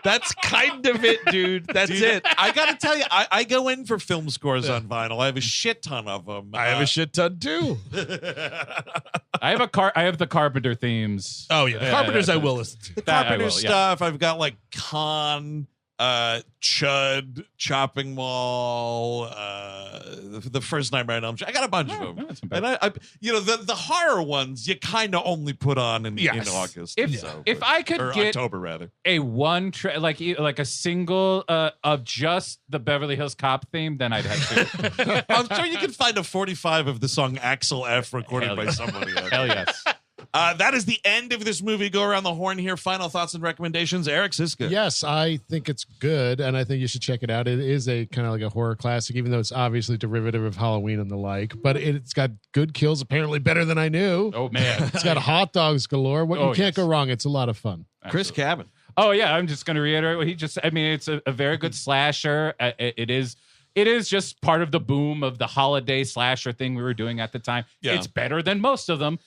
That's kind of it, dude. That's Dude, it. I gotta tell you, I go in for film scores on vinyl. I have a shit ton of them. I have a shit ton too. I have the Carpenter themes. Oh yeah, the Carpenters I will listen to. The That I Carpenter will, yeah. stuff. I've got like Con, Chud, Chopping Mall, the first Nightmare on Elm Street. I got a bunch of them. that's not bad. And I you know, the horror ones you kind of only put on in Yes. August. If I could or get October rather. a like a single of just the Beverly Hills Cop theme, then I'd have to. I'm sure you can find a 45 of the song Axel F recorded Hell by yeah. somebody else. Hell yes. That is the end of this movie. Go around the horn here. Final thoughts and recommendations. Eric Siska. Yes, I think it's good, and I think you should check it out. It is a kind of like a horror classic, even though it's obviously derivative of Halloween and the like. But it's got good kills, apparently better than I knew. Oh man. It's got hot dogs galore. You can't yes. go wrong. It's a lot of fun. Chris Cabin. Oh yeah, I'm just going to reiterate what he just. I mean, it's a very good slasher. It is just part of the boom of the holiday slasher thing we were doing at the time. Yeah. It's better than most of them.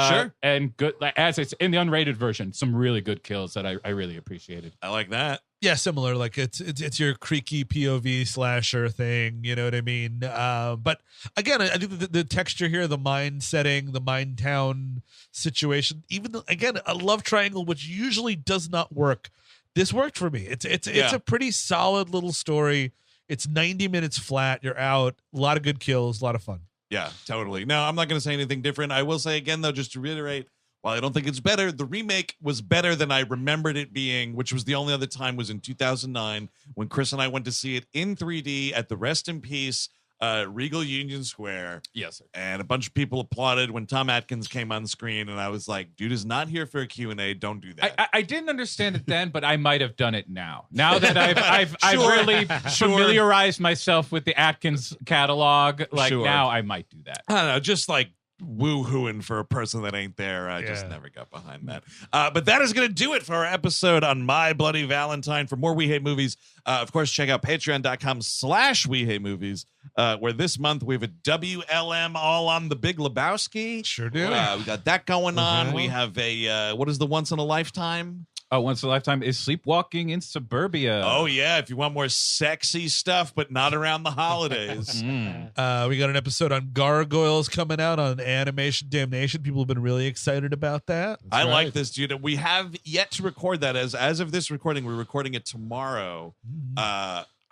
Sure. And good, like, as it's in the unrated version, some really good kills that I really appreciated. I like that. Yeah, similar. Like it's your creaky POV slasher thing. You know what I mean? But again, I think the texture here, the mine setting, the mine town situation, even again, a love triangle, which usually does not work. This worked for me. It's a pretty solid little story. It's 90 minutes flat. You're out. A lot of good kills. A lot of fun. Yeah, totally. No, I'm not going to say anything different. I will say again, though, just to reiterate, while I don't think it's better, the remake was better than I remembered it being, which was the only other time was in 2009 when Chris and I went to see it in 3D at the Rest in Peace Regal Union Square. Yes, sir. And a bunch of people applauded when Tom Atkins came on screen, and I was like, dude is not here for a Q&A. Don't do that. I didn't understand it then, but I might have done it now. Now that I've Sure. really familiarized myself with the Atkins catalog, like Sure. now I might do that. I don't know, just like woo-hooing for a person that ain't there. I just never got behind that. But that is going to do it for our episode on My Bloody Valentine. For more We Hate Movies, of course, check out patreon.com/We Hate Movies, where this month we have a WLM all on the Big Lebowski. Sure do. We got that going on. We have a, what is the Once in a Lifetime? Oh, Once in a Lifetime is Sleepwalking in Suburbia. Oh, yeah. If you want more sexy stuff, but not around the holidays. We got an episode on Gargoyles coming out on Animation Damnation. People have been really excited about that. I like this, dude. We have yet to record that. As of this recording, we're recording it tomorrow.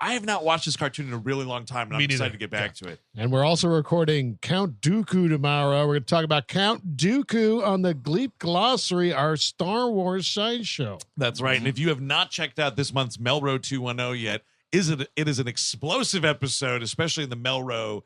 I have not watched this cartoon in a really long time, and I'm excited to get back to it. And we're also recording Count Dooku tomorrow. We're going to talk about Count Dooku on the Gleep Glossary, our Star Wars sideshow. That's right. And if you have not checked out this month's Melro 210 yet, it is an explosive episode, especially in the Melro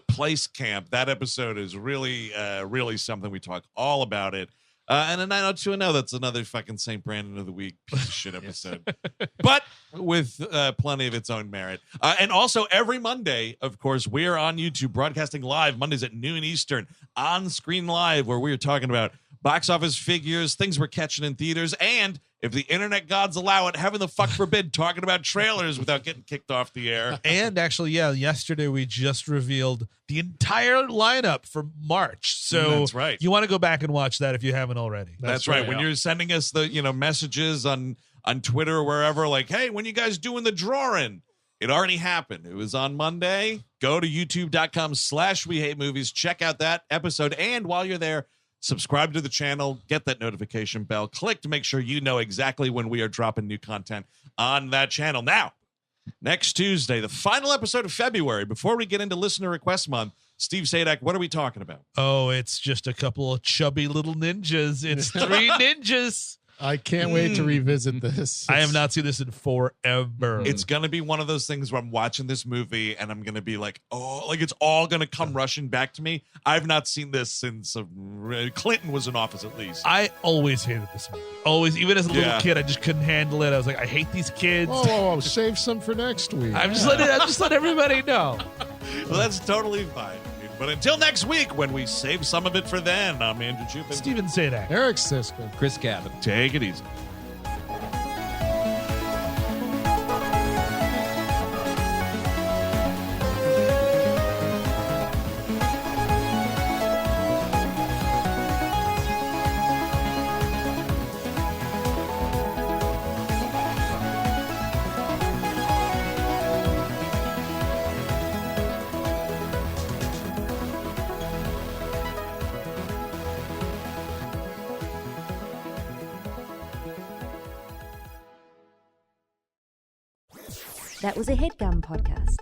Place Camp. That episode is really, really something. We talk all about it. And a 90210, that's another fucking St. Brandon of the Week piece of shit episode. But with plenty of its own merit. And also every Monday, of course, we are on YouTube broadcasting live Mondays at noon Eastern on Screen Live, where we are talking about box office figures, things we're catching in theaters, and if the internet gods allow it, heaven the fuck forbid, talking about trailers without getting kicked off the air. And actually, yesterday we just revealed the entire lineup for March. So That's right. You want to go back and watch that if you haven't already. That's right. When you're sending us the messages on Twitter or wherever, like, hey, when you guys doing the drawing? It already happened. It was on Monday. Go to youtube.com/We Hate Movies. Check out that episode. And while you're there, subscribe to the channel, get that notification bell, click to make sure you know exactly when we are dropping new content on that channel. Now, next Tuesday, the final episode of February, before we get into Listener Request Month, Steve Sadak, what are we talking about? Oh, it's just a couple of chubby little ninjas. It's 3 ninjas. I can't wait to revisit this. I have not seen this in forever. It's going to be one of those things where I'm watching this movie and I'm going to be like, oh, like it's all going to come rushing back to me. I've not seen this since Clinton was in office, at least. I always hated this movie. Always, even as a little kid, I just couldn't handle it. I was like, I hate these kids. Oh, save some for next week. I'm just letting everybody know. Well, that's totally fine. But until next week, when we save some of it for then, I'm Andrew Cheapen. Steven Sadak. Eric Siska. Chris Cabin. Take it easy. That was a HeadGum podcast.